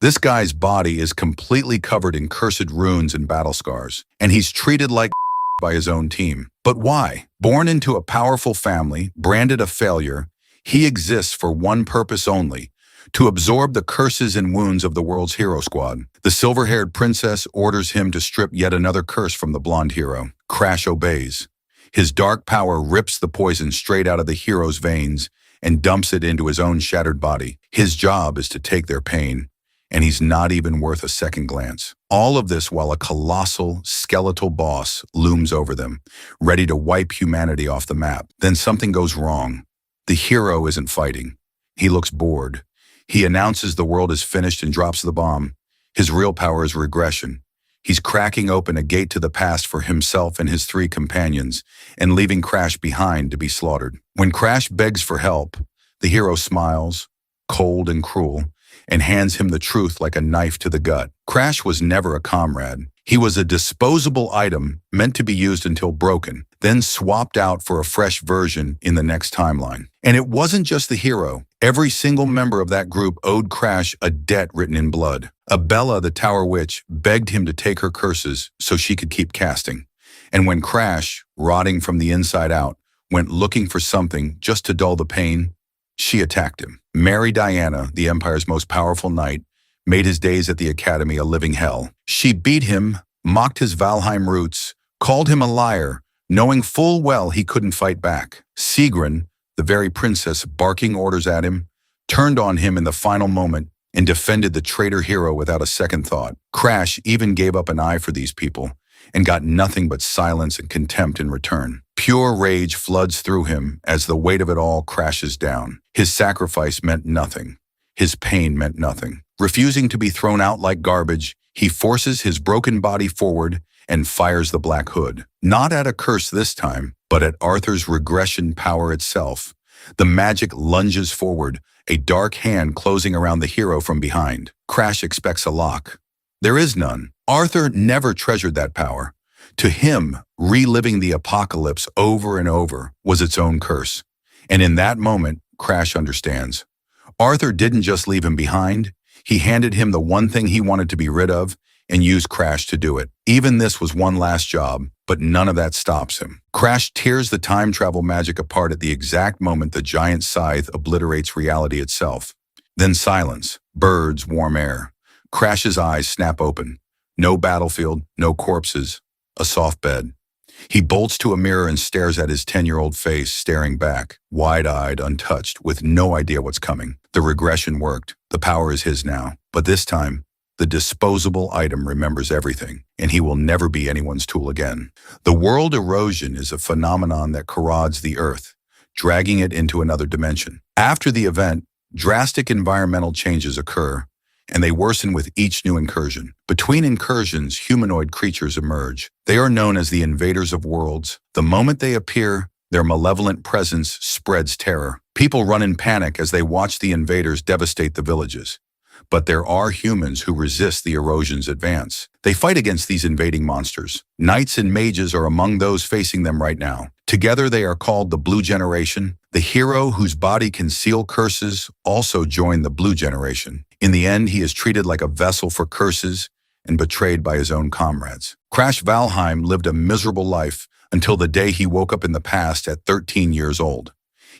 This guy's body is completely covered in cursed runes and battle scars, and he's treated like by his own team. But why? Born into a powerful family, branded a failure, he exists for one purpose only: to absorb the curses and wounds of the world's hero squad. The silver-haired princess orders him to strip yet another curse from the blonde hero. Crash obeys. His dark power rips the poison straight out of the hero's veins and dumps it into his own shattered body. His job is to take their pain, and he's not even worth a second glance. All of this while a colossal, skeletal boss looms over them, ready to wipe humanity off the map. Then something goes wrong. The hero isn't fighting. He looks bored. He announces the world is finished and drops the bomb. His real power is regression. He's cracking open a gate to the past for himself and his 3 companions, and leaving Crash behind to be slaughtered. When Crash begs for help, the hero smiles, cold and cruel, and hands him the truth like a knife to the gut. Crash was never a comrade. He was a disposable item meant to be used until broken, then swapped out for a fresh version in the next timeline. And it wasn't just the hero. Every single member of that group owed Crash a debt written in blood. Abella, the Tower Witch, begged him to take her curses so she could keep casting. And when Crash, rotting from the inside out, went looking for something just to dull the pain, she attacked him. Mary Diana, the Empire's most powerful knight, made his days at the Academy a living hell. She beat him, mocked his Valheim roots, called him a liar, knowing full well he couldn't fight back. Sigrun, the very princess barking orders at him, turned on him in the final moment and defended the traitor hero without a second thought. Crash even gave up an eye for these people and got nothing but silence and contempt in return. Pure rage floods through him as the weight of it all crashes down. His sacrifice meant nothing. His pain meant nothing. Refusing to be thrown out like garbage, he forces his broken body forward and fires the Black Hood. Not at a curse this time, but at Arthur's regression power itself. The magic lunges forward, a dark hand closing around the hero from behind. Crash expects a lock. There is none. Arthur never treasured that power. To him, reliving the apocalypse over and over was its own curse. And in that moment, Crash understands. Arthur didn't just leave him behind. He handed him the one thing he wanted to be rid of and used Crash to do it. Even this was one last job, but none of that stops him. Crash tears the time travel magic apart at the exact moment the giant scythe obliterates reality itself. Then silence, birds, warm air. Crash's eyes snap open. No battlefield, no corpses, a soft bed. He bolts to a mirror and stares at his 10-year-old face, staring back, wide-eyed, untouched, with no idea what's coming. The regression worked. The power is his now. But this time, the disposable item remembers everything, and he will never be anyone's tool again. The world erosion is a phenomenon that corrodes the earth, dragging it into another dimension. After the event, drastic environmental changes occur, and they worsen with each new incursion. Between incursions, humanoid creatures emerge. They are known as the invaders of worlds. The moment they appear, their malevolent presence spreads terror. People run in panic as they watch the invaders devastate the villages. But there are humans who resist the erosion's advance. They fight against these invading monsters. Knights and mages are among those facing them right now. Together they are called the Blue Generation. The hero whose body can seal curses also joined the Blue Generation. In the end, he is treated like a vessel for curses and betrayed by his own comrades. Crash Valheim lived a miserable life until the day he woke up in the past at 13 years old.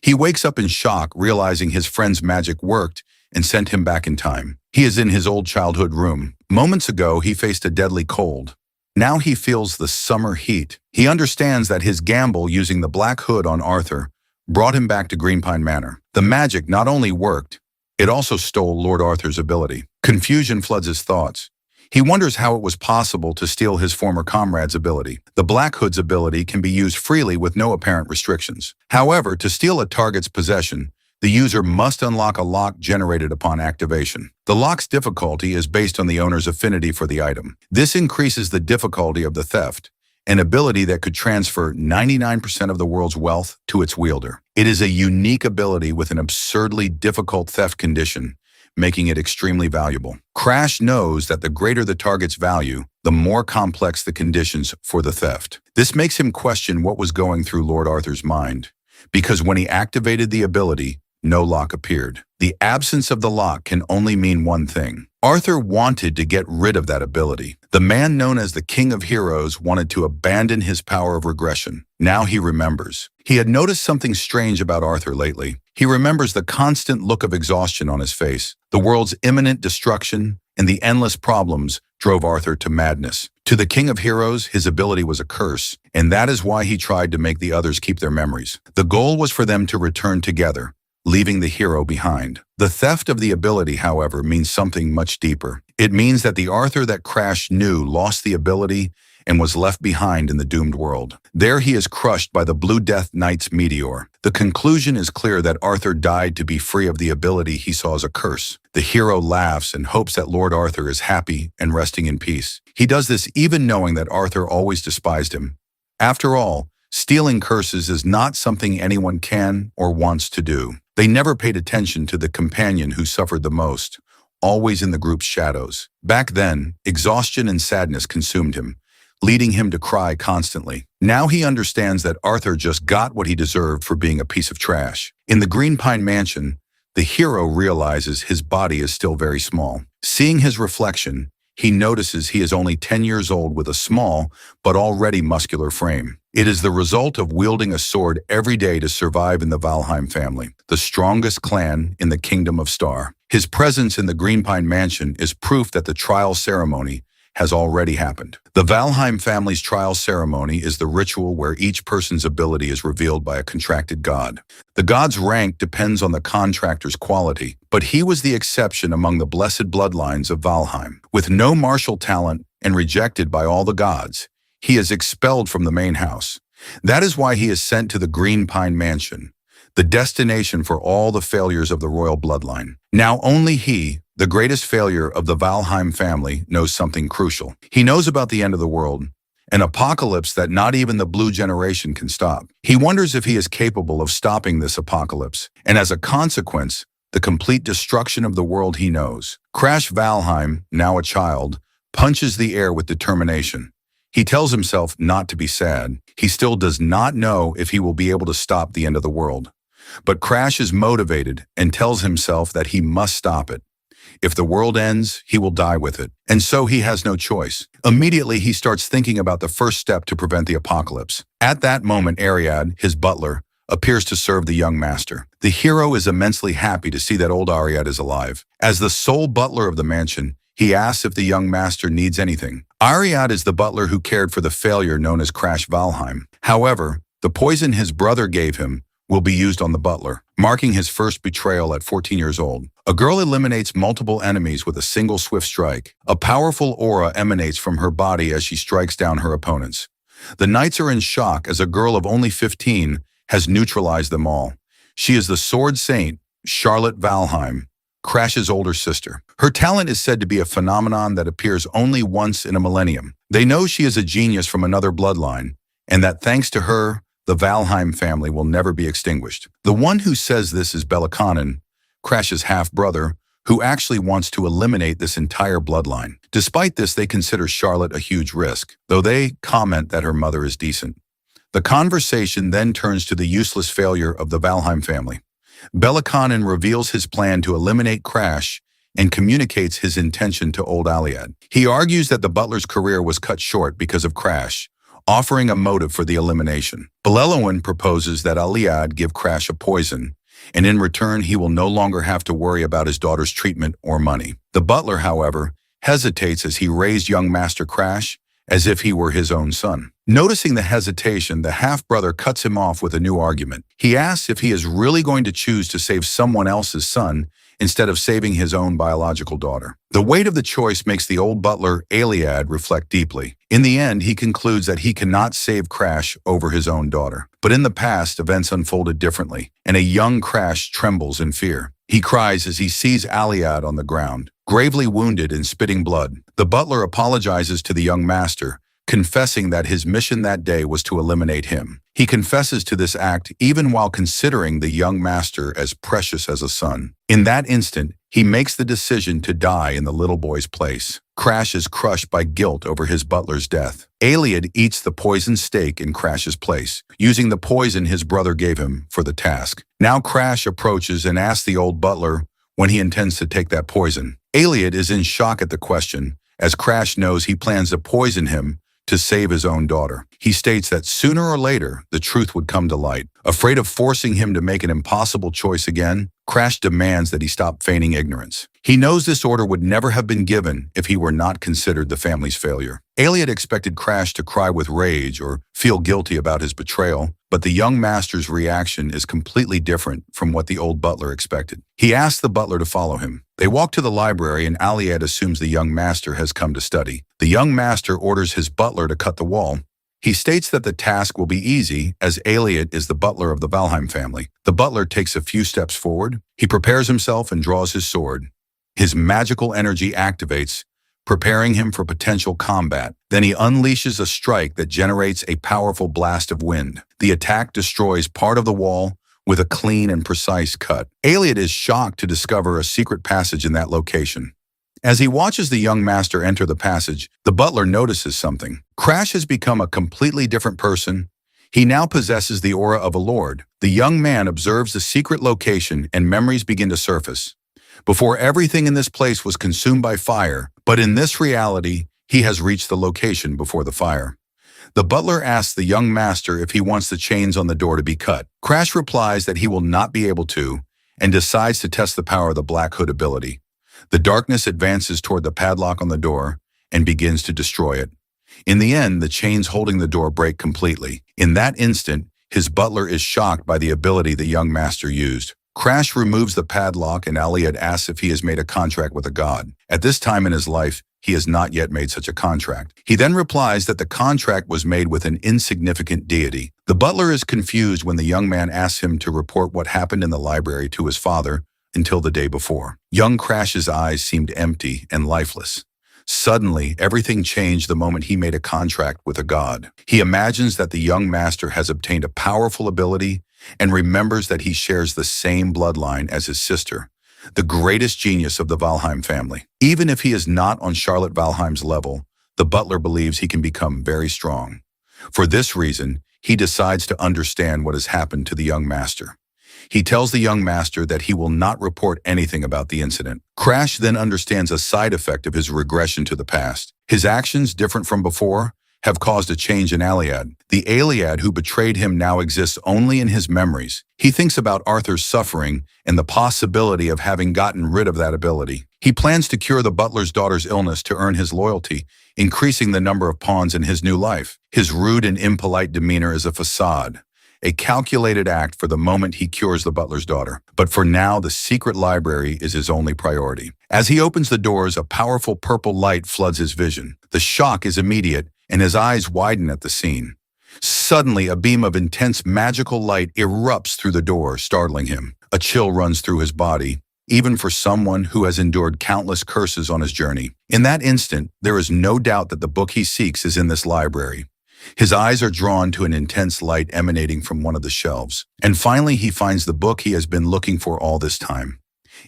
He wakes up in shock, realizing his friend's magic worked and sent him back in time. He is in his old childhood room. Moments ago, he faced a deadly cold. Now he feels the summer heat. He understands that his gamble using the Black Hood on Arthur brought him back to Greenpine Manor. The magic not only worked, it also stole Lord Arthur's ability. Confusion floods his thoughts. He wonders how it was possible to steal his former comrade's ability. The Black Hood's ability can be used freely with no apparent restrictions. However, to steal a target's possession, the user must unlock a lock generated upon activation. The lock's difficulty is based on the owner's affinity for the item. This increases the difficulty of the theft, an ability that could transfer 99% of the world's wealth to its wielder. It is a unique ability with an absurdly difficult theft condition, making it extremely valuable. Crash knows that the greater the target's value, the more complex the conditions for the theft. This makes him question what was going through Lord Arthur's mind, because when he activated the ability, no lock appeared. The absence of the lock can only mean one thing. Arthur wanted to get rid of that ability. The man known as the King of Heroes wanted to abandon his power of regression. Now he remembers. He had noticed something strange about Arthur lately. He remembers the constant look of exhaustion on his face. The world's imminent destruction and the endless problems drove Arthur to madness. To the King of Heroes, his ability was a curse, and that is why he tried to make the others keep their memories. The goal was for them to return together, leaving the hero behind. The theft of the ability, however, means something much deeper. It means that the Arthur that Crash knew lost the ability and was left behind in the doomed world. There he is crushed by the Blue Death Knight's meteor. The conclusion is clear that Arthur died to be free of the ability he saw as a curse. The hero laughs and hopes that Lord Arthur is happy and resting in peace. He does this even knowing that Arthur always despised him. After all, stealing curses is not something anyone can or wants to do. They never paid attention to the companion who suffered the most, always in the group's shadows. Back then, exhaustion and sadness consumed him, leading him to cry constantly. Now he understands that Arthur just got what he deserved for being a piece of trash. In the Green Pine Mansion, the hero realizes his body is still very small. Seeing his reflection, he notices he is only 10 years old with a small but already muscular frame. It is the result of wielding a sword every day to survive in the Valheim family, the strongest clan in the Kingdom of Star. His presence in the Green Pine Mansion is proof that the trial ceremony has already happened. The Valheim family's trial ceremony is the ritual where each person's ability is revealed by a contracted god. The god's rank depends on the contractor's quality, but he was the exception among the blessed bloodlines of Valheim. With no martial talent and rejected by all the gods, he is expelled from the main house. That is why he is sent to the Green Pine Mansion, the destination for all the failures of the royal bloodline. Now only he, the greatest failure of the Valheim family, knows something crucial. He knows about the end of the world, an apocalypse that not even the Blue Generation can stop. He wonders if he is capable of stopping this apocalypse, and as a consequence, the complete destruction of the world he knows. Crash Valheim, now a child, punches the air with determination. He tells himself not to be sad. He still does not know if he will be able to stop the end of the world. But Crash is motivated and tells himself that he must stop it. If the world ends, he will die with it. And so he has no choice. Immediately, he starts thinking about the first step to prevent the apocalypse. At that moment, Ariad, his butler, appears to serve the young master. The hero is immensely happy to see that old Ariad is alive. As the sole butler of the mansion, he asks if the young master needs anything. Ariad is the butler who cared for the failure known as Crash Valheim. However, the poison his brother gave him will be used on the butler, marking his first betrayal at 14 years old. A girl eliminates multiple enemies with a single swift strike. A powerful aura emanates from her body as she strikes down her opponents. The knights are in shock as a girl of only 15 has neutralized them all. She is the Sword Saint, Charlotte Valheim, Crash's older sister. Her talent is said to be a phenomenon that appears only once in a millennium. They know she is a genius from another bloodline, and that thanks to her, the Valheim family will never be extinguished. The one who says this is Belakanin, Crash's half-brother, who actually wants to eliminate this entire bloodline. Despite this, they consider Charlotte a huge risk, though they comment that her mother is decent. The conversation then turns to the useless failure of the Valheim family. Belakanin reveals his plan to eliminate Crash and communicates his intention to old Aliad. He argues that the butler's career was cut short because of Crash, offering a motive for the elimination. Belelowin proposes that Aliad give Crash a poison, and in return he will no longer have to worry about his daughter's treatment or money. The butler, however, hesitates as he raised young Master Crash as if he were his own son. Noticing the hesitation, the half-brother cuts him off with a new argument. He asks if he is really going to choose to save someone else's son instead of saving his own biological daughter. The weight of the choice makes the old butler, Aliad, reflect deeply. In the end, he concludes that he cannot save Crash over his own daughter. But in the past, events unfolded differently, and a young Crash trembles in fear. He cries as he sees Aliad on the ground, gravely wounded and spitting blood. The butler apologizes to the young master, confessing that his mission that day was to eliminate him. He confesses to this act even while considering the young master as precious as a son. In that instant, he makes the decision to die in the little boy's place. Crash is crushed by guilt over his butler's death. Iliad eats the poisoned steak in Crash's place, using the poison his brother gave him for the task. Now Crash approaches and asks the old butler when he intends to take that poison. Iliad is in shock at the question, as Crash knows he plans to poison him to save his own daughter. He states that sooner or later, the truth would come to light. Afraid of forcing him to make an impossible choice again, Crash demands that he stop feigning ignorance. He knows this order would never have been given if he were not considered the family's failure. Iliad expected Crash to cry with rage or feel guilty about his betrayal, but the young master's reaction is completely different from what the old butler expected. He asks the butler to follow him. They walk to the library and Iliad assumes the young master has come to study. The young master orders his butler to cut the wall. He states that the task will be easy as Iliad is the butler of the Valheim family. The butler takes a few steps forward. He prepares himself and draws his sword. His magical energy activates, preparing him for potential combat. Then he unleashes a strike that generates a powerful blast of wind. The attack destroys part of the wall with a clean and precise cut. Iliad is shocked to discover a secret passage in that location. As he watches the young master enter the passage, the butler notices something. Crash has become a completely different person. He now possesses the aura of a lord. The young man observes the secret location and memories begin to surface. Before, everything in this place was consumed by fire, but in this reality, he has reached the location before the fire. The butler asks the young master if he wants the chains on the door to be cut. Crash replies that he will not be able to, and decides to test the power of the Black Hood ability. The darkness advances toward the padlock on the door and begins to destroy it. In the end, the chains holding the door break completely. In that instant, his butler is shocked by the ability the young master used. Crash removes the padlock and Iliad asks if he has made a contract with a god. At this time in his life, he has not yet made such a contract. He then replies that the contract was made with an insignificant deity. The butler is confused when the young man asks him to report what happened in the library to his father until the day before. Young Crash's eyes seemed empty and lifeless. Suddenly, everything changed the moment he made a contract with a god. He imagines that the young master has obtained a powerful ability and remembers that he shares the same bloodline as his sister, the greatest genius of the Valheim family. Even if he is not on Charlotte Valheim's level, the butler believes he can become very strong. For this reason, he decides to understand what has happened to the young master. He tells the young master that he will not report anything about the incident. Crash then understands a side effect of his regression to the past. His actions, different from before, have caused a change in Iliad. The Iliad who betrayed him now exists only in his memories. He thinks about Arthur's suffering and the possibility of having gotten rid of that ability. He plans to cure the butler's daughter's illness to earn his loyalty, increasing the number of pawns in his new life. His rude and impolite demeanor is a facade, a calculated act for the moment he cures the butler's daughter. But for now, the secret library is his only priority. As he opens the doors, a powerful purple light floods his vision. The shock is immediate, and his eyes widen at the scene. Suddenly, a beam of intense magical light erupts through the door, startling him. A chill runs through his body, even for someone who has endured countless curses on his journey. In that instant, there is no doubt that the book he seeks is in this library. His eyes are drawn to an intense light emanating from one of the shelves. And finally, he finds the book he has been looking for all this time.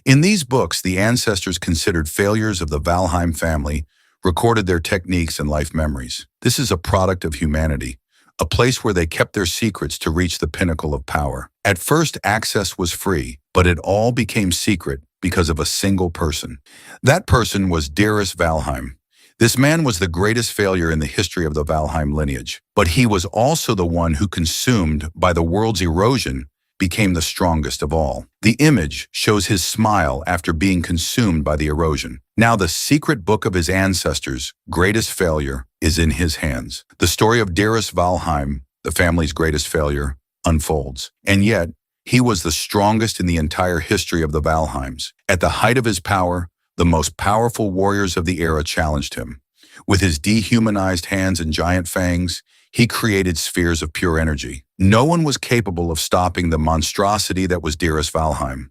In these books, the ancestors considered failures of the Valheim family recorded their techniques and life memories. This is a product of humanity, a place where they kept their secrets to reach the pinnacle of power. At first, access was free, but it all became secret because of a single person. That person was Darius Valheim. This man was the greatest failure in the history of the Valheim lineage, but he was also the one who, consumed by the world's erosion, became the strongest of all. The image shows his smile after being consumed by the erosion. Now the secret book of his ancestors' greatest failure is in his hands. The story of Darius Valheim, the family's greatest failure, unfolds. And yet, he was the strongest in the entire history of the Valheims. At the height of his power, the most powerful warriors of the era challenged him. With his dehumanized hands and giant fangs, he created spheres of pure energy. No one was capable of stopping the monstrosity that was Darius Valheim.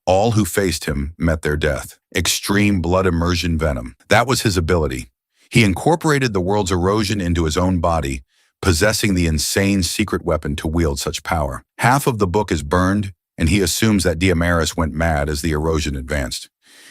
All who faced him met their death. Extreme blood immersion venom. That was his ability. He incorporated the world's erosion into his own body, possessing the insane secret weapon to wield such power. Half of the book is burned, and he assumes that Diamaris went mad as the erosion advanced.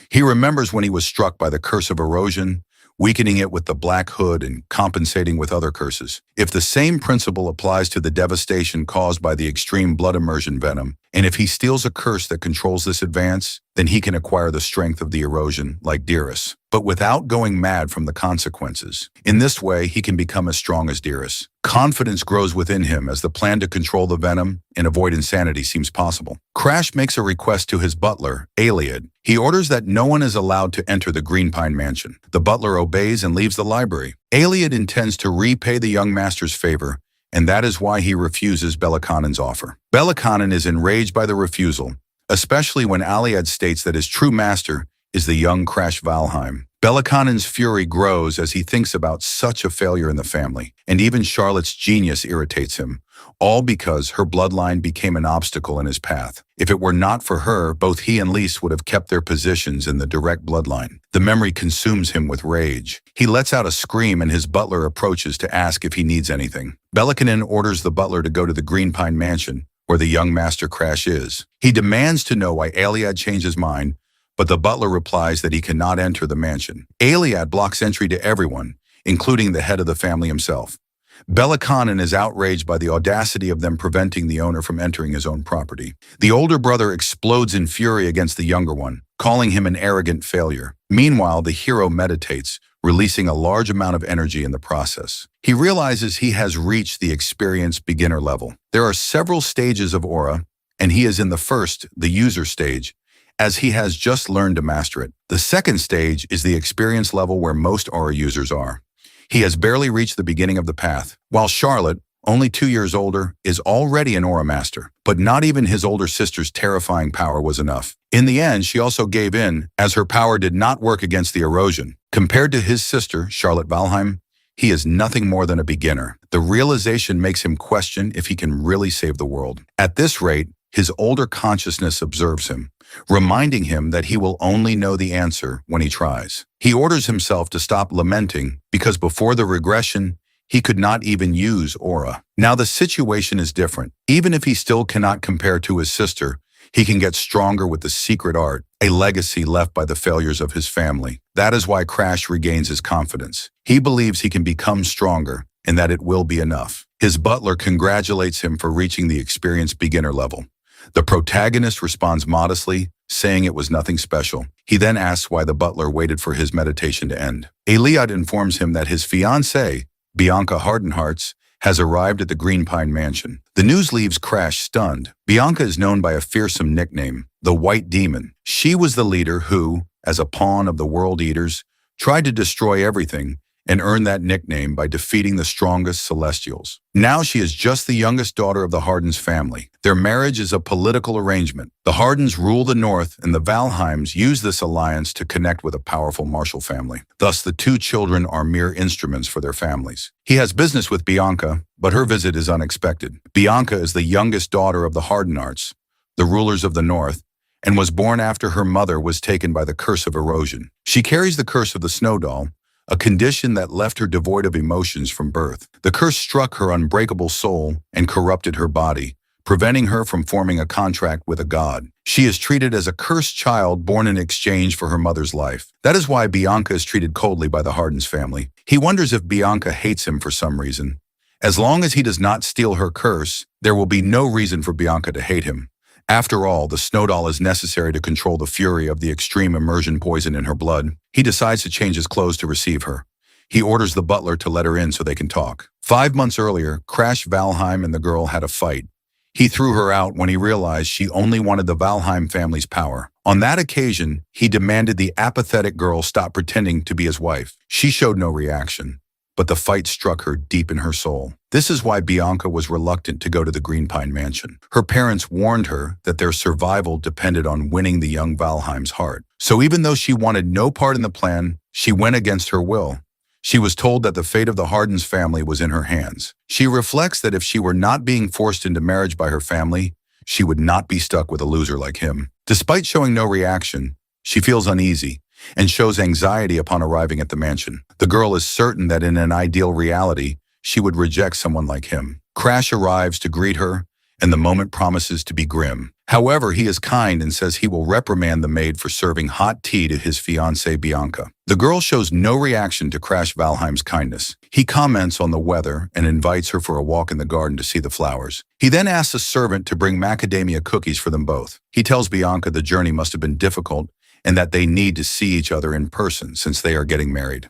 He remembers when he was struck by the curse of erosion, weakening it with the Black Hood and compensating with other curses. If the same principle applies to the devastation caused by the extreme blood immersion venom, and if he steals a curse that controls this advance, then he can acquire the strength of the erosion like Dearest, but without going mad from the consequences. In this way, he can become as strong as Dearest. Confidence grows within him as the plan to control the venom and avoid insanity seems possible. Crash makes a request to his butler, Aliad. He orders that no one is allowed to enter the Green Pine Mansion. The butler obeys and leaves the library. Aliad intends to repay the young master's favor, and that is why he refuses Belliconen's offer. Belliconen is enraged by the refusal, especially when Aliad states that his true master is the young Crash Valheim. Belliconen's fury grows as he thinks about such a failure in the family, and even Charlotte's genius irritates him, all because her bloodline became an obstacle in his path. If it were not for her, both he and Lise would have kept their positions in the direct bloodline. The memory consumes him with rage. He lets out a scream and his butler approaches to ask if he needs anything. Belliconen orders the butler to go to the Green Pine Mansion, where the young Master Crash is. He demands to know why Aliad changed his mind, but the butler replies that he cannot enter the mansion. Aliad blocks entry to everyone, including the head of the family himself. Belliconen is outraged by the audacity of them preventing the owner from entering his own property. The older brother explodes in fury against the younger one, calling him an arrogant failure. Meanwhile, the hero meditates, releasing a large amount of energy in the process. He realizes he has reached the experienced beginner level. There are several stages of aura, and he is in the first, the user stage, as he has just learned to master it. The second stage is the experience level where most aura users are. He has barely reached the beginning of the path, while Charlotte, only 2 years older, is already an aura master. But not even his older sister's terrifying power was enough. In the end, she also gave in, as her power did not work against the erosion. Compared to his sister, Charlotte Valheim, he is nothing more than a beginner. The realization makes him question if he can really save the world. At this rate, his older consciousness observes him, reminding him that he will only know the answer when he tries. He orders himself to stop lamenting because before the regression, he could not even use aura. Now the situation is different. Even if he still cannot compare to his sister, he can get stronger with the secret art, a legacy left by the failures of his family. That is why Crash regains his confidence. He believes he can become stronger and that it will be enough. His butler congratulates him for reaching the experienced beginner level. The protagonist responds modestly, saying it was nothing special. He then asks why the butler waited for his meditation to end. Aliad informs him that his fiancée, Bianca Hardenhearts, has arrived at the Green Pine Mansion. The news leaves Crash stunned. Bianca is known by a fearsome nickname, the White Demon. She was the leader who, as a pawn of the World Eaters, tried to destroy everything and earned that nickname by defeating the strongest Celestials. Now she is just the youngest daughter of the Hardens family. Their marriage is a political arrangement. The Hardens rule the North, and the Valheims use this alliance to connect with a powerful martial family. Thus, the two children are mere instruments for their families. He has business with Bianca, but her visit is unexpected. Bianca is the youngest daughter of the Hardenarts, the rulers of the North, and was born after her mother was taken by the curse of erosion. She carries the curse of the Snow Doll, a condition that left her devoid of emotions from birth. The curse struck her unbreakable soul and corrupted her body, preventing her from forming a contract with a god. She is treated as a cursed child born in exchange for her mother's life. That is why Bianca is treated coldly by the Hardens family. He wonders if Bianca hates him for some reason. As long as he does not steal her curse, there will be no reason for Bianca to hate him. After all, the Snow Doll is necessary to control the fury of the extreme immersion poison in her blood. He decides to change his clothes to receive her. He orders the butler to let her in so they can talk. 5 months earlier, Crash Valheim and the girl had a fight. He threw her out when he realized she only wanted the Valheim family's power. On that occasion, he demanded the apathetic girl stop pretending to be his wife. She showed no reaction, but the fight struck her deep in her soul. This is why Bianca was reluctant to go to the Green Pine Mansion. Her parents warned her that their survival depended on winning the young Valheim's heart. So even though she wanted no part in the plan, she went against her will. She was told that the fate of the Hardens family was in her hands. She reflects that if she were not being forced into marriage by her family, she would not be stuck with a loser like him. Despite showing no reaction, she feels uneasy, and shows anxiety upon arriving at the mansion. The girl is certain that in an ideal reality, she would reject someone like him. Crash arrives to greet her, and the moment promises to be grim. However, he is kind and says he will reprimand the maid for serving hot tea to his fiancée Bianca. The girl shows no reaction to Crash Valheim's kindness. He comments on the weather and invites her for a walk in the garden to see the flowers. He then asks a servant to bring macadamia cookies for them both. He tells Bianca the journey must have been difficult and that they need to see each other in person since they are getting married.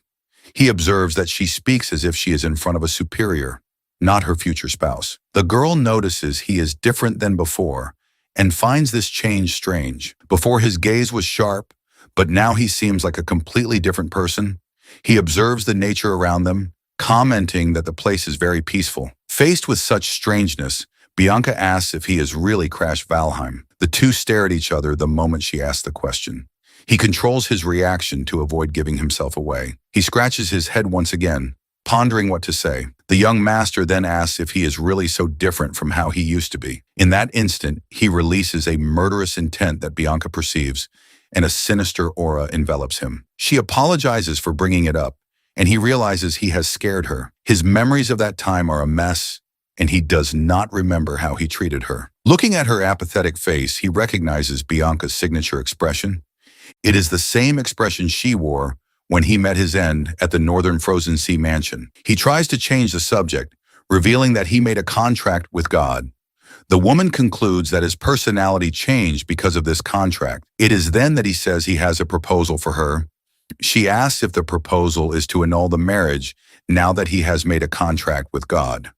He observes that she speaks as if she is in front of a superior, not her future spouse. The girl notices he is different than before and finds this change strange. Before his gaze was sharp, but now he seems like a completely different person. He observes the nature around them, commenting that the place is very peaceful. Faced with such strangeness, Bianca asks if he is really Crash Valheim. The two stare at each other the moment she asks the question. He controls his reaction to avoid giving himself away. He scratches his head once again, pondering what to say. The young master then asks if he is really so different from how he used to be. In that instant, he releases a murderous intent that Bianca perceives, and a sinister aura envelops him. She apologizes for bringing it up, and he realizes he has scared her. His memories of that time are a mess, and he does not remember how he treated her. Looking at her apathetic face, he recognizes Bianca's signature expression. It is the same expression she wore when he met his end at the Northern Frozen Sea mansion. He tries to change the subject, revealing that he made a contract with God. The woman concludes that his personality changed because of this contract. It is then that he says he has a proposal for her. She asks if the proposal is to annul the marriage now that he has made a contract with God.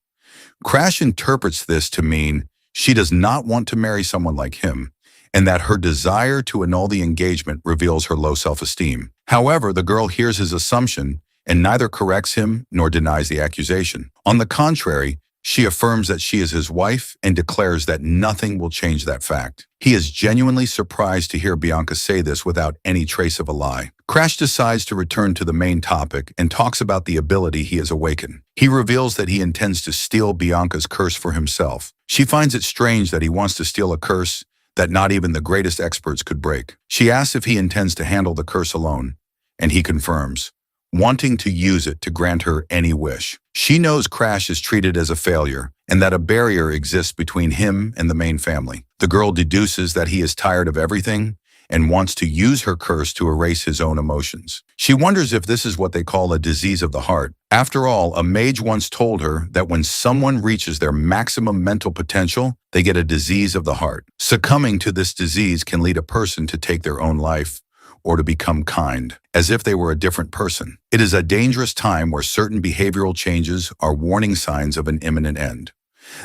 Crash interprets this to mean she does not want to marry someone like him, and that her desire to annul the engagement reveals her low self-esteem. However, the girl hears his assumption and neither corrects him nor denies the accusation. On the contrary, she affirms that she is his wife and declares that nothing will change that fact. He is genuinely surprised to hear Bianca say this without any trace of a lie. Crash decides to return to the main topic and talks about the ability he has awakened. He reveals that he intends to steal Bianca's curse for himself. She finds it strange that he wants to steal a curse that not even the greatest experts could break. She asks if he intends to handle the curse alone, and he confirms, wanting to use it to grant her any wish. She knows Crash is treated as a failure, and that a barrier exists between him and the main family. The girl deduces that he is tired of everything and wants to use her curse to erase his own emotions. She wonders if this is what they call a disease of the heart. After all, a mage once told her that when someone reaches their maximum mental potential, they get a disease of the heart. Succumbing to this disease can lead a person to take their own life or to become kind, as if they were a different person. It is a dangerous time where certain behavioral changes are warning signs of an imminent end.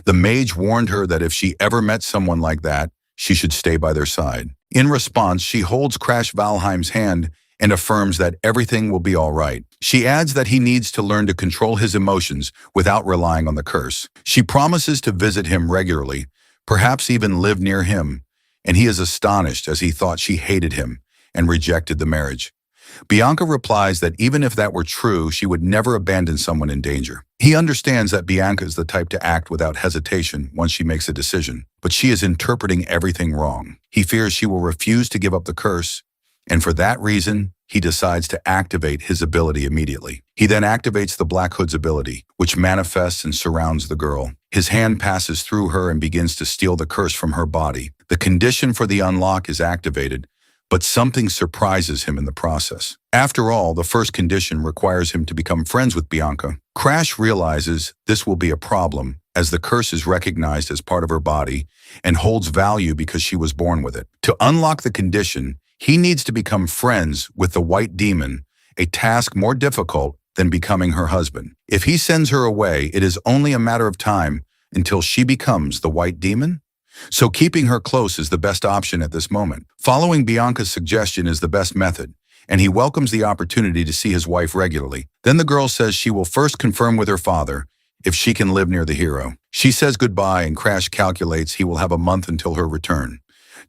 The mage warned her that if she ever met someone like that, she should stay by their side. In response, she holds Crash Valheim's hand and affirms that everything will be all right. She adds that he needs to learn to control his emotions without relying on the curse. She promises to visit him regularly, perhaps even live near him, and he is astonished as he thought she hated him and rejected the marriage. Bianca replies that even if that were true, she would never abandon someone in danger. He understands that Bianca is the type to act without hesitation once she makes a decision, but she is interpreting everything wrong. He fears she will refuse to give up the curse, and for that reason, he decides to activate his ability immediately. He then activates the Black Hood's ability, which manifests and surrounds the girl. His hand passes through her and begins to steal the curse from her body. The condition for the unlock is activated, but something surprises him in the process. After all, the first condition requires him to become friends with Bianca. Crash realizes this will be a problem, as the curse is recognized as part of her body and holds value because she was born with it. To unlock the condition, he needs to become friends with the White Demon, a task more difficult than becoming her husband. If he sends her away, it is only a matter of time until she becomes the White Demon. So keeping her close is the best option at this moment. Following Bianca's suggestion is the best method, and he welcomes the opportunity to see his wife regularly. Then the girl says she will first confirm with her father if she can live near the hero. She says goodbye, and Crash calculates he will have a month until her return,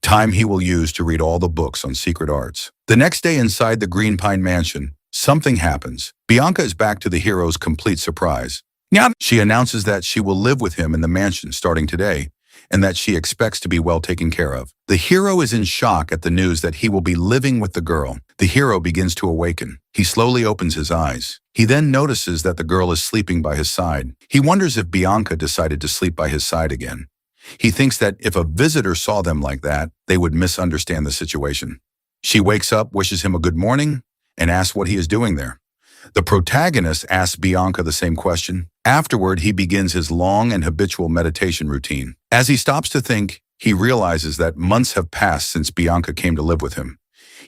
time he will use to read all the books on secret arts. The next day inside the Green Pine Mansion, something happens. Bianca is back to the hero's complete surprise. She announces that she will live with him in the mansion starting today, and that she expects to be well taken care of. The hero is in shock at the news that he will be living with the girl. The hero begins to awaken. He slowly opens his eyes. He then notices that the girl is sleeping by his side. He wonders if Bianca decided to sleep by his side again. He thinks that if a visitor saw them like that, they would misunderstand the situation. She wakes up, wishes him a good morning, and asks what he is doing there. The protagonist asks Bianca the same question. Afterward, he begins his long and habitual meditation routine. As he stops to think, he realizes that months have passed since Bianca came to live with him.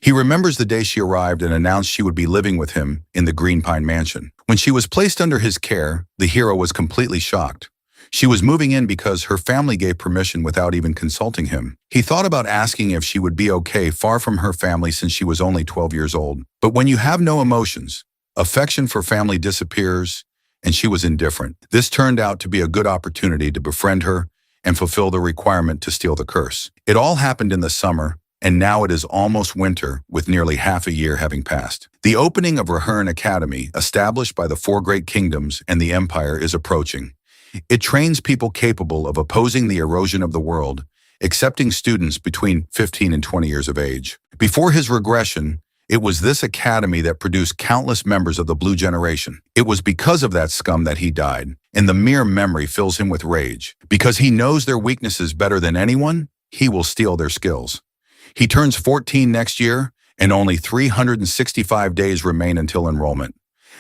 He remembers the day she arrived and announced she would be living with him in the Green Pine Mansion. When she was placed under his care, the hero was completely shocked. She was moving in because her family gave permission without even consulting him. He thought about asking if she would be okay far from her family since she was only 12 years old. But when you have no emotions, affection for family disappears, and she was indifferent. This turned out to be a good opportunity to befriend her and fulfill the requirement to steal the curse. It all happened in the summer, and now it is almost winter, with nearly half a year having passed. The opening of Rahern Academy, established by the Four Great Kingdoms and the Empire, is approaching. It trains people capable of opposing the erosion of the world, accepting students between 15 and 20 years of age. Before his regression, it was this academy that produced countless members of the Blue Generation. It was because of that scum that he died, and the mere memory fills him with rage. Because he knows their weaknesses better than anyone, he will steal their skills. He turns 14 next year, and only 365 days remain until enrollment.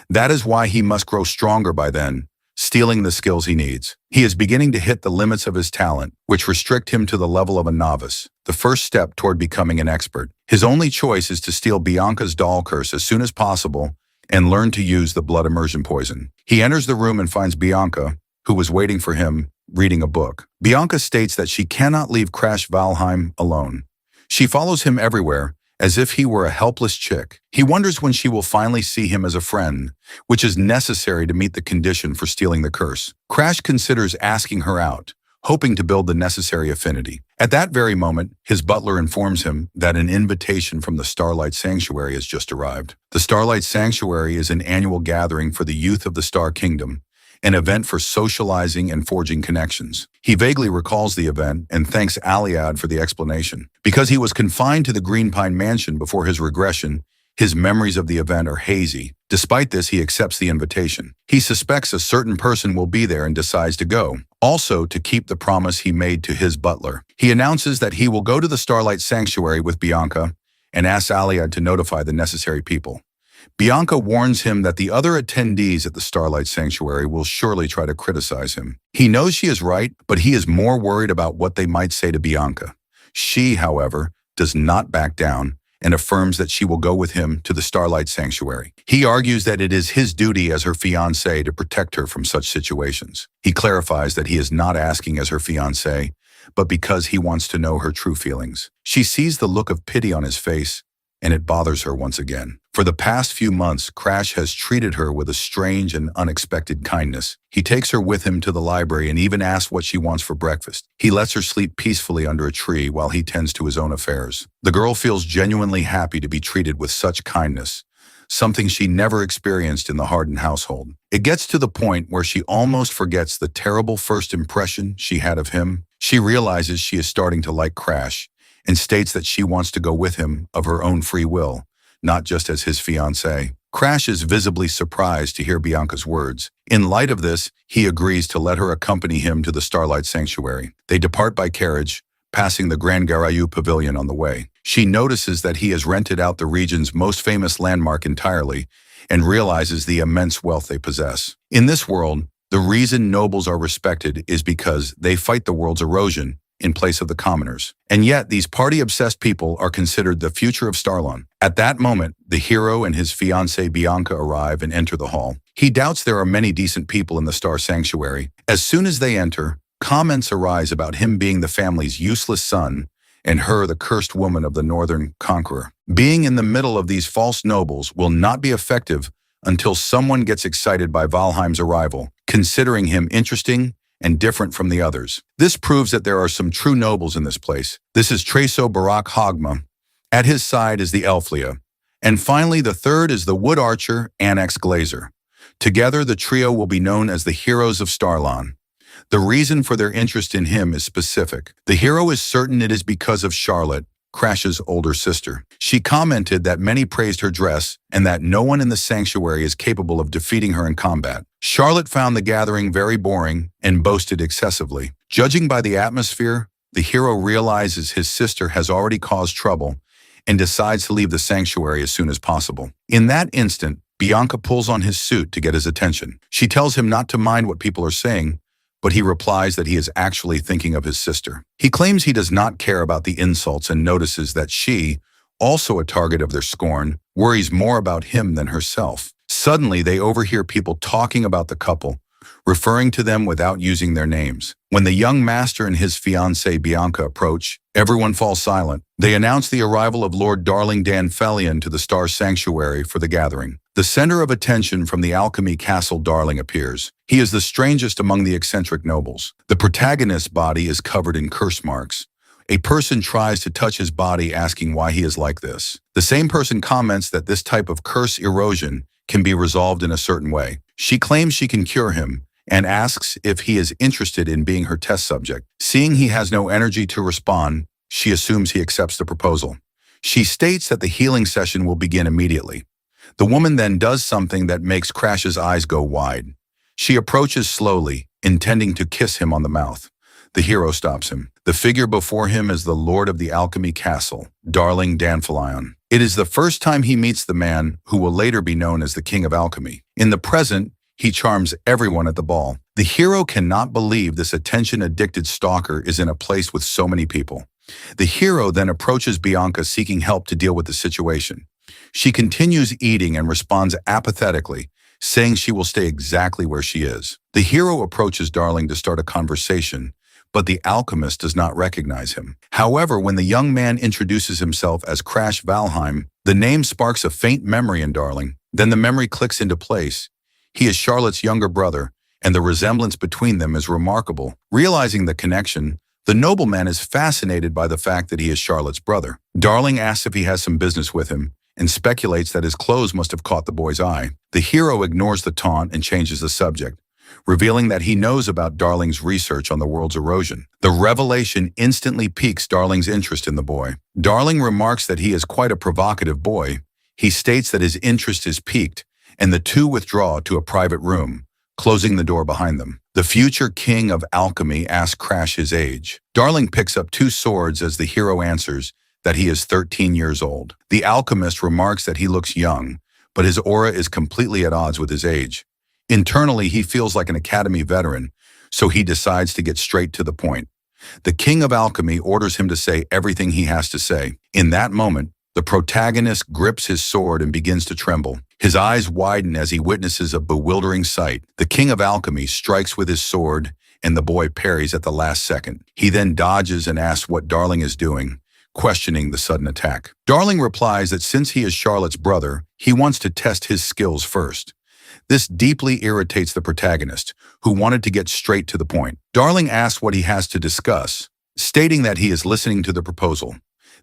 That is why he must grow stronger by then, stealing the skills he needs. He is beginning to hit the limits of his talent, which restrict him to the level of a novice, the first step toward becoming an expert. His only choice is to steal Bianca's doll curse as soon as possible and learn to use the blood immersion poison. He enters the room and finds Bianca, who was waiting for him, reading a book. Bianca states that she cannot leave Crash Valheim alone. She follows him everywhere, as if he were a helpless chick. He wonders when she will finally see him as a friend, which is necessary to meet the condition for stealing the curse. Crash considers asking her out, hoping to build the necessary affinity. At that very moment, his butler informs him that an invitation from the Starlight Sanctuary has just arrived. The Starlight Sanctuary is an annual gathering for the youth of the Star Kingdom, an event for socializing and forging connections. He vaguely recalls the event and thanks Aliad for the explanation. Because he was confined to the Green Pine Mansion before his regression, his memories of the event are hazy. Despite this, he accepts the invitation. He suspects a certain person will be there and decides to go. Also, to keep the promise he made to his butler. He announces that he will go to the Starlight Sanctuary with Bianca and asks Aliad to notify the necessary people. Bianca warns him that the other attendees at the Starlight Sanctuary will surely try to criticize him. He knows she is right, but he is more worried about what they might say to Bianca. She, however, does not back down and affirms that she will go with him to the Starlight Sanctuary. He argues that it is his duty as her fiancé to protect her from such situations. He clarifies that he is not asking as her fiancé, but because he wants to know her true feelings. She sees the look of pity on his face, and it bothers her once again. For the past few months, Crash has treated her with a strange and unexpected kindness. He takes her with him to the library and even asks what she wants for breakfast. He lets her sleep peacefully under a tree while he tends to his own affairs. The girl feels genuinely happy to be treated with such kindness, something she never experienced in the Harden household. It gets to the point where she almost forgets the terrible first impression she had of him. She realizes she is starting to like Crash and states that she wants to go with him of her own free will, not just as his fiancé. Crash is visibly surprised to hear Bianca's words. In light of this, he agrees to let her accompany him to the Starlight Sanctuary. They depart by carriage, passing the Grand Garayu Pavilion on the way. She notices that he has rented out the region's most famous landmark entirely and realizes the immense wealth they possess. In this world, the reason nobles are respected is because they fight the world's erosion in place of the commoners. And yet, these party-obsessed people are considered the future of Starlon. At that moment, the hero and his fiancée Bianca arrive and enter the hall. He doubts there are many decent people in the Star Sanctuary. As soon as they enter, comments arise about him being the family's useless son and her the cursed woman of the Northern Conqueror. Being in the middle of these false nobles will not be effective until someone gets excited by Valheim's arrival, considering him interesting and different from the others. This proves that there are some true nobles in this place. This is Treso Barak Hogma. At his side is the Elflia. And finally, the third is the wood archer Annex Glazer. Together, the trio will be known as the Heroes of Starlon. The reason for their interest in him is specific. The hero is certain it is because of Charlotte, Crash's older sister. She commented that many praised her dress and that no one in the sanctuary is capable of defeating her in combat. Charlotte found the gathering very boring and boasted excessively. Judging by the atmosphere, the hero realizes his sister has already caused trouble and decides to leave the sanctuary as soon as possible. In that instant, Bianca pulls on his suit to get his attention. She tells him not to mind what people are saying, but he replies that he is actually thinking of his sister. He claims he does not care about the insults and notices that she, also a target of their scorn, worries more about him than herself. Suddenly, they overhear people talking about the couple, referring to them without using their names. When the young master and his fiancée Bianca approach, everyone falls silent. They announce the arrival of Lord Darling Danfelion to the Star Sanctuary for the gathering. The center of attention from the alchemy castle Darling appears. He is the strangest among the eccentric nobles. The protagonist's body is covered in curse marks. A person tries to touch his body asking why he is like this. The same person comments that this type of curse erosion can be resolved in a certain way. She claims she can cure him and asks if he is interested in being her test subject. Seeing he has no energy to respond, she assumes he accepts the proposal. She states that the healing session will begin immediately. The woman then does something that makes Crash's eyes go wide. She approaches slowly, intending to kiss him on the mouth. The hero stops him. The figure before him is the Lord of the Alchemy Castle, Darling Danfelion. It is the first time he meets the man who will later be known as the King of Alchemy. In the present, he charms everyone at the ball. The hero cannot believe this attention-addicted stalker is in a place with so many people. The hero then approaches Bianca seeking help to deal with the situation. She continues eating and responds apathetically, saying she will stay exactly where she is. The hero approaches Darling to start a conversation, but the alchemist does not recognize him. However, when the young man introduces himself as Crash Valheim, the name sparks a faint memory in Darling. Then the memory clicks into place. He is Charlotte's younger brother, and the resemblance between them is remarkable. Realizing the connection, the nobleman is fascinated by the fact that he is Charlotte's brother. Darling asks if he has some business with him, and speculates that his clothes must have caught the boy's eye. The hero ignores the taunt and changes the subject, revealing that he knows about Darling's research on the world's erosion. The revelation instantly piques Darling's interest in the boy. Darling remarks that he is quite a provocative boy. He states that his interest is piqued, and the two withdraw to a private room, closing the door behind them. The future king of alchemy asks Crash his age. Darling picks up 2 swords as the hero answers that he is 13 years old. The alchemist remarks that he looks young, but his aura is completely at odds with his age. Internally, he feels like an academy veteran, so he decides to get straight to the point. The king of alchemy orders him to say everything he has to say. In that moment, the protagonist grips his sword and begins to tremble. His eyes widen as he witnesses a bewildering sight. The king of alchemy strikes with his sword, and the boy parries at the last second. He then dodges and asks what Darling is doing, questioning the sudden attack. Darling replies that since he is Charlotte's brother, he wants to test his skills first. This deeply irritates the protagonist, who wanted to get straight to the point. Darling asks what he has to discuss, stating that he is listening to the proposal.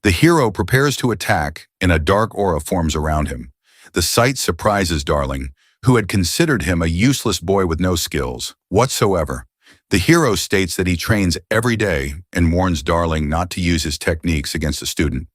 The hero prepares to attack, and a dark aura forms around him. The sight surprises Darling, who had considered him a useless boy with no skills whatsoever. The hero states that he trains every day and warns Darling not to use his techniques against a student.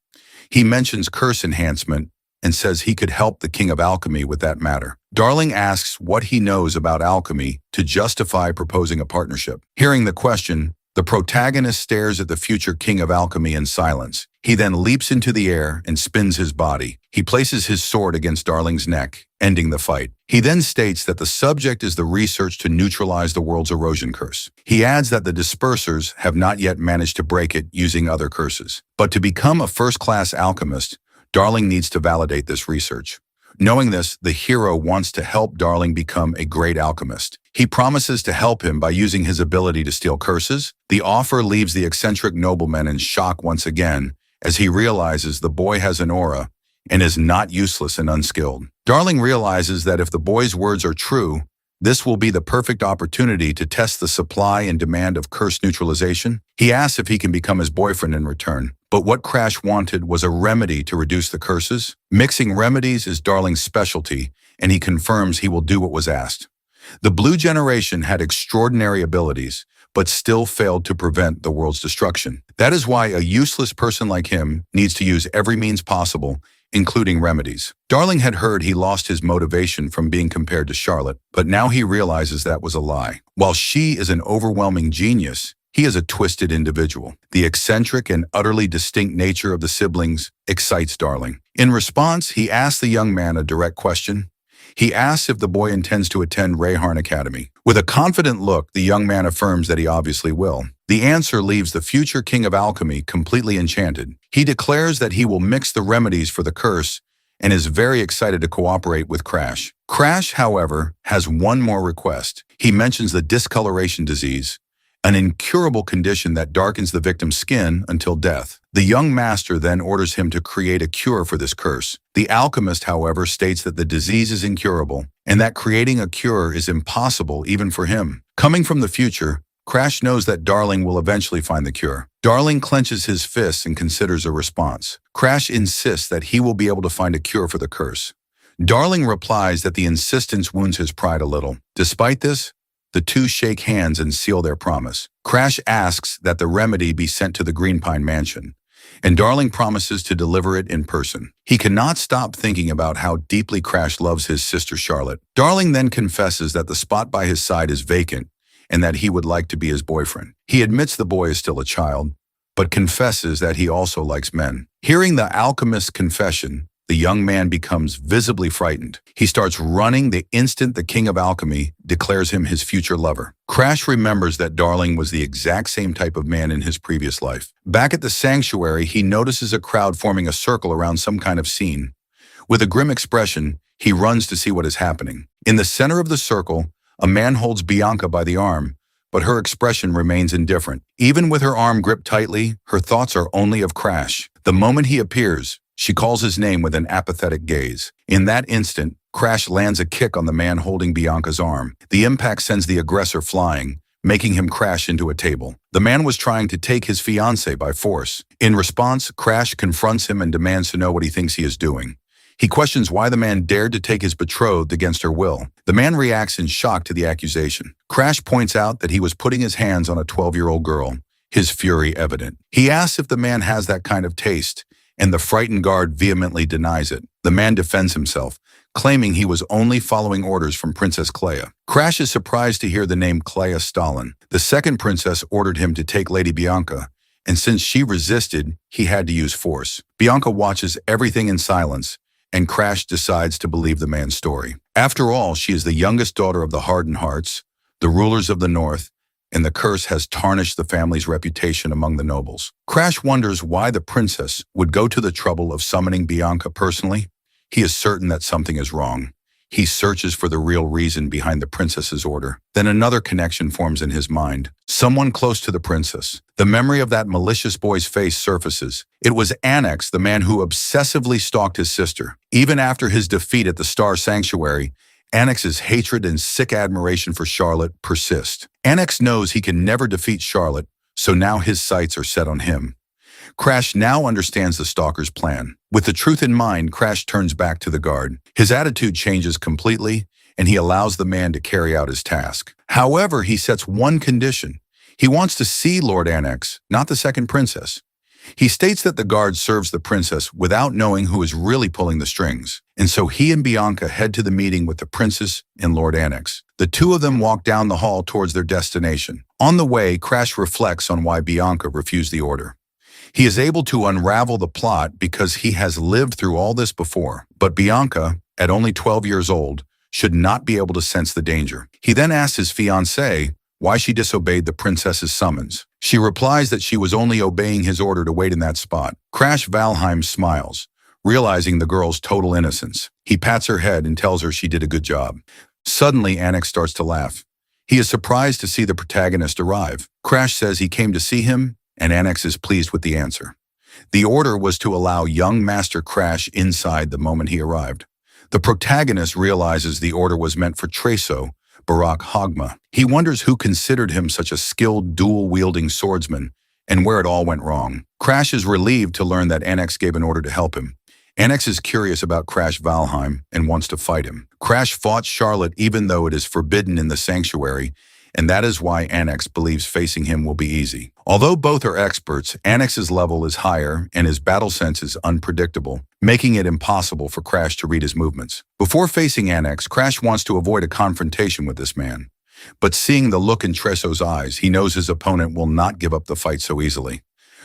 He mentions curse enhancement and says he could help the King of Alchemy with that matter. Darling asks what he knows about alchemy to justify proposing a partnership. Hearing the question, the protagonist stares at the future King of Alchemy in silence. He then leaps into the air and spins his body. He places his sword against Darling's neck, ending the fight. He then states that the subject is the research to neutralize the world's erosion curse. He adds that the dispersers have not yet managed to break it using other curses. But to become a first-class alchemist, Darling needs to validate this research. Knowing this, the hero wants to help Darling become a great alchemist. He promises to help him by using his ability to steal curses. The offer leaves the eccentric nobleman in shock once again, as he realizes the boy has an aura and is not useless and unskilled. Darling realizes that if the boy's words are true, this will be the perfect opportunity to test the supply and demand of curse neutralization. He asks if he can become his boyfriend in return. But what Crash wanted was a remedy to reduce the curses. Mixing remedies is Darling's specialty, and he confirms he will do what was asked. The Blue Generation had extraordinary abilities, but still failed to prevent the world's destruction. That is why a useless person like him needs to use every means possible, including remedies. Darling had heard he lost his motivation from being compared to Charlotte, but now he realizes that was a lie. While she is an overwhelming genius, he is a twisted individual. The eccentric and utterly distinct nature of the siblings excites Darling. In response, he asks the young man a direct question. He asks if the boy intends to attend Rayharn Academy. With a confident look, the young man affirms that he obviously will. The answer leaves the future king of alchemy completely enchanted. He declares that he will mix the remedies for the curse and is very excited to cooperate with Crash. Crash, however, has one more request. He mentions the discoloration disease, an incurable condition that darkens the victim's skin until death. The young master then orders him to create a cure for this curse. The alchemist, however, states that the disease is incurable and that creating a cure is impossible even for him. Coming from the future, Crash knows that Darling will eventually find the cure. Darling clenches his fists and considers a response. Crash insists that he will be able to find a cure for the curse. Darling replies that the insistence wounds his pride a little. Despite this, the two shake hands and seal their promise. Crash asks that the remedy be sent to the Green Pine Mansion, and Darling promises to deliver it in person. He cannot stop thinking about how deeply Crash loves his sister Charlotte. Darling then confesses that the spot by his side is vacant and that he would like to be his boyfriend. He admits the boy is still a child, but confesses that he also likes men. Hearing the alchemist's confession, the young man becomes visibly frightened. He starts running the instant the king of alchemy declares him his future lover. Crash remembers that Darling was the exact same type of man in his previous life. Back at the sanctuary, he notices a crowd forming a circle around some kind of scene. With a grim expression, he runs to see what is happening. In the center of the circle, a man holds Bianca by the arm, but her expression remains indifferent. Even with her arm gripped tightly, her thoughts are only of Crash. The moment he appears, she calls his name with an apathetic gaze. In that instant, Crash lands a kick on the man holding Bianca's arm. The impact sends the aggressor flying, making him crash into a table. The man was trying to take his fiancée by force. In response, Crash confronts him and demands to know what he thinks he is doing. He questions why the man dared to take his betrothed against her will. The man reacts in shock to the accusation. Crash points out that he was putting his hands on a 12-year-old girl, his fury evident. He asks if the man has that kind of taste, and the frightened guard vehemently denies it. The man defends himself, claiming he was only following orders from Princess Clea. Crash is surprised to hear the name Clea Stalin. The second princess ordered him to take Lady Bianca, and since she resisted, he had to use force. Bianca watches everything in silence, and Crash decides to believe the man's story. After all, she is the youngest daughter of the Hardened Hearts, the rulers of the North, and the curse has tarnished the family's reputation among the nobles. Crash wonders why the princess would go to the trouble of summoning Bianca personally. He is certain that something is wrong. He searches for the real reason behind the princess's order. Then another connection forms in his mind. Someone close to the princess. The memory of that malicious boy's face surfaces. It was Annex, the man who obsessively stalked his sister. Even after his defeat at the Star Sanctuary, Annex's hatred and sick admiration for Charlotte persist. Annex knows he can never defeat Charlotte, so now his sights are set on him. Crash now understands the stalker's plan. With the truth in mind, Crash turns back to the guard. His attitude changes completely, and he allows the man to carry out his task. However, he sets one condition. He wants to see Lord Annex, not the second princess. He states that the guard serves the princess without knowing who is really pulling the strings. And so he and Bianca head to the meeting with the princess and Lord Annex. The two of them walk down the hall towards their destination. On the way, Crash reflects on why Bianca refused the order. He is able to unravel the plot because he has lived through all this before. But Bianca, at only 12 years old, should not be able to sense the danger. He then asks his fiancée why she disobeyed the princess's summons. She replies that she was only obeying his order to wait in that spot. Crash Valheim smiles, realizing the girl's total innocence. He pats her head and tells her she did a good job. Suddenly, Annex starts to laugh. He is surprised to see the protagonist arrive. Crash says he came to see him, and Annex is pleased with the answer. The order was to allow young Master Crash inside the moment he arrived. The protagonist realizes the order was meant for Treso, Barak Hogma. He wonders who considered him such a skilled dual-wielding swordsman and where it all went wrong. Crash is relieved to learn that Annex gave an order to help him. Annex is curious about Crash Valheim and wants to fight him. Crash fought Charlotte even though it is forbidden in the sanctuary, and that is why Annex believes facing him will be easy. Although both are experts, Annex's level is higher and his battle sense is unpredictable, making it impossible for Crash to read his movements. Before facing Annex, Crash wants to avoid a confrontation with this man. But seeing the look in Tresso's eyes, he knows his opponent will not give up the fight so easily.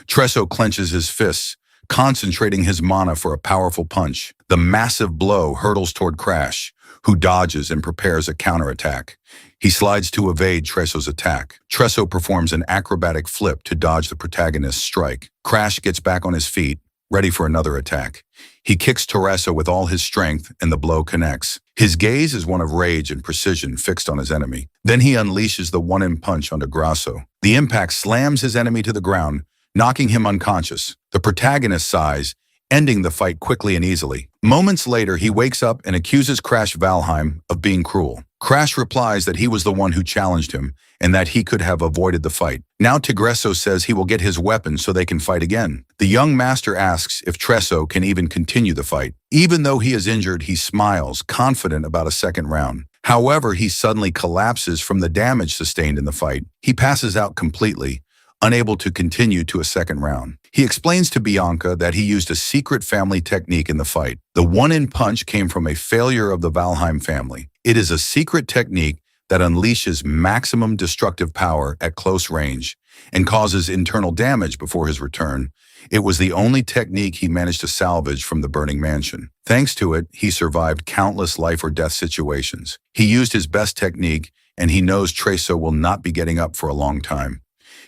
Tresso clenches his fists, concentrating his mana for a powerful punch. The massive blow hurtles toward Crash, who dodges and prepares a counterattack. He slides to evade Tresso's attack. Tresso performs an acrobatic flip to dodge the protagonist's strike. Crash gets back on his feet, ready for another attack. He kicks Tresso with all his strength, and the blow connects. His gaze is one of rage and precision fixed on his enemy. Then he unleashes the one-in punch onto Grasso. The impact slams his enemy to the ground, knocking him unconscious. The protagonist sighs, ending the fight quickly and easily. Moments later, he wakes up and accuses Crash Valheim of being cruel. Crash replies that he was the one who challenged him and that he could have avoided the fight. Now Tigresso says he will get his weapon so they can fight again. The young master asks if Tresso can even continue the fight. Even though he is injured, he smiles, confident about a second round. However, he suddenly collapses from the damage sustained in the fight. He passes out completely, unable to continue to a second round. He explains to Bianca that he used a secret family technique in the fight. The one-in punch came from a failure of the Valheim family. It is a secret technique that unleashes maximum destructive power at close range and causes internal damage before his return. It was the only technique he managed to salvage from the burning mansion. Thanks to it, he survived countless life or death situations. He used his best technique, and he knows Tresso will not be getting up for a long time.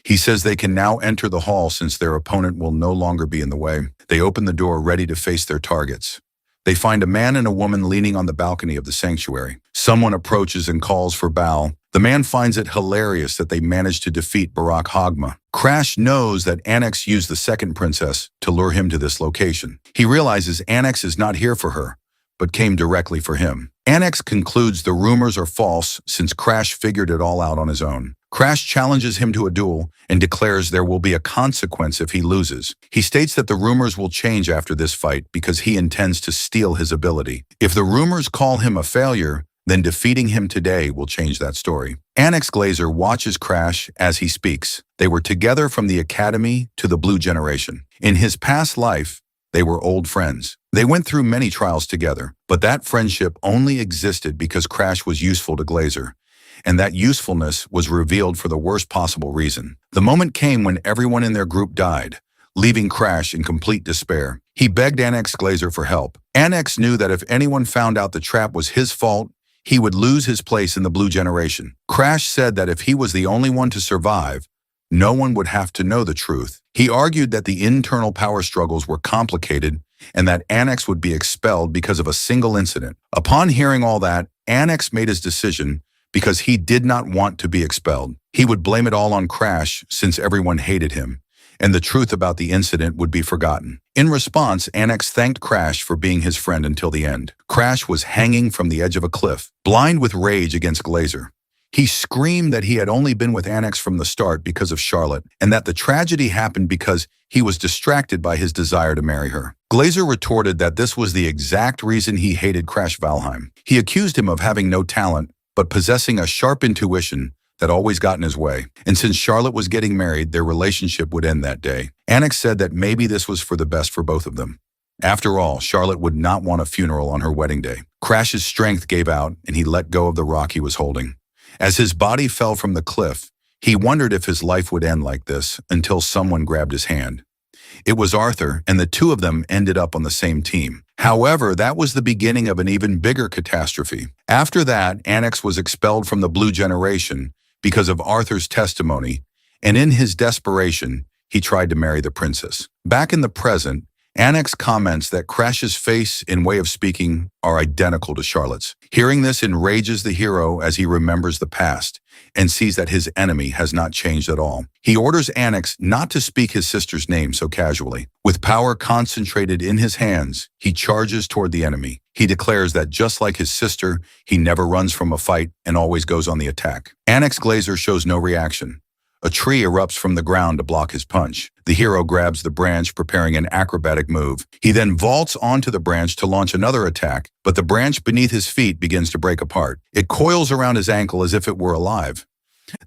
He says they can now enter the hall since their opponent will no longer be in the way. They open the door ready to face their targets. They find a man and a woman leaning on the balcony of the sanctuary. Someone approaches and calls for Baal. The man finds it hilarious that they managed to defeat Barak Hagma. Crash knows that Annex used the second princess to lure him to this location. He realizes Annex is not here for her, but came directly for him. Annex concludes the rumors are false since Crash figured it all out on his own. Crash challenges him to a duel and declares there will be a consequence if he loses. He states that the rumors will change after this fight because he intends to steal his ability. If the rumors call him a failure, then defeating him today will change that story. Annex Glazer watches Crash as he speaks. They were together from the academy to the Blue Generation. In his past life, they were old friends. They went through many trials together, but that friendship only existed because Crash was useful to Glazer. And that usefulness was revealed for the worst possible reason. The moment came when everyone in their group died, leaving Crash in complete despair. He begged Annex Glazer for help. Annex knew that if anyone found out the trap was his fault, he would lose his place in the Blue Generation. Crash said that if he was the only one to survive, no one would have to know the truth. He argued that the internal power struggles were complicated and that Annex would be expelled because of a single incident. Upon hearing all that, Annex made his decision because he did not want to be expelled. He would blame it all on Crash since everyone hated him, and the truth about the incident would be forgotten. In response, Annex thanked Crash for being his friend until the end. Crash was hanging from the edge of a cliff, blind with rage against Glazer. He screamed that he had only been with Annex from the start because of Charlotte, and that the tragedy happened because he was distracted by his desire to marry her. Glazer retorted that this was the exact reason he hated Crash Valheim. He accused him of having no talent, but possessing a sharp intuition that always got in his way. And since Charlotte was getting married, their relationship would end that day. Annex said that maybe this was for the best for both of them. After all, Charlotte would not want a funeral on her wedding day. Crash's strength gave out, and he let go of the rock he was holding. As his body fell from the cliff, he wondered if his life would end like this until someone grabbed his hand. It was Arthur, and the two of them ended up on the same team. However, that was the beginning of an even bigger catastrophe. After that, Annex was expelled from the Blue Generation because of Arthur's testimony, and in his desperation, he tried to marry the princess. Back in the present, Annex comments that Crash's face and way of speaking are identical to Charlotte's. Hearing this enrages the hero as he remembers the past and sees that his enemy has not changed at all. He orders Annex not to speak his sister's name so casually. With power concentrated in his hands, he charges toward the enemy. He declares that just like his sister, he never runs from a fight and always goes on the attack. Annex Glazer shows no reaction. A tree erupts from the ground to block his punch. The hero grabs the branch, preparing an acrobatic move. He then vaults onto the branch to launch another attack, but the branch beneath his feet begins to break apart. It coils around his ankle as if it were alive.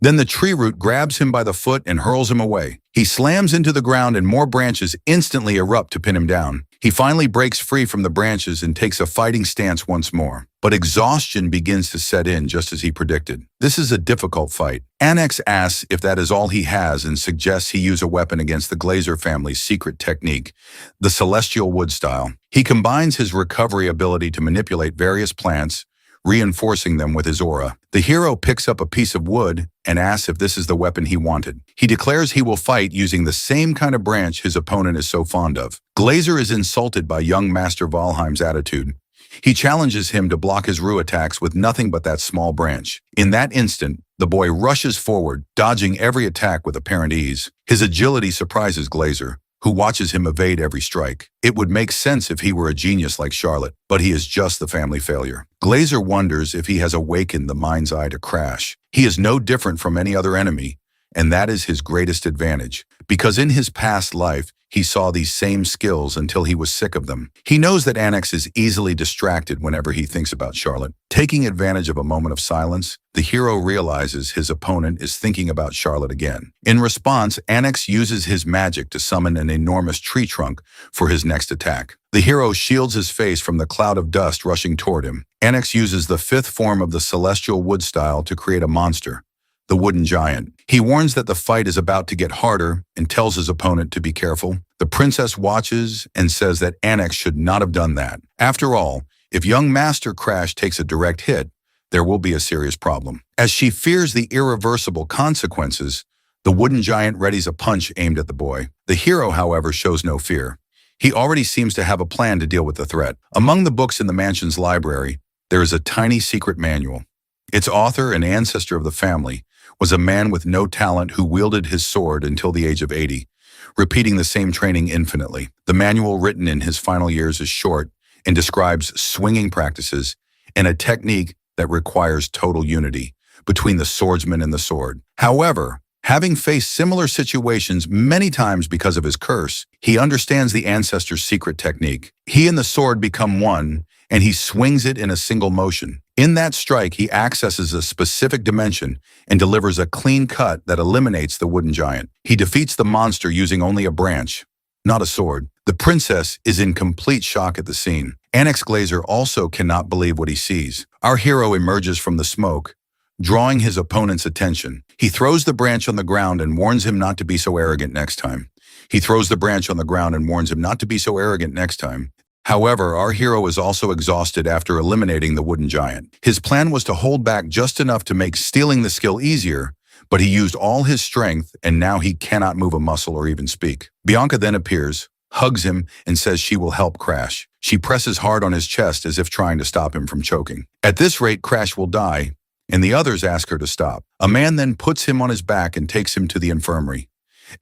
Then the tree root grabs him by the foot and hurls him away. He slams into the ground and more branches instantly erupt to pin him down. He finally breaks free from the branches and takes a fighting stance once more. But exhaustion begins to set in just as he predicted. This is a difficult fight. Annex asks if that is all he has and suggests he use a weapon against the Glazer family's secret technique, the celestial wood style. He combines his recovery ability to manipulate various plants, reinforcing them with his aura. The hero picks up a piece of wood and asks if this is the weapon he wanted. He declares he will fight using the same kind of branch his opponent is so fond of. Glazer is insulted by young Master Valheim's attitude. He challenges him to block his Ru attacks with nothing but that small branch. In that instant, the boy rushes forward, dodging every attack with apparent ease. His agility surprises Glazer, who watches him evade every strike. It would make sense if he were a genius like Charlotte, but he is just the family failure. Glazer wonders if he has awakened the mind's eye to Crash. He is no different from any other enemy, and that is his greatest advantage, because in his past life, he saw these same skills until he was sick of them. He knows that Annex is easily distracted whenever he thinks about Charlotte. Taking advantage of a moment of silence, the hero realizes his opponent is thinking about Charlotte again. In response, Annex uses his magic to summon an enormous tree trunk for his next attack. The hero shields his face from the cloud of dust rushing toward him. Annex uses the fifth form of the celestial wood style to create a monster, the wooden giant. He warns that the fight is about to get harder and tells his opponent to be careful. The princess watches and says that Annex should not have done that. After all, if young Master Crash takes a direct hit, there will be a serious problem. As she fears the irreversible consequences, the wooden giant readies a punch aimed at the boy. The hero, however, shows no fear. He already seems to have a plan to deal with the threat. Among the books in the mansion's library, there is a tiny secret manual. Its author and ancestor of the family was a man with no talent who wielded his sword until the age of 80, repeating the same training infinitely. The manual written in his final years is short and describes swinging practices and a technique that requires total unity between the swordsman and the sword. However, having faced similar situations many times because of his curse, he understands the ancestor's secret technique. He and the sword become one, and he swings it in a single motion. In that strike, he accesses a specific dimension and delivers a clean cut that eliminates the wooden giant. He defeats the monster using only a branch, not a sword. The princess is in complete shock at the scene. Annex Glazer also cannot believe what he sees. Our hero emerges from the smoke, drawing his opponent's attention. He throws the branch on the ground and warns him not to be so arrogant next time. However, our hero is also exhausted after eliminating the wooden giant. His plan was to hold back just enough to make stealing the skill easier, but he used all his strength and now he cannot move a muscle or even speak. Bianca then appears, hugs him, and says she will help Crash. She presses hard on his chest as if trying to stop him from choking. At this rate, Crash will die, and the others ask her to stop. A man then puts him on his back and takes him to the infirmary.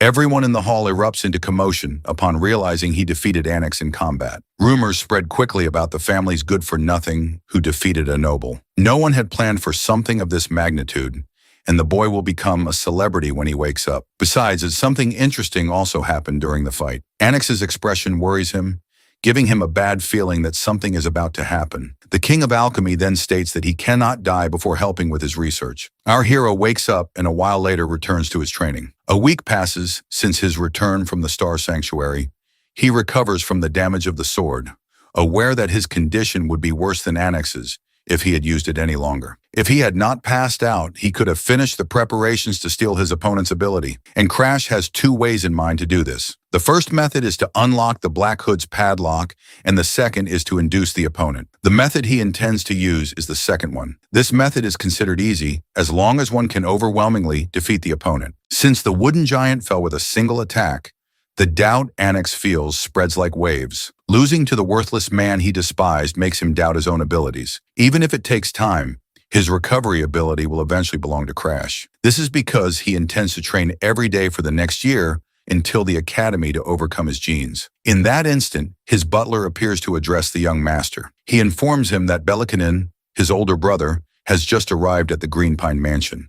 Everyone in the hall erupts into commotion upon realizing he defeated Annex in combat. Rumors spread quickly about the family's good-for-nothing who defeated a noble. No one had planned for something of this magnitude, and the boy will become a celebrity when he wakes up. Besides, something interesting also happened during the fight. Annex's expression worries him, giving him a bad feeling that something is about to happen. The King of Alchemy then states that he cannot die before helping with his research. Our hero wakes up and a while later returns to his training. A week passes since his return from the Star Sanctuary. He recovers from the damage of the sword, aware that his condition would be worse than Annex's if he had used it any longer. If he had not passed out, he could have finished the preparations to steal his opponent's ability. And Crash has two ways in mind to do this. The first method is to unlock the Black Hood's padlock, and the second is to induce the opponent. The method he intends to use is the second one. This method is considered easy, as long as one can overwhelmingly defeat the opponent. Since the wooden giant fell with a single attack, the doubt Annex feels spreads like waves. Losing to the worthless man he despised makes him doubt his own abilities. Even if it takes time, his recovery ability will eventually belong to Crash. This is because he intends to train every day for the next year until the academy to overcome his genes. In that instant, his butler appears to address the young master. He informs him that Belikanin, his older brother, has just arrived at the Green Pine Mansion.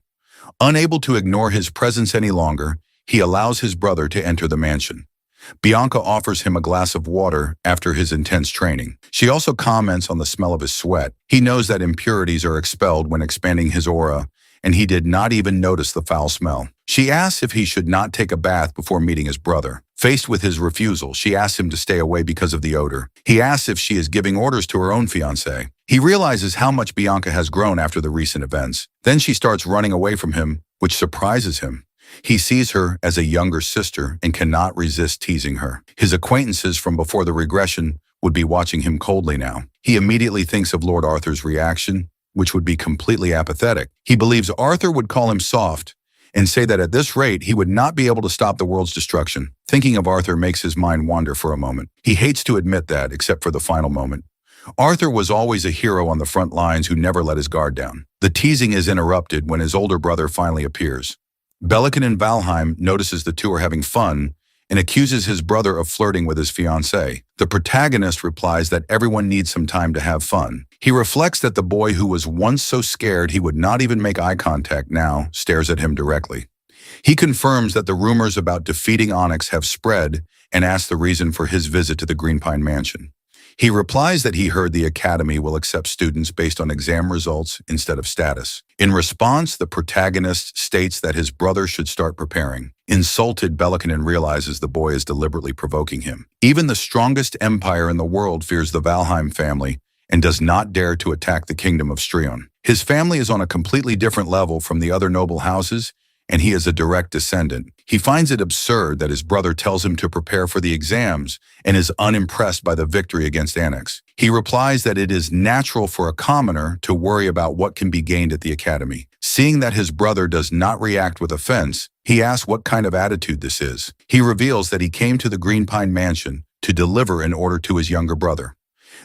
Unable to ignore his presence any longer, he allows his brother to enter the mansion. Bianca offers him a glass of water after his intense training. She also comments on the smell of his sweat. He knows that impurities are expelled when expanding his aura, and he did not even notice the foul smell. She asks if he should not take a bath before meeting his brother. Faced with his refusal, she asks him to stay away because of the odor. He asks if she is giving orders to her own fiancé. He realizes how much Bianca has grown after the recent events. Then she starts running away from him, which surprises him. He sees her as a younger sister and cannot resist teasing her. His acquaintances from before the regression would be watching him coldly now. He immediately thinks of Lord Arthur's reaction, which would be completely apathetic. He believes Arthur would call him soft and say that at this rate he would not be able to stop the world's destruction. Thinking of Arthur makes his mind wander for a moment. He hates to admit that, except for the final moment. Arthur was always a hero on the front lines who never let his guard down. The teasing is interrupted when his older brother finally appears. Bellican in Valheim notices the two are having fun and accuses his brother of flirting with his fiancée. The protagonist replies that everyone needs some time to have fun. He reflects that the boy who was once so scared he would not even make eye contact now stares at him directly. He confirms that the rumors about defeating Onyx have spread and asks the reason for his visit to the Green Pine Mansion. He replies that he heard the academy will accept students based on exam results instead of status. In response, the protagonist states that his brother should start preparing. Insulted, Bellican realizes the boy is deliberately provoking him. Even the strongest empire in the world fears the Valheim family and does not dare to attack the kingdom of Strion. His family is on a completely different level from the other noble houses, and he is a direct descendant. He finds it absurd that his brother tells him to prepare for the exams and is unimpressed by the victory against Onyx. He replies that it is natural for a commoner to worry about what can be gained at the academy. Seeing that his brother does not react with offense, he asks what kind of attitude this is. He reveals that he came to the Green Pine Mansion to deliver an order to his younger brother.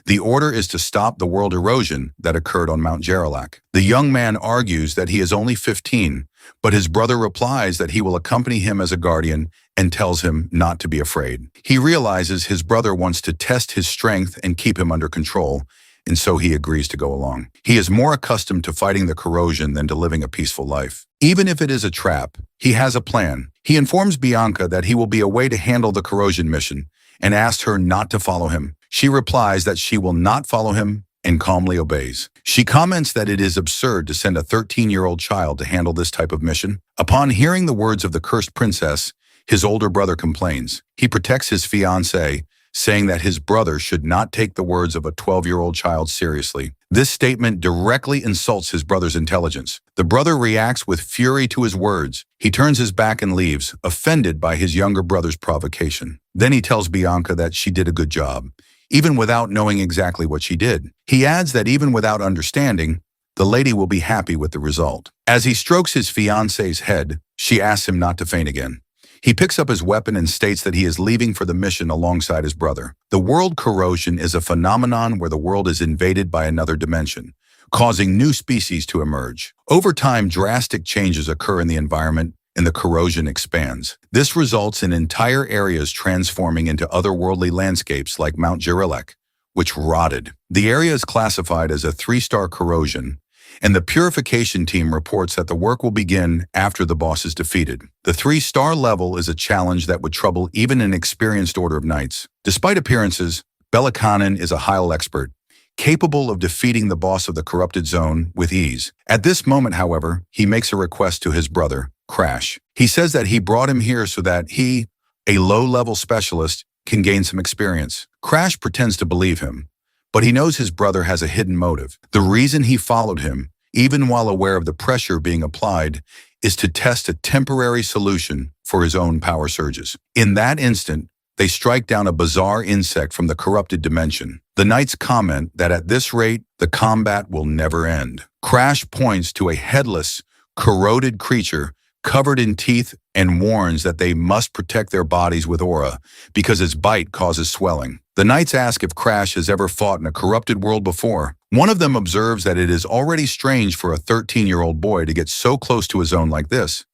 The order is to stop the world erosion that occurred on Mount Gerlach. The young man argues that he is only 15, but his brother replies that he will accompany him as a guardian and tells him not to be afraid. He realizes his brother wants to test his strength and keep him under control, and so he agrees to go along. He is more accustomed to fighting the corrosion than to living a peaceful life. Even if it is a trap, he has a plan. He informs Bianca that he will be away to handle the corrosion mission and asks her not to follow him. She replies that she will not follow him and calmly obeys. She comments that it is absurd to send a 13-year-old child to handle this type of mission. Upon hearing the words of the cursed princess, his older brother complains. He protects his fiancée, saying that his brother should not take the words of a 12-year-old child seriously. This statement directly insults his brother's intelligence. The brother reacts with fury to his words. He turns his back and leaves, offended by his younger brother's provocation. Then he tells Bianca that she did a good job, even without knowing exactly what she did. He adds that even without understanding, the lady will be happy with the result. As he strokes his fiancée's head, she asks him not to faint again. He picks up his weapon and states that he is leaving for the mission alongside his brother. The world corrosion is a phenomenon where the world is invaded by another dimension, causing new species to emerge. Over time, drastic changes occur in the environment and the corrosion expands. This results in entire areas transforming into otherworldly landscapes like Mount Gerlach, which rotted. The area is classified as a 3-star corrosion, and the purification team reports that the work will begin after the boss is defeated. The 3-star level is a challenge that would trouble even an experienced Order of Knights. Despite appearances, Bellican is a Hyel expert, capable of defeating the boss of the corrupted zone with ease. At this moment, however, he makes a request to his brother, Crash. He says that he brought him here so that he, a low-level specialist, can gain some experience. Crash pretends to believe him, but he knows his brother has a hidden motive. The reason he followed him, even while aware of the pressure being applied, is to test a temporary solution for his own power surges. In that instant, they strike down a bizarre insect from the corrupted dimension. The knights comment that at this rate, the combat will never end. Crash points to a headless, corroded creature covered in teeth and warns that they must protect their bodies with aura because its bite causes swelling. The knights ask if Crash has ever fought in a corrupted world before. One of them observes that it is already strange for a 13-year-old boy to get so close to a zone like this.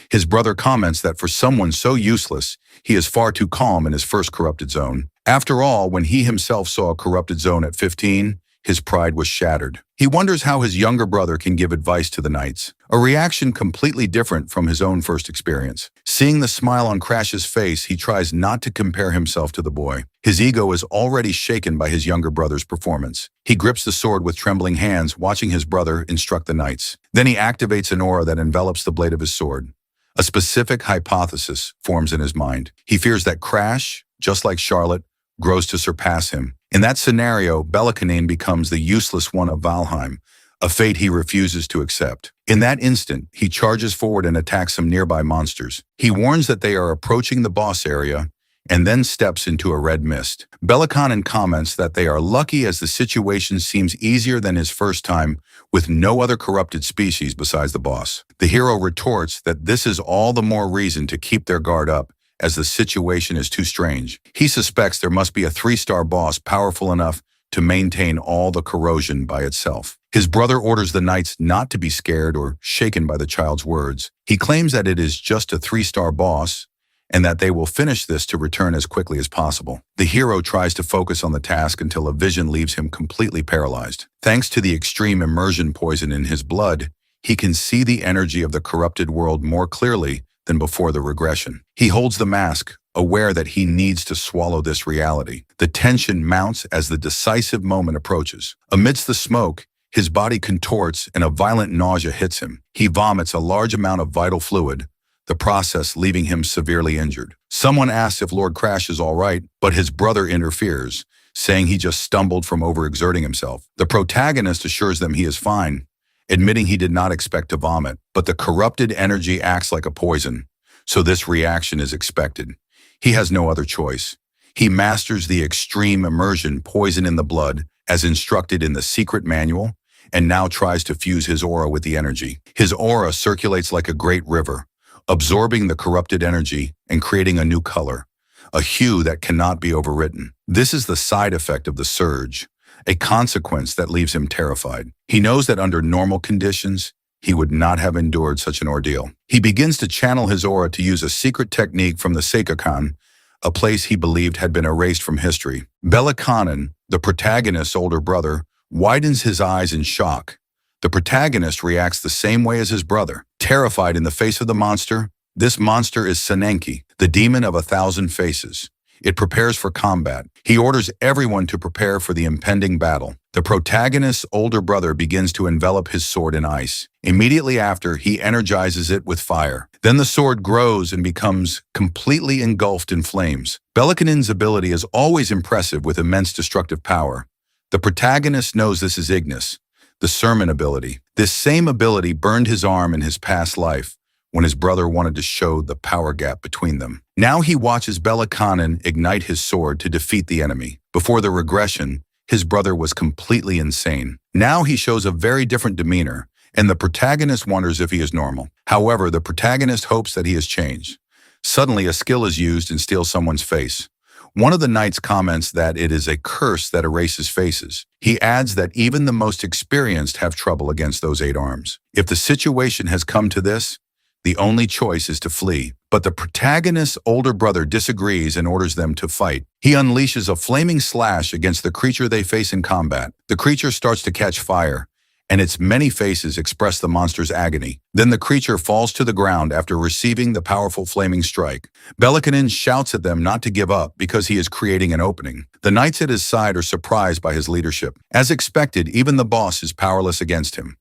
His brother comments that for someone so useless, he is far too calm in his first corrupted zone. After all, when he himself saw a corrupted zone at 15, His pride was shattered. He wonders how his younger brother can give advice to the knights, a reaction completely different from his own first experience. Seeing the smile on Crash's face, he tries not to compare himself to the boy. His ego is already shaken by his younger brother's performance. He grips the sword with trembling hands, watching his brother instruct the knights. Then he activates an aura that envelops the blade of his sword. A specific hypothesis forms in his mind. He fears that Crash, just like Charlotte, grows to surpass him. In that scenario, Belkanin becomes the useless one of Valheim, a fate he refuses to accept. In that instant, he charges forward and attacks some nearby monsters. He warns that they are approaching the boss area and then steps into a red mist. Belkanin comments that they are lucky as the situation seems easier than his first time with no other corrupted species besides the boss. The hero retorts that this is all the more reason to keep their guard up as the situation is too strange. He suspects there must be a 3-star boss powerful enough to maintain all the corrosion by itself. His brother orders the knights not to be scared or shaken by the child's words. He claims that it is just a 3-star boss and that they will finish this to return as quickly as possible. The hero tries to focus on the task until a vision leaves him completely paralyzed. Thanks to the extreme immersion poison in his blood, he can see the energy of the corrupted world more clearly than before the regression. He holds the mask, aware that he needs to swallow this reality. The tension mounts as the decisive moment approaches. Amidst the smoke, his body contorts and a violent nausea hits him. He vomits a large amount of vital fluid, the process leaving him severely injured. Someone asks if Lord Crash is all right, but his brother interferes, saying he just stumbled from overexerting himself. The protagonist assures them he is fine, admitting he did not expect to vomit, but the corrupted energy acts like a poison, so this reaction is expected. He has no other choice. He masters the extreme immersion poison in the blood, as instructed in the secret manual, and now tries to fuse his aura with the energy. His aura circulates like a great river, absorbing the corrupted energy and creating a new color, a hue that cannot be overwritten. This is the side effect of the surge, a consequence that leaves him terrified. He knows that under normal conditions, he would not have endured such an ordeal. He begins to channel his aura to use a secret technique from the Seikakan, a place he believed had been erased from history. Belkanin, the protagonist's older brother, widens his eyes in shock. The protagonist reacts the same way as his brother. Terrified in the face of the monster, this monster is Senenki, the demon of 1,000 faces. It prepares for combat. He orders everyone to prepare for the impending battle. The protagonist's older brother begins to envelop his sword in ice. Immediately after, he energizes it with fire. Then the sword grows and becomes completely engulfed in flames. Belkanin's ability is always impressive with immense destructive power. The protagonist knows this is Ignis, the sermon ability. This same ability burned his arm in his past life, when his brother wanted to show the power gap between them. Now he watches Belkanin ignite his sword to defeat the enemy. Before the regression, his brother was completely insane. Now he shows a very different demeanor, and the protagonist wonders if he is normal. However, the protagonist hopes that he has changed. Suddenly, a skill is used and steals someone's face. One of the knights comments that it is a curse that erases faces. He adds that even the most experienced have trouble against those 8 arms. If the situation has come to this, the only choice is to flee. But the protagonist's older brother disagrees and orders them to fight. He unleashes a flaming slash against the creature they face in combat. The creature starts to catch fire, and its many faces express the monster's agony. Then the creature falls to the ground after receiving the powerful flaming strike. Belkanin shouts at them not to give up because he is creating an opening. The knights at his side are surprised by his leadership. As expected, even the boss is powerless against him.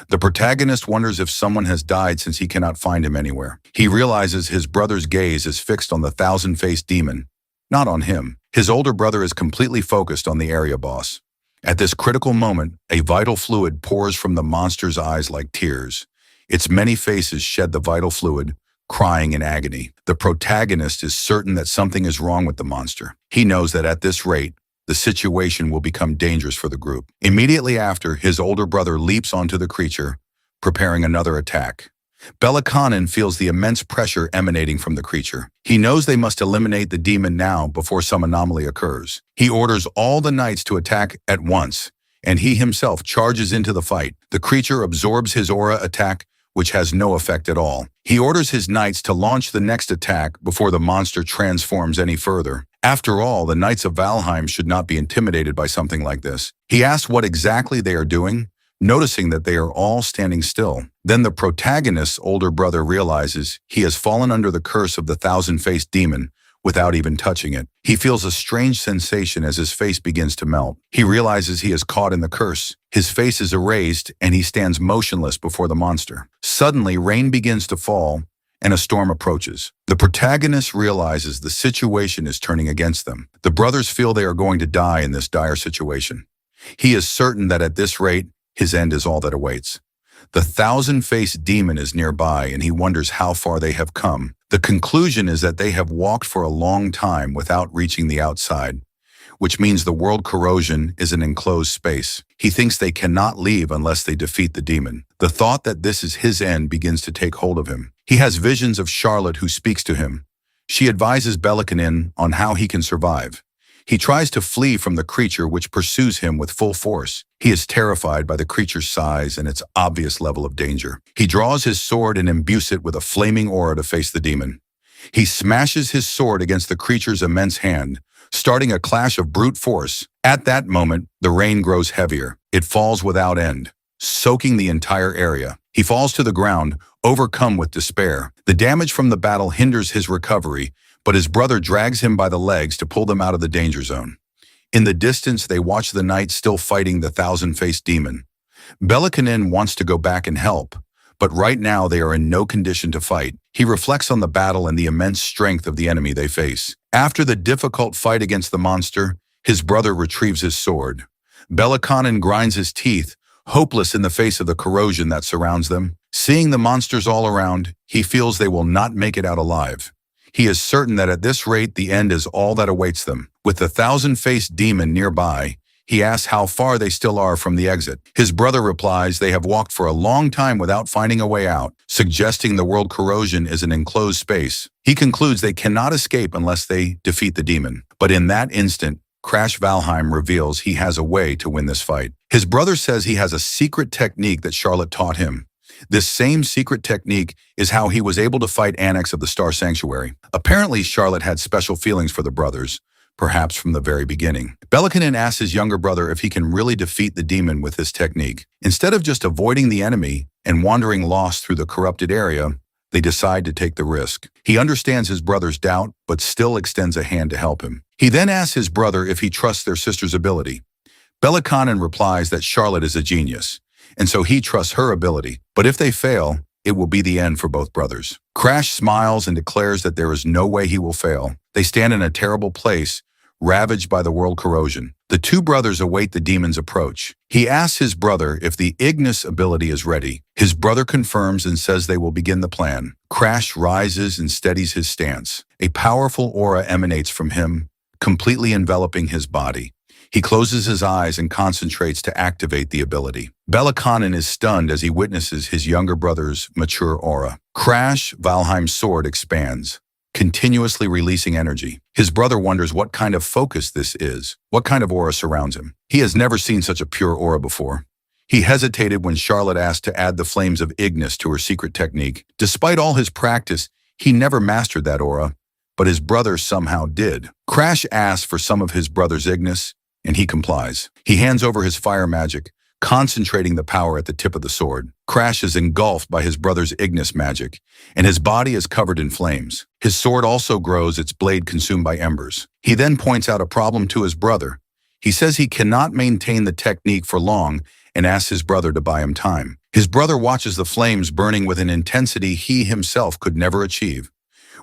The protagonist wonders if someone has died since he cannot find him anywhere. He realizes his brother's gaze is fixed on the 1,000-faced demon, not on him. His older brother is completely focused on the area boss. At this critical moment, a vital fluid pours from the monster's eyes like tears. Its many faces shed the vital fluid, crying in agony. The protagonist is certain that something is wrong with the monster. He knows that at this rate, the situation will become dangerous for the group. Immediately after, his older brother leaps onto the creature, preparing another attack. Belkanin feels the immense pressure emanating from the creature. He knows they must eliminate the demon now before some anomaly occurs. He orders all the knights to attack at once, and he himself charges into the fight. The creature absorbs his aura attack which has no effect at all. He orders his knights to launch the next attack before the monster transforms any further. After all, the Knights of Valheim should not be intimidated by something like this. He asks what exactly they are doing, noticing that they are all standing still. Then the protagonist's older brother realizes he has fallen under the curse of the thousand-faced demon without even touching it. He feels a strange sensation as his face begins to melt. He realizes he is caught in the curse. His face is erased and he stands motionless before the monster. Suddenly, rain begins to fall and a storm approaches. The protagonist realizes the situation is turning against them. The brothers feel they are going to die in this dire situation. He is certain that at this rate, his end is all that awaits. The thousand-faced demon is nearby and he wonders how far they have come. The conclusion is that they have walked for a long time without reaching the outside, which means the world corrosion is an enclosed space. He thinks they cannot leave unless they defeat the demon. The thought that this is his end begins to take hold of him. He has visions of Charlotte who speaks to him. She advises Belikanin on how he can survive. He tries to flee from the creature which pursues him with full force. He is terrified by the creature's size and its obvious level of danger. He draws his sword and imbues it with a flaming aura to face the demon. He smashes his sword against the creature's immense hand, starting a clash of brute force. At that moment, the rain grows heavier. It falls without end, soaking the entire area. He falls to the ground, overcome with despair. The damage from the battle hinders his recovery, but his brother drags him by the legs to pull them out of the danger zone. In the distance, they watch the knights still fighting the thousand-faced demon. Belikanin wants to go back and help, but right now they are in no condition to fight. He reflects on the battle and the immense strength of the enemy they face. After the difficult fight against the monster, his brother retrieves his sword. Belikanin grinds his teeth, hopeless in the face of the corrosion that surrounds them. Seeing the monsters all around, he feels they will not make it out alive. He is certain that at this rate the end is all that awaits them. With the thousand-faced demon nearby, he asks how far they still are from the exit. His brother replies they have walked for a long time without finding a way out, suggesting the world corrosion is an enclosed space. He concludes they cannot escape unless they defeat the demon. But in that instant, Crash Valheim reveals he has a way to win this fight. His brother says he has a secret technique that Charlotte taught him. This same secret technique is how he was able to fight Annex of the Star Sanctuary. Apparently, Charlotte had special feelings for the brothers, perhaps from the very beginning. Belikanin asks his younger brother if he can really defeat the demon with this technique. Instead of just avoiding the enemy and wandering lost through the corrupted area, they decide to take the risk. He understands his brother's doubt, but still extends a hand to help him. He then asks his brother if he trusts their sister's ability. Belikanin replies that Charlotte is a genius, and so he trusts her ability. But if they fail, it will be the end for both brothers. Crash smiles and declares that there is no way he will fail. They stand in a terrible place, ravaged by the world corrosion. The two brothers await the demon's approach. He asks his brother if the Ignis ability is ready. His brother confirms and says they will begin the plan. Crash rises and steadies his stance. A powerful aura emanates from him, completely enveloping his body. He closes his eyes and concentrates to activate the ability. Belikanin is stunned as he witnesses his younger brother's mature aura. Crash Valheim's sword expands, continuously releasing energy. His brother wonders what kind of focus this is, what kind of aura surrounds him. He has never seen such a pure aura before. He hesitated when Charlotte asked to add the flames of Ignis to her secret technique. Despite all his practice, he never mastered that aura, but his brother somehow did. Crash asks for some of his brother's Ignis, and he complies. He hands over his fire magic, concentrating the power at the tip of the sword. Crash is engulfed by his brother's Ignis magic, and his body is covered in flames. His sword also grows, its blade consumed by embers. He then points out a problem to his brother. He says he cannot maintain the technique for long and asks his brother to buy him time. His brother watches the flames burning with an intensity he himself could never achieve.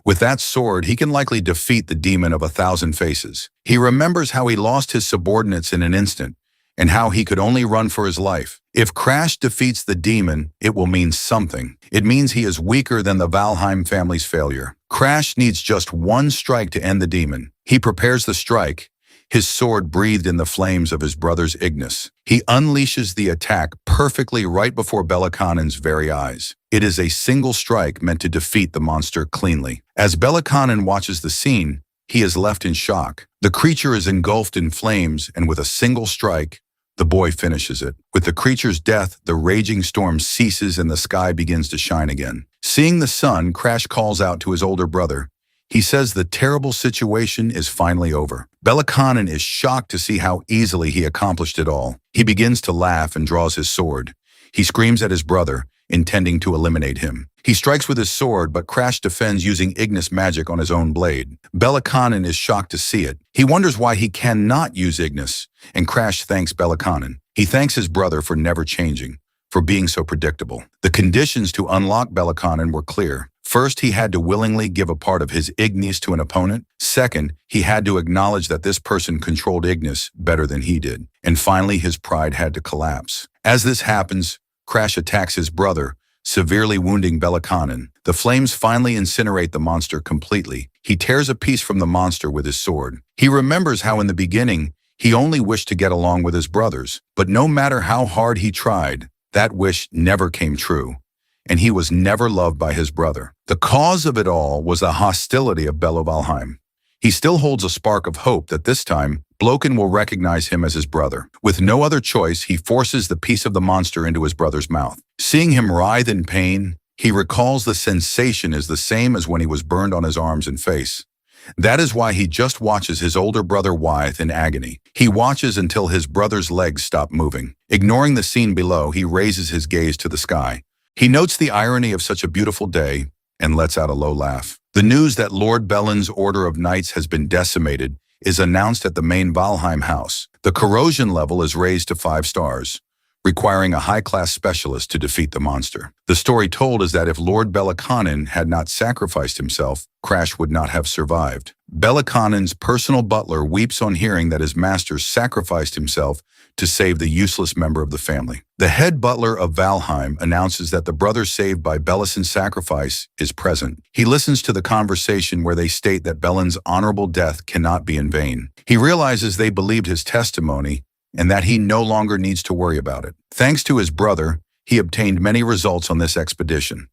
With that sword, he can likely defeat the demon of 1,000 faces. He remembers how he lost his subordinates in an instant, and how he could only run for his life. If Crash defeats the demon, it will mean something. It means he is weaker than the Valheim family's failure. Crash needs just one strike to end the demon. He prepares the strike, his sword breathed in the flames of his brother's Ignis. He unleashes the attack perfectly right before Belikanin's very eyes. It is a single strike meant to defeat the monster cleanly. As Belikanin watches the scene, he is left in shock. The creature is engulfed in flames, and with a single strike, The boy finishes it. With the creature's death, the raging storm ceases and the sky begins to shine again. Seeing the sun, Crash calls out to his older brother. He says the terrible situation is finally over. Belakanin is shocked to see how easily he accomplished it all. He begins to laugh and draws his sword. He screams at his brother, intending to eliminate him. He strikes with his sword, but Crash defends using Ignis magic on his own blade. Belakanin is shocked to see it. He wonders why he cannot use Ignis, and Crash thanks Belakanin. He thanks his brother for never changing, for being so predictable. The conditions to unlock Belakanin were clear. First, he had to willingly give a part of his Ignis to an opponent. Second, he had to acknowledge that this person controlled Ignis better than he did. And finally, his pride had to collapse. As this happens, Crash attacks his brother, severely wounding Belakanin. The flames finally incinerate the monster completely. He tears a piece from the monster with his sword. He remembers how in the beginning, he only wished to get along with his brothers. But no matter how hard he tried, that wish never came true. And he was never loved by his brother. The cause of it all was the hostility of Bello Valheim. He still holds a spark of hope that this time, Bloken will recognize him as his brother. With no other choice, he forces the piece of the monster into his brother's mouth. Seeing him writhe in pain, he recalls the sensation is the same as when he was burned on his arms and face. That is why he just watches his older brother writhe in agony. He watches until his brother's legs stop moving. Ignoring the scene below, he raises his gaze to the sky. He notes the irony of such a beautiful day and lets out a low laugh. The news that Lord Belen's Order of Knights has been decimated is announced at the main Valheim house. The corrosion level is raised to 5 stars, requiring a high-class specialist to defeat the monster. The story told is that if Lord Belakanin had not sacrificed himself, Crash would not have survived. Belakanin's personal butler weeps on hearing that his master sacrificed himself to save the useless member of the family. The head butler of Valheim announces that the brother saved by Belison's sacrifice is present. He listens to the conversation where they state that Belen's honorable death cannot be in vain. He realizes they believed his testimony and that he no longer needs to worry about it. Thanks to his brother, he obtained many results on this expedition.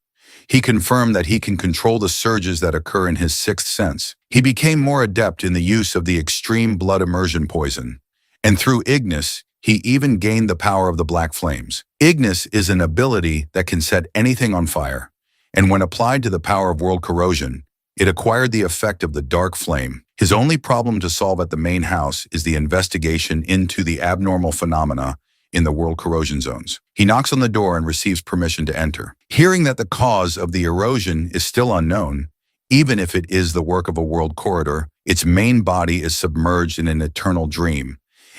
He confirmed that he can control the surges that occur in his 6th sense. He became more adept in the use of the extreme blood immersion poison. And through Ignis, he even gained the power of the black flames. Ignis is an ability that can set anything on fire. And when applied to the power of world corrosion, it acquired the effect of the dark flame. His only problem to solve at the main house is the investigation into the abnormal phenomena in the world corrosion zones. He knocks on the door and receives permission to enter. Hearing that the cause of the erosion is still unknown, even if it is the work of a world corridor, its main body is submerged in an eternal dream,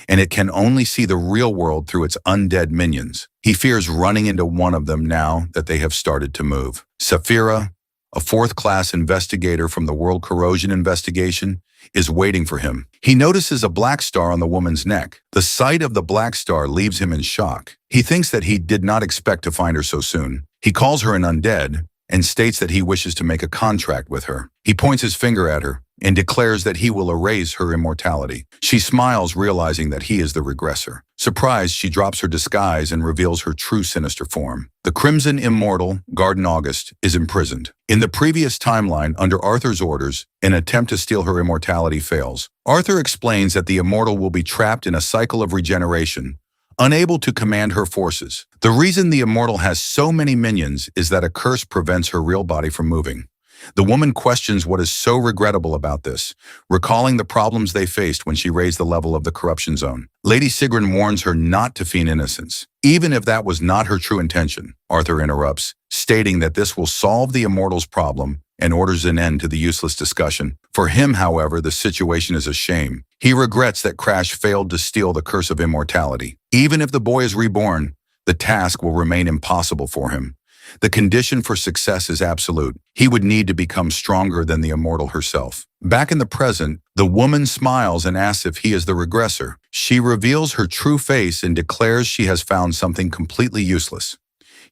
and it can only see the real world through its undead minions. He fears running into one of them now that they have started to move. Saphira, a 4th-class investigator from the World Corrosion Investigation, is waiting for him. He notices a black star on the woman's neck. The sight of the black star leaves him in shock. He thinks that he did not expect to find her so soon. He calls her an undead and states that he wishes to make a contract with her. He points his finger at her and declares that he will erase her immortality. She smiles, realizing that he is the regressor. Surprised, she drops her disguise and reveals her true sinister form. The Crimson Immortal, Garden August, is imprisoned. In the previous timeline, under Arthur's orders, an attempt to steal her immortality fails. Arthur explains that the Immortal will be trapped in a cycle of regeneration, unable to command her forces. The reason the Immortal has so many minions is that a curse prevents her real body from moving. The woman questions what is so regrettable about this, recalling the problems they faced when she raised the level of the corruption zone. Lady Sigrun warns her not to feign innocence, even if that was not her true intention. Arthur interrupts, stating that this will solve the Immortal's problem and orders an end to the useless discussion. For him, however, the situation is a shame. He regrets that Crash failed to steal the curse of immortality. Even if the boy is reborn, the task will remain impossible for him. The condition for success is absolute. He would need to become stronger than the Immortal herself. Back in the present, the woman smiles and asks if he is the regressor. She reveals her true face and declares she has found something completely useless.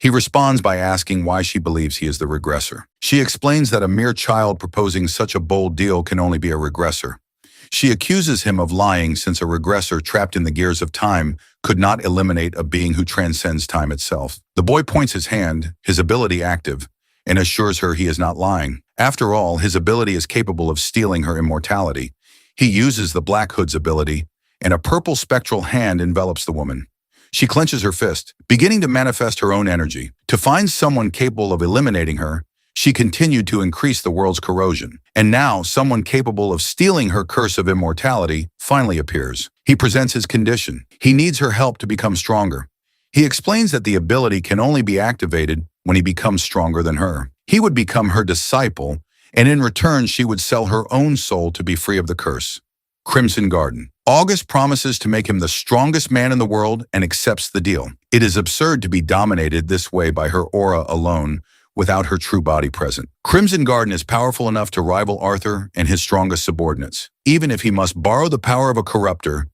He responds by asking why she believes he is the regressor. She explains that a mere child proposing such a bold deal can only be a regressor. She accuses him of lying since a regressor trapped in the gears of time could not eliminate a being who transcends time itself. The boy points his hand, his ability active, and assures her he is not lying. After all, his ability is capable of stealing her immortality. He uses the Black Hood's ability and a purple spectral hand envelops the woman. She clenches her fist, beginning to manifest her own energy. To find someone capable of eliminating her, she continued to increase the world's corrosion. And now, someone capable of stealing her curse of immortality finally appears. He presents his condition. He needs her help to become stronger. He explains that the ability can only be activated when he becomes stronger than her. He would become her disciple, and in return she would sell her own soul to be free of the curse. Crimson Garden. August promises to make him the strongest man in the world and accepts the deal. It is absurd to be dominated this way by her aura alone, without her true body present. Crimson Garden is powerful enough to rival Arthur and his strongest subordinates. Even if he must borrow the power of a corruptor,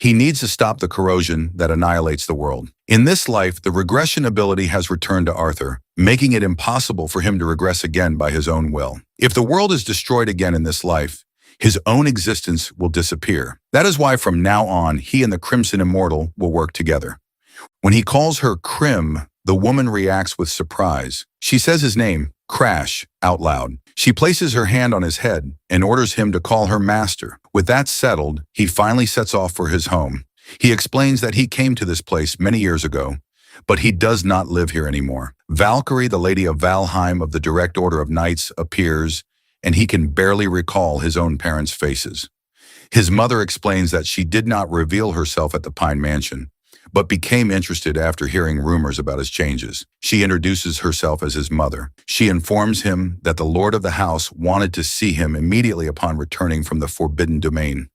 he needs to stop the corrosion that annihilates the world. In this life, the regression ability has returned to Arthur, making it impossible for him to regress again by his own will. If the world is destroyed again in this life, his own existence will disappear. That is why from now on, he and the Crimson Immortal will work together. When he calls her Crim, the woman reacts with surprise. She says his name, Crash, out loud. She places her hand on his head and orders him to call her master. With that settled, he finally sets off for his home. He explains that he came to this place many years ago, but he does not live here anymore. Valkyrie, the Lady of Valheim of the Direct Order of Knights, appears, and he can barely recall his own parents' faces. His mother explains that she did not reveal herself at the Pine Mansion, but became interested after hearing rumors about his changes. She introduces herself as his mother. She informs him that the Lord of the House wanted to see him immediately upon returning from the Forbidden Domain.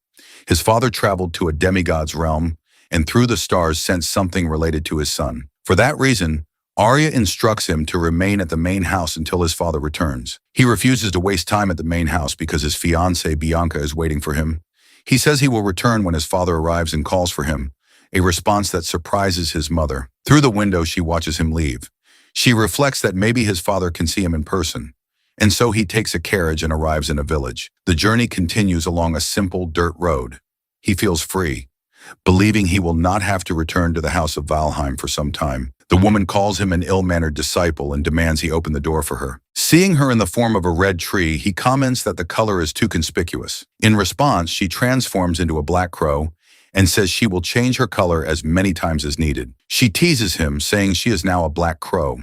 His father traveled to a demigod's realm and through the stars sent something related to his son. For that reason, Arya instructs him to remain at the main house until his father returns. He refuses to waste time at the main house because his fiancée Bianca is waiting for him. He says he will return when his father arrives and calls for him, a response that surprises his mother. Through the window, she watches him leave. She reflects that maybe his father can see him in person, and so he takes a carriage and arrives in a village. The journey continues along a simple dirt road. He feels free, believing he will not have to return to the House of Valheim for some time. The woman calls him an ill-mannered disciple and demands he open the door for her. Seeing her in the form of a red tree, he comments that the color is too conspicuous. In response, she transforms into a black crow and says she will change her color as many times as needed. She teases him, saying she is now a black crow,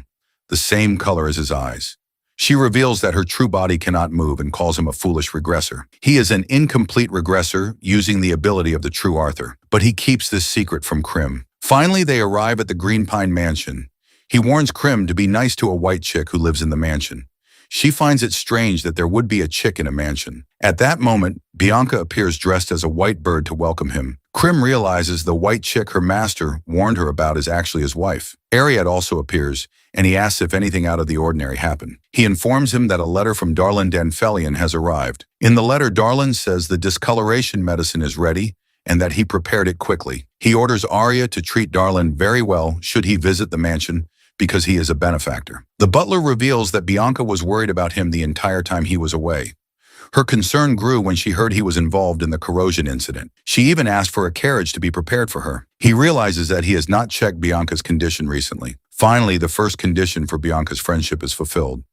the same color as his eyes. She reveals that her true body cannot move and calls him a foolish regressor. He is an incomplete regressor using the ability of the true Arthur, but he keeps this secret from Crim. Finally, they arrive at the Green Pine Mansion. He warns Crim to be nice to a white chick who lives in the mansion. She finds it strange that there would be a chick in a mansion. At that moment, Bianca appears dressed as a white bird to welcome him. Crim realizes the white chick her master warned her about is actually his wife. Ariad also appears, and he asks if anything out of the ordinary happened. He informs him that a letter from Darlin Danfelion has arrived. In the letter, Darlin says the discoloration medicine is ready and that he prepared it quickly. He orders Arya to treat Darlin very well should he visit the mansion, because he is a benefactor. The butler reveals that Bianca was worried about him the entire time he was away. Her concern grew when she heard he was involved in the corrosion incident. She even asked for a carriage to be prepared for her. He realizes that he has not checked Bianca's condition recently. Finally, the first condition for Bianca's friendship is fulfilled.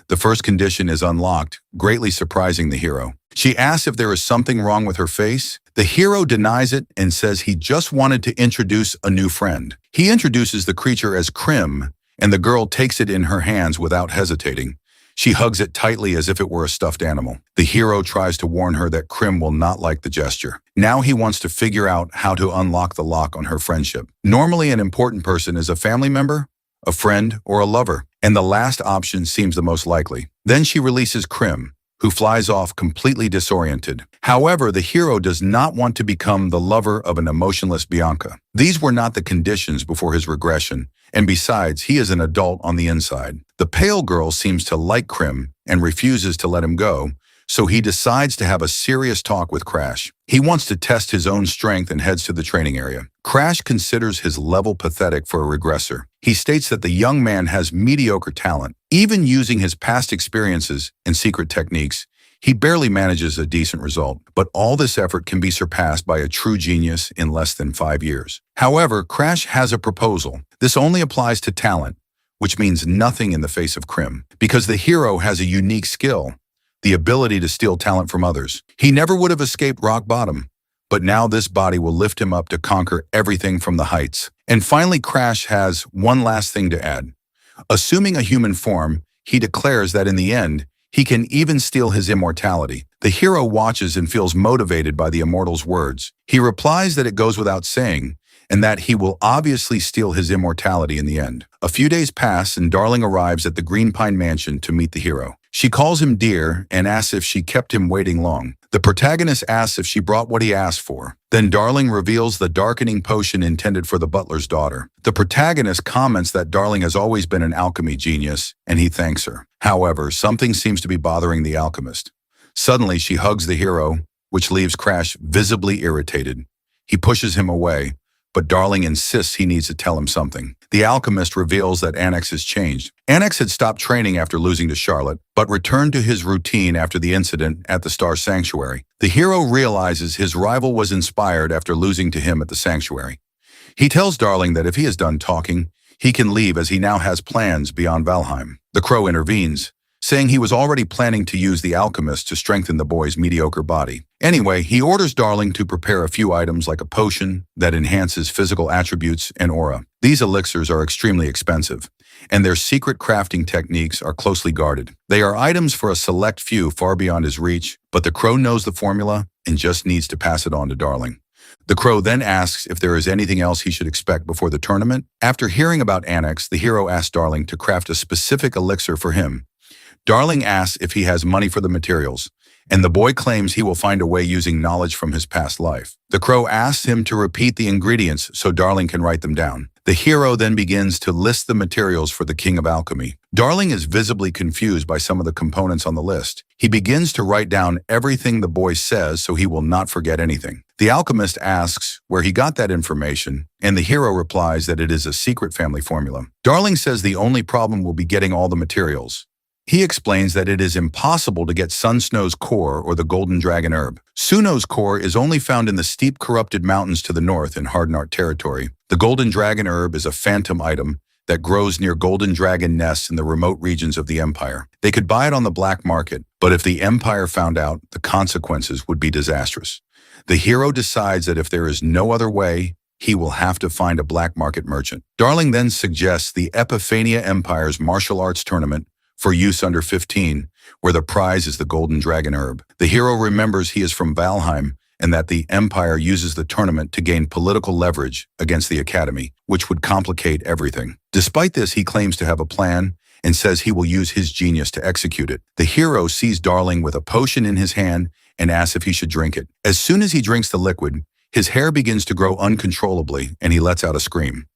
The first condition is unlocked, greatly surprising the hero. She asks if there is something wrong with her face. The hero denies it and says he just wanted to introduce a new friend. He introduces the creature as Crim, and the girl takes it in her hands without hesitating. She hugs it tightly as if it were a stuffed animal. The hero tries to warn her that Crim will not like the gesture. Now he wants to figure out how to unlock the lock on her friendship. Normally, an important person is a family member, a friend, or a lover, and the last option seems the most likely. Then she releases Crim, who flies off completely disoriented. However, the hero does not want to become the lover of an emotionless Bianca. These were not the conditions before his regression, and besides, he is an adult on the inside. The pale girl seems to like Crim and refuses to let him go, so he decides to have a serious talk with Crash. He wants to test his own strength and heads to the training area. Crash considers his level pathetic for a regressor. He states that the young man has mediocre talent. Even using his past experiences and secret techniques, he barely manages a decent result. But all this effort can be surpassed by a true genius in less than 5 years. However, Crash has a proposal. This only applies to talent, which means nothing in the face of Crim, because the hero has a unique skill, the ability to steal talent from others. He never would have escaped rock bottom, but now this body will lift him up to conquer everything from the heights. And finally, Crash has one last thing to add. Assuming a human form, he declares that in the end, he can even steal his immortality. The hero watches and feels motivated by the immortal's words. He replies that it goes without saying, and that he will obviously steal his immortality in the end. A few days pass and Darling arrives at the Green Pine Mansion to meet the hero. She calls him dear and asks if she kept him waiting long. The protagonist asks if she brought what he asked for. Then Darling reveals the darkening potion intended for the butler's daughter. The protagonist comments that Darling has always been an alchemy genius, and he thanks her. However, something seems to be bothering the alchemist. Suddenly, she hugs the hero, which leaves Crash visibly irritated. He pushes him away, but Darling insists he needs to tell him something. The alchemist reveals that Annex has changed. Annex had stopped training after losing to Charlotte, but returned to his routine after the incident at the Star Sanctuary. The hero realizes his rival was inspired after losing to him at the Sanctuary. He tells Darling that if he is done talking, he can leave as he now has plans beyond Valheim. The crow intervenes, saying he was already planning to use the alchemist to strengthen the boy's mediocre body. Anyway, he orders Darling to prepare a few items like a potion that enhances physical attributes and aura. These elixirs are extremely expensive, and their secret crafting techniques are closely guarded. They are items for a select few far beyond his reach, but the crow knows the formula and just needs to pass it on to Darling. The crow then asks if there is anything else he should expect before the tournament. After hearing about Annex, the hero asks Darling to craft a specific elixir for him. Darling asks if he has money for the materials, and the boy claims he will find a way using knowledge from his past life. The crow asks him to repeat the ingredients so Darling can write them down. The hero then begins to list the materials for the King of Alchemy. Darling is visibly confused by some of the components on the list. He begins to write down everything the boy says so he will not forget anything. The alchemist asks where he got that information, and the hero replies that it is a secret family formula. Darling says the only problem will be getting all the materials. He explains that it is impossible to get Sun Snow's core or the Golden Dragon herb. Suno's core is only found in the steep corrupted mountains to the north in Hardnart territory. The Golden Dragon herb is a phantom item that grows near Golden Dragon nests in the remote regions of the Empire. They could buy it on the black market, but if the Empire found out, the consequences would be disastrous. The hero decides that if there is no other way, he will have to find a black market merchant. Darling then suggests the Epiphania Empire's martial arts tournament for use under 15, where the prize is the Golden Dragon herb. The hero remembers he is from Valheim and that the Empire uses the tournament to gain political leverage against the Academy, which would complicate everything. Despite this, he claims to have a plan and says he will use his genius to execute it. The hero sees Darling with a potion in his hand and asks if he should drink it. As soon as he drinks the liquid, his hair begins to grow uncontrollably and he lets out a scream.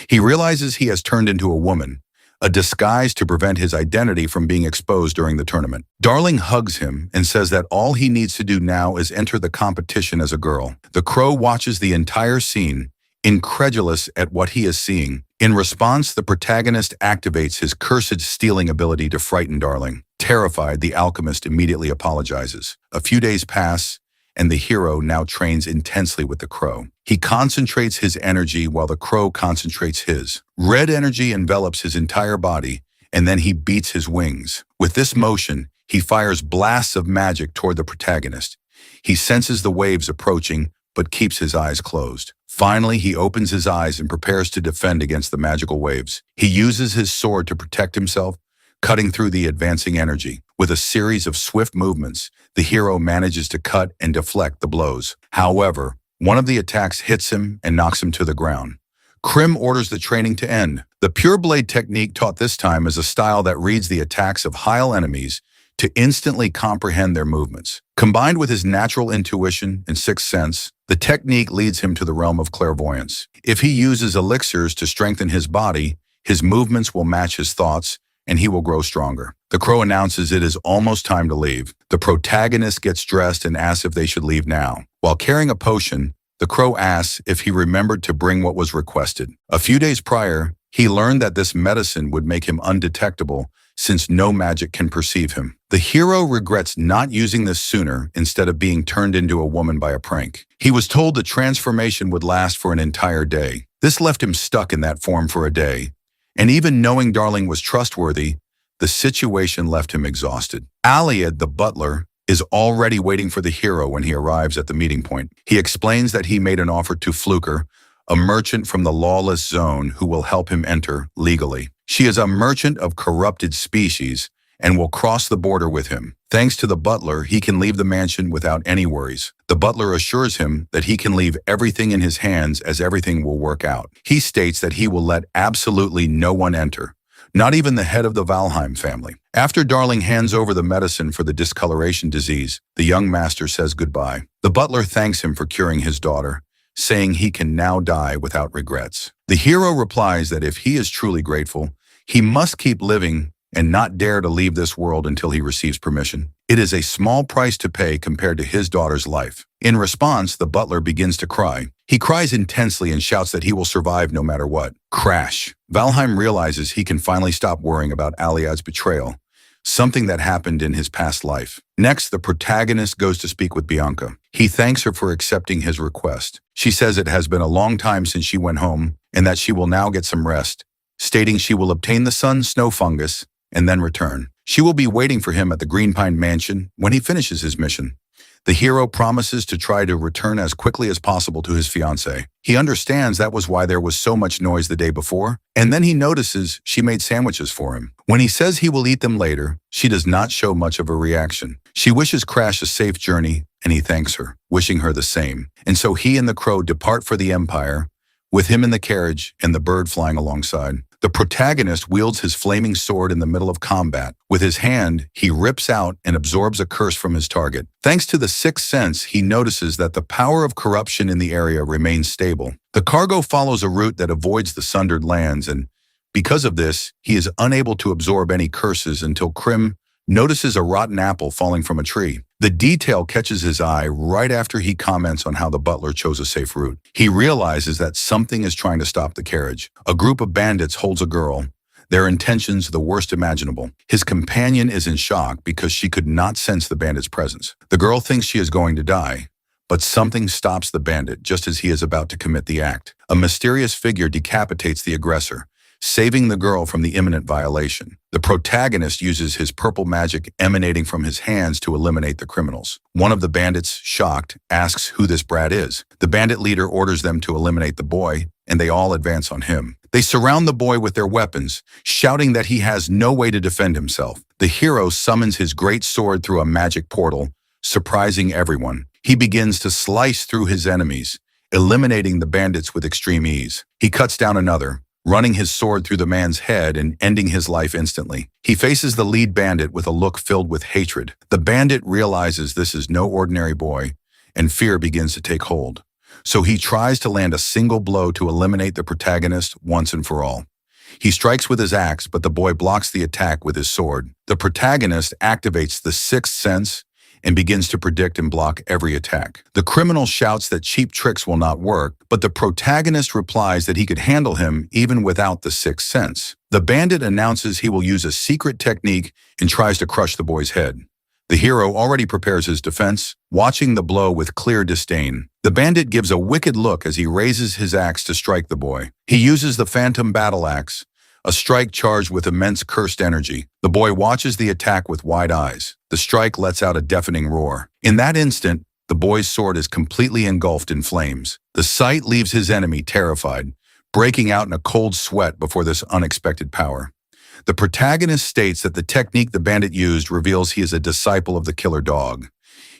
He realizes he has turned into a woman, a disguise to prevent his identity from being exposed during the tournament. Darling hugs him and says that all he needs to do now is enter the competition as a girl. The crow watches the entire scene, incredulous at what he is seeing. In response, the protagonist activates his cursed stealing ability to frighten Darling. Terrified, the alchemist immediately apologizes. A few days pass, and the hero now trains intensely with the crow. He concentrates his energy while the crow concentrates his. Red energy envelops his entire body, and then he beats his wings. With this motion, he fires blasts of magic toward the protagonist. He senses the waves approaching, but keeps his eyes closed. Finally, he opens his eyes and prepares to defend against the magical waves. He uses his sword to protect himself, cutting through the advancing energy. With a series of swift movements, the hero manages to cut and deflect the blows. However, one of the attacks hits him and knocks him to the ground. Krim orders the training to end. The Pure Blade technique taught this time is a style that reads the attacks of high enemies to instantly comprehend their movements. Combined with his natural intuition and sixth sense, the technique leads him to the realm of clairvoyance. If he uses elixirs to strengthen his body, his movements will match his thoughts, and he will grow stronger. The crow announces it is almost time to leave. The protagonist gets dressed and asks if they should leave now. While carrying a potion, the crow asks if he remembered to bring what was requested. A few days prior, he learned that this medicine would make him undetectable since no magic can perceive him. The hero regrets not using this sooner instead of being turned into a woman by a prank. He was told the transformation would last for an entire day. This left him stuck in that form for a day. And even knowing Darling was trustworthy, the situation left him exhausted. Aliad, the butler, is already waiting for the hero when he arrives at the meeting point. He explains that he made an offer to Fluker, a merchant from the lawless zone who will help him enter legally. She is a merchant of corrupted species and will cross the border with him. Thanks to the butler, he can leave the mansion without any worries. The butler assures him that he can leave everything in his hands as everything will work out. He states that he will let absolutely no one enter, not even the head of the Valheim family. After Darling hands over the medicine for the discoloration disease, the young master says goodbye. The butler thanks him for curing his daughter, saying he can now die without regrets. The hero replies that if he is truly grateful, he must keep living and not dare to leave this world until he receives permission. It is a small price to pay compared to his daughter's life. In response, the butler begins to cry. He cries intensely and shouts that he will survive no matter what. Crash. Valheim realizes he can finally stop worrying about Aliad's betrayal, something that happened in his past life. Next, the protagonist goes to speak with Bianca. He thanks her for accepting his request. She says it has been a long time since she went home and that she will now get some rest, stating she will obtain the sun's snow fungus and then return. She will be waiting for him at the Green Pine Mansion when he finishes his mission. The hero promises to try to return as quickly as possible to his fiancée. He understands that was why there was so much noise the day before, and then he notices she made sandwiches for him. When he says he will eat them later, she does not show much of a reaction. She wishes Crash a safe journey, and he thanks her, wishing her the same. And so he and the crow depart for the Empire, with him in the carriage and the bird flying alongside. The protagonist wields his flaming sword in the middle of combat. With his hand, he rips out and absorbs a curse from his target. Thanks to the sixth sense, he notices that the power of corruption in the area remains stable. The cargo follows a route that avoids the sundered lands, and because of this, he is unable to absorb any curses until Krim notices a rotten apple falling from a tree. The detail catches his eye right after he comments on how the butler chose a safe route. He realizes that something is trying to stop the carriage. A group of bandits holds a girl, their intentions the worst imaginable. His companion is in shock because she could not sense the bandit's presence. The girl thinks she is going to die, but something stops the bandit just as he is about to commit the act. A mysterious figure decapitates the aggressor, saving the girl from the imminent violation. The protagonist uses his purple magic emanating from his hands to eliminate the criminals. One of the bandits, shocked, asks who this brat is. The bandit leader orders them to eliminate the boy, and they all advance on him. They surround the boy with their weapons, shouting that he has no way to defend himself. The hero summons his great sword through a magic portal, surprising everyone. He begins to slice through his enemies, eliminating the bandits with extreme ease. He cuts down another, running his sword through the man's head and ending his life instantly. He faces the lead bandit with a look filled with hatred. The bandit realizes this is no ordinary boy, and fear begins to take hold. So he tries to land a single blow to eliminate the protagonist once and for all. He strikes with his axe, but the boy blocks the attack with his sword. The protagonist activates the sixth sense and begins to predict and block every attack. The criminal shouts that cheap tricks will not work, but the protagonist replies that he could handle him even without the sixth sense. The bandit announces he will use a secret technique and tries to crush the boy's head. The hero already prepares his defense, watching the blow with clear disdain. The bandit gives a wicked look as he raises his axe to strike the boy. He uses the phantom battle axe, a strike charged with immense cursed energy. The boy watches the attack with wide eyes. The strike lets out a deafening roar. In that instant, the boy's sword is completely engulfed in flames. The sight leaves his enemy terrified, breaking out in a cold sweat before this unexpected power. The protagonist states that the technique the bandit used reveals he is a disciple of the killer dog.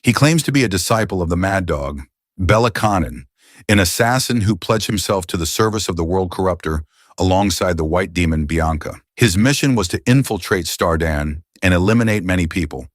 He claims to be a disciple of the mad dog, Belakanin, an assassin who pledged himself to the service of the world corruptor alongside the white demon Bianca. His mission was to infiltrate Stardan and eliminate many people,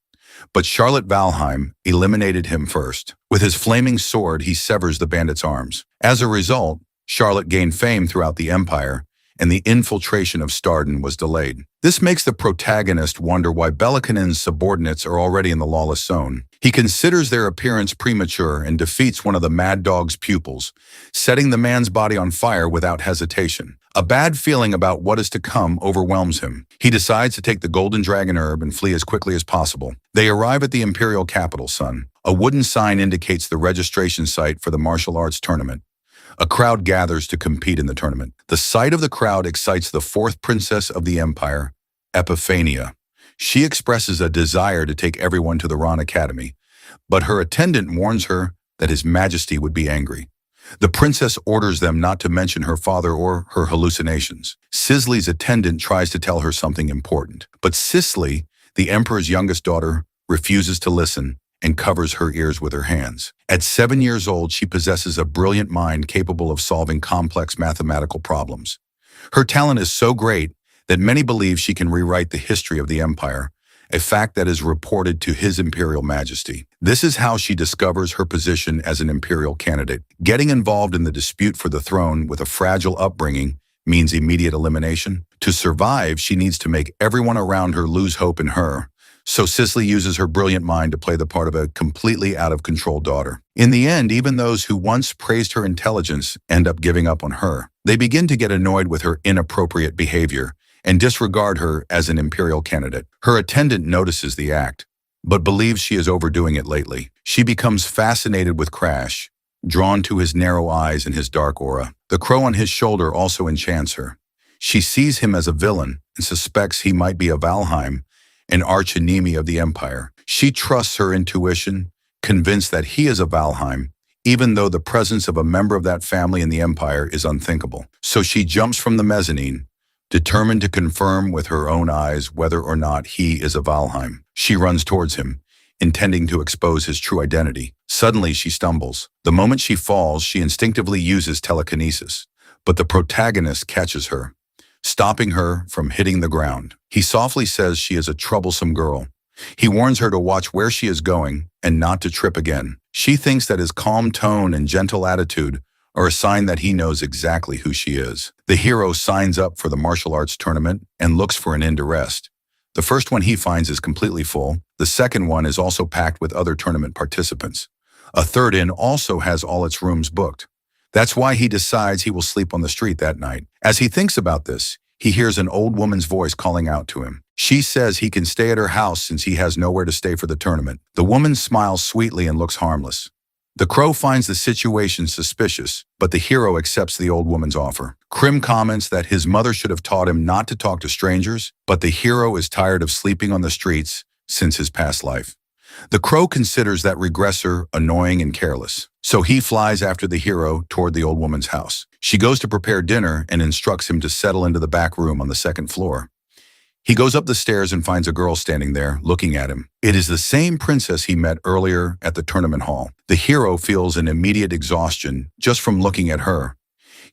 but Charlotte Valheim eliminated him first. With his flaming sword, he severs the bandit's arms. As a result, Charlotte gained fame throughout the Empire, and the infiltration of Stardan was delayed. This makes the protagonist wonder why Belakanin's subordinates are already in the lawless zone. He considers their appearance premature and defeats one of the mad dog's pupils, setting the man's body on fire without hesitation. A bad feeling about what is to come overwhelms him. He decides to take the golden dragon herb and flee as quickly as possible. They arrive at the imperial capital, Sun. A wooden sign indicates the registration site for the martial arts tournament. A crowd gathers to compete in the tournament. The sight of the crowd excites the fourth princess of the empire, Epiphania. She expresses a desire to take everyone to the Ron Academy, but her attendant warns her that His Majesty would be angry. The princess orders them not to mention her father or her hallucinations. Sisley's attendant tries to tell her something important, but Sisley, the emperor's youngest daughter, refuses to listen and covers her ears with her hands. At 7 years old, she possesses a brilliant mind capable of solving complex mathematical problems. Her talent is so great that many believe she can rewrite the history of the empire, a fact that is reported to His Imperial Majesty. This is how she discovers her position as an imperial candidate. Getting involved in the dispute for the throne with a fragile upbringing means immediate elimination. To survive, she needs to make everyone around her lose hope in her. So Sisley uses her brilliant mind to play the part of a completely out-of-control daughter. In the end, even those who once praised her intelligence end up giving up on her. They begin to get annoyed with her inappropriate behavior and disregard her as an imperial candidate. Her attendant notices the act, but believes she is overdoing it lately. She becomes fascinated with Crash, drawn to his narrow eyes and his dark aura. The crow on his shoulder also enchants her. She sees him as a villain and suspects he might be a Valheim, an arch-enemy of the empire. She trusts her intuition, convinced that he is a Valheim, even though the presence of a member of that family in the empire is unthinkable. So she jumps from the mezzanine, determined to confirm with her own eyes whether or not he is a Valheim. She runs towards him, intending to expose his true identity. Suddenly, she stumbles. The moment she falls, she instinctively uses telekinesis, but the protagonist catches her, stopping her from hitting the ground. He softly says she is a troublesome girl. He warns her to watch where she is going and not to trip again. She thinks that his calm tone and gentle attitude are a sign that he knows exactly who she is. The hero signs up for the martial arts tournament and looks for an inn to rest. The first one he finds is completely full. The second one is also packed with other tournament participants. A third inn also has all its rooms booked. That's why he decides he will sleep on the street that night. As he thinks about this, he hears an old woman's voice calling out to him. She says he can stay at her house since he has nowhere to stay for the tournament. The woman smiles sweetly and looks harmless. The crow finds the situation suspicious, but the hero accepts the old woman's offer. Krim comments that his mother should have taught him not to talk to strangers, but the hero is tired of sleeping on the streets since his past life. The crow considers that regressor annoying and careless, so he flies after the hero toward the old woman's house. She goes to prepare dinner and instructs him to settle into the back room on the second floor. He goes up the stairs and finds a girl standing there, looking at him. It is the same princess he met earlier at the tournament hall. The hero feels an immediate exhaustion just from looking at her.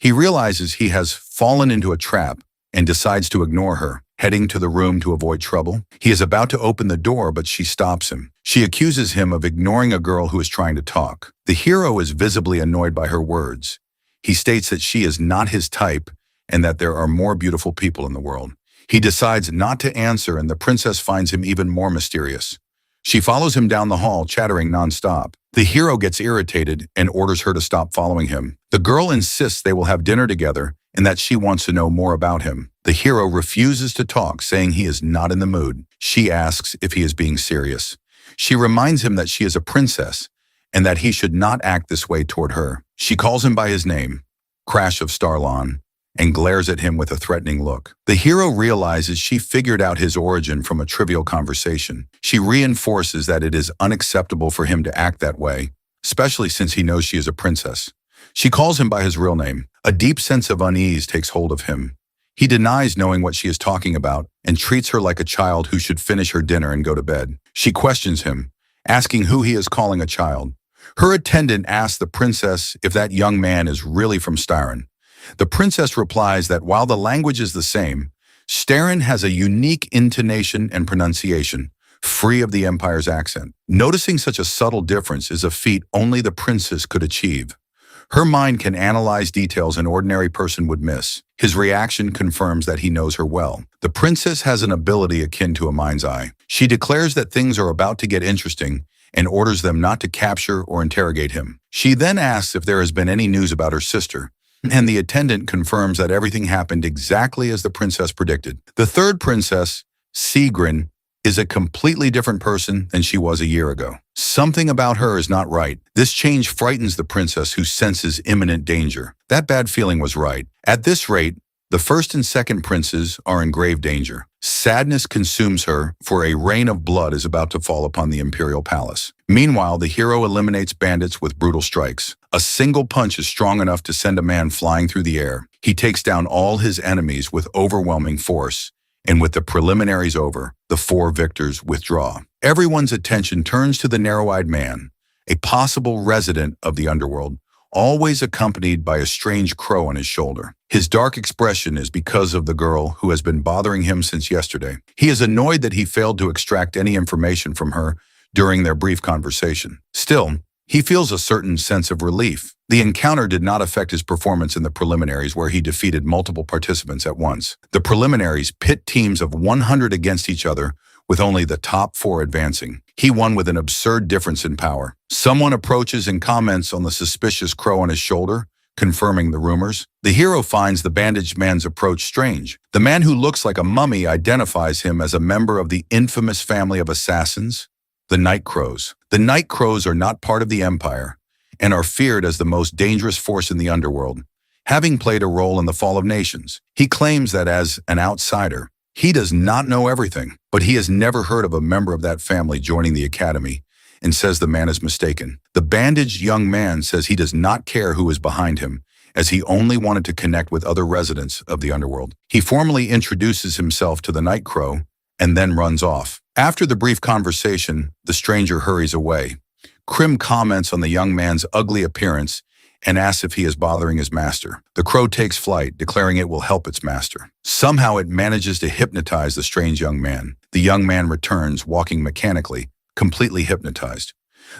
He realizes he has fallen into a trap and decides to ignore her, heading to the room to avoid trouble. He is about to open the door, but she stops him. She accuses him of ignoring a girl who is trying to talk. The hero is visibly annoyed by her words. He states that she is not his type and that there are more beautiful people in the world. He decides not to answer, and the princess finds him even more mysterious. She follows him down the hall, chattering nonstop. The hero gets irritated and orders her to stop following him. The girl insists they will have dinner together and that she wants to know more about him. The hero refuses to talk, saying he is not in the mood. She asks if he is being serious. She reminds him that she is a princess and that he should not act this way toward her. She calls him by his name, Crash of Starlon, and glares at him with a threatening look. The hero realizes she figured out his origin from a trivial conversation. She reinforces that it is unacceptable for him to act that way, especially since he knows she is a princess. She calls him by his real name. A deep sense of unease takes hold of him. He denies knowing what she is talking about and treats her like a child who should finish her dinner and go to bed. She questions him, asking who he is calling a child. Her attendant asks the princess if that young man is really from Styron. The princess replies that while the language is the same, Styron has a unique intonation and pronunciation, free of the empire's accent. Noticing such a subtle difference is a feat only the princess could achieve. Her mind can analyze details an ordinary person would miss. His reaction confirms that he knows her well. The princess has an ability akin to a mind's eye. She declares that things are about to get interesting and orders them not to capture or interrogate him. She then asks if there has been any news about her sister, and the attendant confirms that everything happened exactly as the princess predicted. The third princess, Sigrun, is a completely different person than she was a year ago. Something about her is not right. This change frightens the princess, who senses imminent danger. That bad feeling was right. At this rate, The first and second princes are in grave danger. Sadness consumes her, for a rain of blood is about to fall upon the imperial palace. Meanwhile, the hero eliminates bandits with brutal strikes. A single punch is strong enough to send a man flying through the air. He takes down all his enemies with overwhelming force, and with the preliminaries over, the four victors withdraw. Everyone's attention turns to the narrow-eyed man, a possible resident of the underworld, always accompanied by a strange crow on his shoulder. His dark expression is because of the girl who has been bothering him since yesterday. He is annoyed that he failed to extract any information from her during their brief conversation. Still, he feels a certain sense of relief. The encounter did not affect his performance in the preliminaries, where he defeated multiple participants at once. The preliminaries pit teams of 100 against each other, with only the top 4 advancing. He won with an absurd difference in power. Someone approaches and comments on the suspicious crow on his shoulder, confirming the rumors. The hero finds the bandaged man's approach strange. The man who looks like a mummy identifies him as a member of the infamous family of assassins, the Night Crows. The Night Crows are not part of the Empire and are feared as the most dangerous force in the underworld, having played a role in the fall of nations. He claims that as an outsider, he does not know everything, but he has never heard of a member of that family joining the academy, and says the man is mistaken. The bandaged young man says he does not care who is behind him, as he only wanted to connect with other residents of the underworld. He formally introduces himself to the Night Crow and then runs off. After the brief conversation, the stranger hurries away. Krim comments on the young man's ugly appearance and asks if he is bothering his master. The crow takes flight, declaring it will help its master. Somehow it manages to hypnotize the strange young man. The young man returns, walking mechanically, completely hypnotized.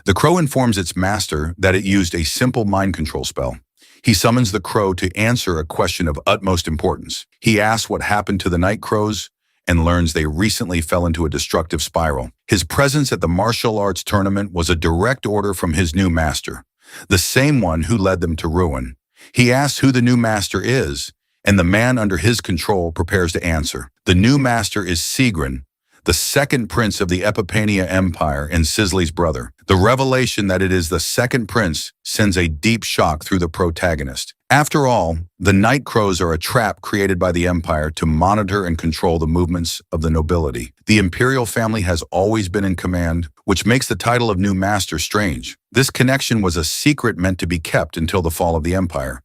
The crow informs its master that it used a simple mind control spell. He summons the crow to answer a question of utmost importance. He asks what happened to the Night Crows and learns they recently fell into a destructive spiral. His presence at the martial arts tournament was a direct order from his new master, the same one who led them to ruin. He asks who the new master is, and the man under his control prepares to answer. The new master is Sigrin, the second prince of the Epipania Empire and Sisley's brother. The revelation that it is the second prince sends a deep shock through the protagonist. After all, the Night Crows are a trap created by the Empire to monitor and control the movements of the nobility. The imperial family has always been in command, which makes the title of new master strange. This connection was a secret meant to be kept until the fall of the Empire.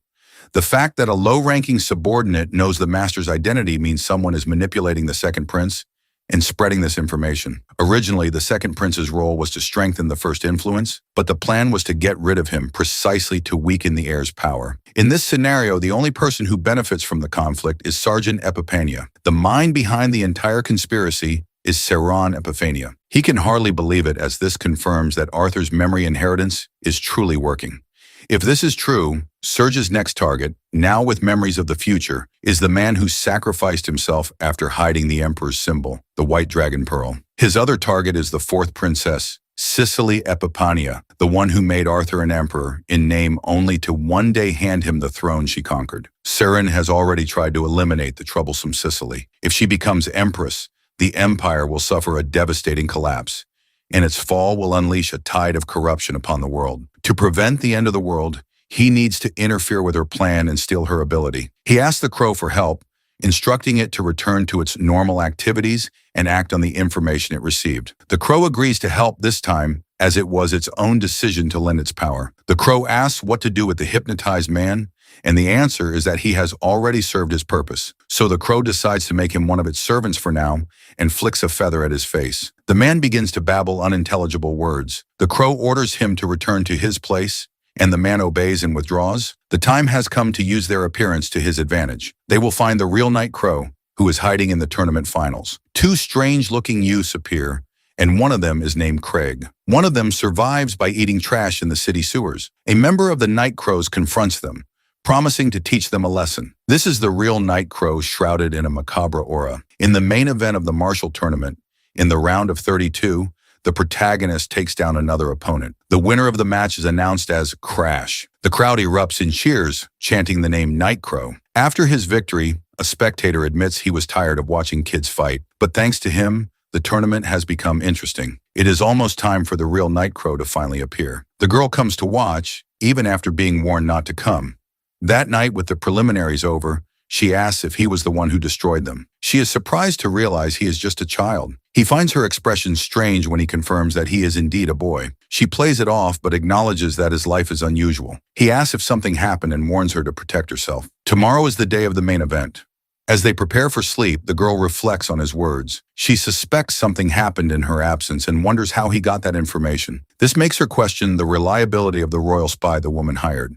The fact that a low-ranking subordinate knows the master's identity means someone is manipulating the second prince and spreading this information. Originally, the second prince's role was to strengthen the first influence, but the plan was to get rid of him precisely to weaken the heir's power. In this scenario, the only person who benefits from the conflict is Sergeant Epipania. The mind behind the entire conspiracy is Saran Epifania. He can hardly believe it, as this confirms that Arthur's memory inheritance is truly working. If this is true, Serge's next target, now with memories of the future, is the man who sacrificed himself after hiding the Emperor's symbol, the White Dragon Pearl. His other target is the fourth princess, Cicely Epipania, the one who made Arthur an emperor in name only to one day hand him the throne she conquered. Saran has already tried to eliminate the troublesome Cicely. If she becomes empress, the empire will suffer a devastating collapse, and its fall will unleash a tide of corruption upon the world. To prevent the end of the world, he needs to interfere with her plan and steal her ability. He asks the crow for help, instructing it to return to its normal activities and act on the information it received. The crow agrees to help this time, as it was its own decision to lend its power. The crow asks what to do with the hypnotized man, and the answer is that he has already served his purpose. So the crow decides to make him one of its servants for now and flicks a feather at his face. The man begins to babble unintelligible words. The crow orders him to return to his place, and the man obeys and withdraws. The time has come to use their appearance to his advantage. They will find the real Night Crow, who is hiding in the tournament finals. Two strange-looking youths appear, and one of them is named Craig. One of them survives by eating trash in the city sewers. A member of the Night Crows confronts them, promising to teach them a lesson. This is the real Night Crow, shrouded in a macabre aura. In the main event of the martial tournament, in the round of 32, the protagonist takes down another opponent. The winner of the match is announced as Crash. The crowd erupts in cheers, chanting the name Night Crow. After his victory, a spectator admits he was tired of watching kids fight, but thanks to him, the tournament has become interesting. It is almost time for the real Night Crow to finally appear. The girl comes to watch, even after being warned not to come. That night, with the preliminaries over, She asks if he was the one who destroyed them. She is surprised to realize he is just a child. He finds her expression strange when he confirms that he is indeed a boy. She plays it off but acknowledges that his life is unusual. He asks if something happened and warns her to protect herself. Tomorrow is the day of the main event. As they prepare for sleep, the girl reflects on his words. She suspects something happened in her absence and wonders how he got that information. This makes her question the reliability of the royal spy the woman hired.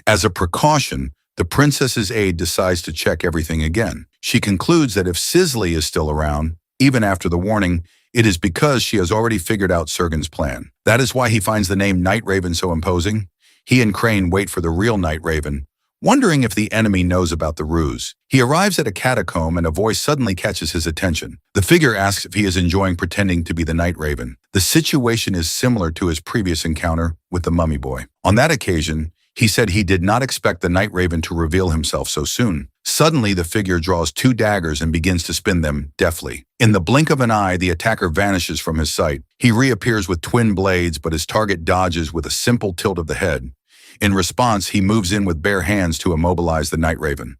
As a precaution, the princess's aide decides to check everything again. She concludes that if Sisley is still around, even after the warning, it is because she has already figured out Sergen's plan. That is why he finds the name Night Raven so imposing. He and Crane wait for the real Night Raven, wondering if the enemy knows about the ruse. He arrives at a catacomb and a voice suddenly catches his attention. The figure asks if he is enjoying pretending to be the Night Raven. The situation is similar to his previous encounter with the Mummy Boy. On that occasion, he said he did not expect the Night Raven to reveal himself so soon. Suddenly, the figure draws 2 daggers and begins to spin them deftly. In the blink of an eye, the attacker vanishes from his sight. He reappears with twin blades, but his target dodges with a simple tilt of the head. In response, he moves in with bare hands to immobilize the Night Raven.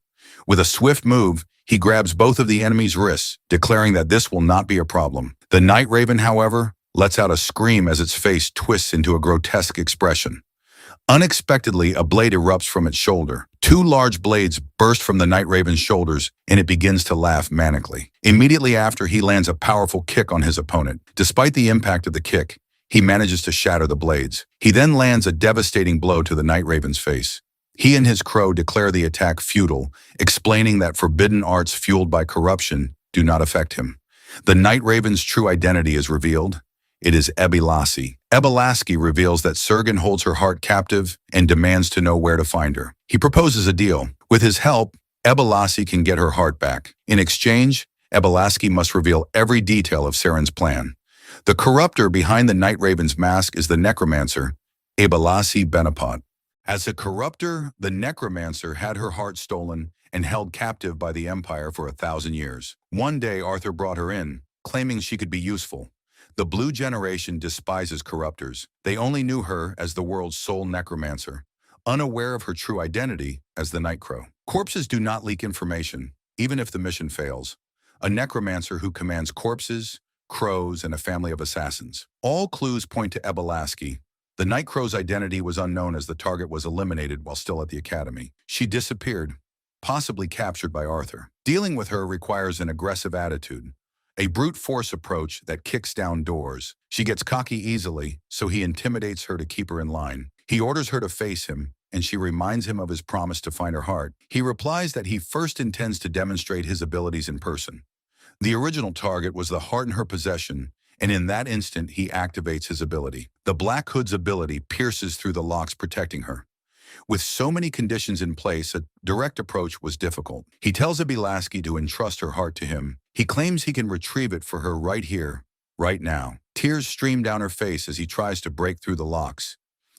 With a swift move, he grabs both of the enemy's wrists, declaring that this will not be a problem. The Night Raven, however, lets out a scream as its face twists into a grotesque expression. Unexpectedly, a blade erupts from its shoulder. 2 large blades burst from the Night Raven's shoulders, and it begins to laugh manically. Immediately after, he lands a powerful kick on his opponent. Despite the impact of the kick, he manages to shatter the blades. He then lands a devastating blow to the Night Raven's face. He and his crow declare the attack futile, explaining that forbidden arts fueled by corruption do not affect him. The Night Raven's true identity is revealed. It is Ebilassi. Ebilassi reveals that Sergen holds her heart captive and demands to know where to find her. He proposes a deal. With his help, Ebilassi can get her heart back. In exchange, Ebilassi must reveal every detail of Seren's plan. The corruptor behind the Night Raven's mask is the necromancer, Ebilassi Benapot. As a corruptor, the necromancer had her heart stolen and held captive by the Empire for 1,000 years. One day, Arthur brought her in, claiming she could be useful. The Blue Generation despises corruptors. They only knew her as the world's sole necromancer, unaware of her true identity as the Night Crow. Corpses do not leak information, even if the mission fails. A necromancer who commands corpses, crows, and a family of assassins. All clues point to Ebilassi. The Night Crow's identity was unknown as the target was eliminated while still at the academy. She disappeared, possibly captured by Arthur. Dealing with her requires an aggressive attitude, a brute force approach that kicks down doors. She gets cocky easily, so he intimidates her to keep her in line. He orders her to face him, and she reminds him of his promise to find her heart. He replies that he first intends to demonstrate his abilities in person. The original target was the heart in her possession, and in that instant he activates his ability. The Black Hood's ability pierces through the locks protecting her. With so many conditions in place, a direct approach was difficult. He tells Ebilassi to entrust her heart to him. He claims he can retrieve it for her right here, right now. Tears stream down her face as he tries to break through the locks.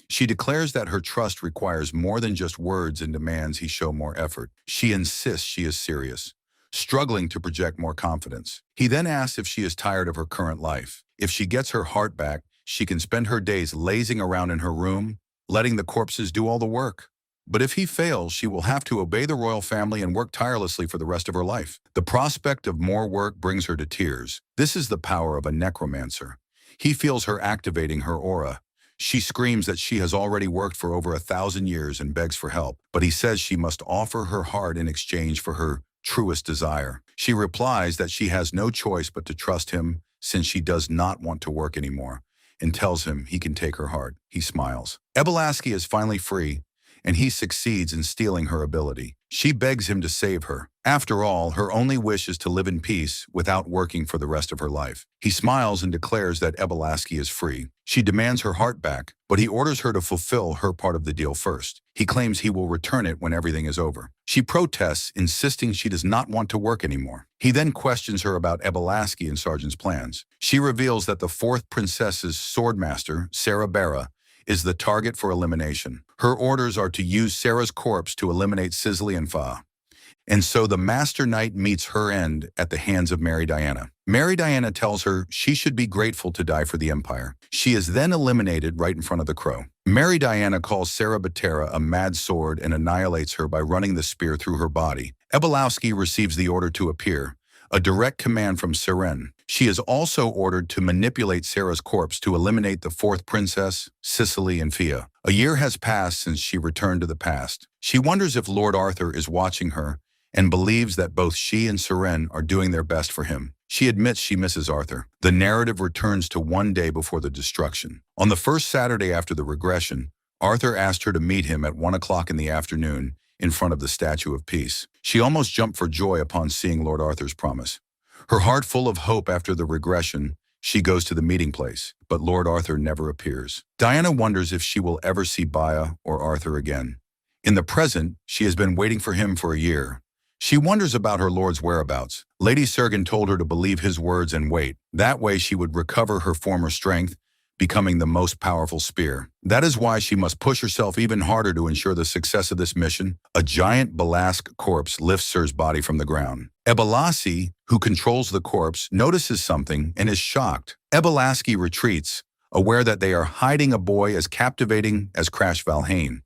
She declares that her trust requires more than just words and demands he show more effort. She insists she is serious, struggling to project more confidence. He then asks if she is tired of her current life. If she gets her heart back, she can spend her days lazing around in her room, letting the corpses do all the work. But if he fails, she will have to obey the royal family and work tirelessly for the rest of her life. The prospect of more work brings her to tears. This is the power of a necromancer. He feels her activating her aura. She screams that she has already worked for over 1,000 years and begs for help, but he says she must offer her heart in exchange for her truest desire. She replies that she has no choice but to trust him since she does not want to work anymore, and tells him he can take her heart. He smiles. Ebilassi is finally free, and he succeeds in stealing her ability. She begs him to save her. After all, her only wish is to live in peace without working for the rest of her life. He smiles and declares that Ebilassi is free. She demands her heart back, but he orders her to fulfill her part of the deal first. He claims he will return it when everything is over. She protests, insisting she does not want to work anymore. He then questions her about Ebilassi and Sergeant's plans. She reveals that the 4th princess's swordmaster, Sarah Barra, is the target for elimination. Her orders are to use Sarah's corpse to eliminate Sisley and Fa. And so the Master Knight meets her end at the hands of Mary Diana. Mary Diana tells her she should be grateful to die for the Empire. She is then eliminated right in front of the crow. Mary Diana calls Sarah Batera a mad sword and annihilates her by running the spear through her body. Ebolowski receives the order to appear, a direct command from Seren. She is also ordered to manipulate Sarah's corpse to eliminate the fourth princess, Cicely and Fia. A year has passed since she returned to the past. She wonders if Lord Arthur is watching her and believes that both she and Seren are doing their best for him. She admits she misses Arthur. The narrative returns to one day before the destruction. On the first Saturday after the regression, Arthur asked her to meet him at 1 o'clock in the afternoon in front of the Statue of Peace. She almost jumped for joy upon seeing Lord Arthur's promise. Her heart full of hope after the regression, she goes to the meeting place, but Lord Arthur never appears. Diana wonders if she will ever see Baya or Arthur again. In the present, she has been waiting for him for a year. She wonders about her lord's whereabouts. Lady Sergen told her to believe his words and wait. That way she would recover her former strength, becoming the most powerful spear. That is why she must push herself even harder to ensure the success of this mission. A giant Balask corpse lifts Sir's body from the ground. Ebolasi, who controls the corpse, notices something and is shocked. Ebolaski retreats, aware that they are hiding a boy as captivating as Crash Valhane.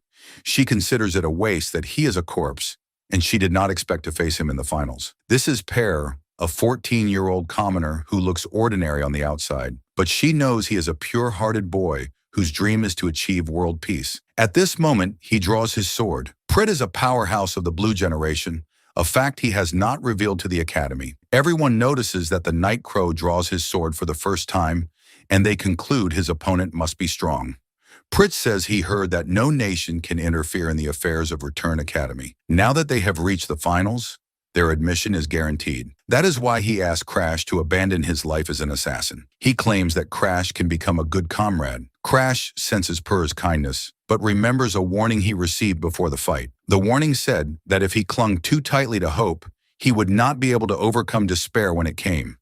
She considers it a waste that he is a corpse, and she did not expect to face him in the finals. This is Per, a 14-year-old commoner who looks ordinary on the outside, but she knows he is a pure-hearted boy whose dream is to achieve world peace. At this moment, he draws his sword. Prit is a powerhouse of the blue generation, a fact he has not revealed to the Academy. Everyone notices that the Night Crow draws his sword for the first time, and they conclude his opponent must be strong. Prit says he heard that no nation can interfere in the affairs of Return Academy. Now that they have reached the finals, their admission is guaranteed. That is why he asked Crash to abandon his life as an assassin. He claims that Crash can become a good comrade. Crash senses Purr's kindness, but remembers a warning he received before the fight. The warning said that if he clung too tightly to hope, he would not be able to overcome despair when it came.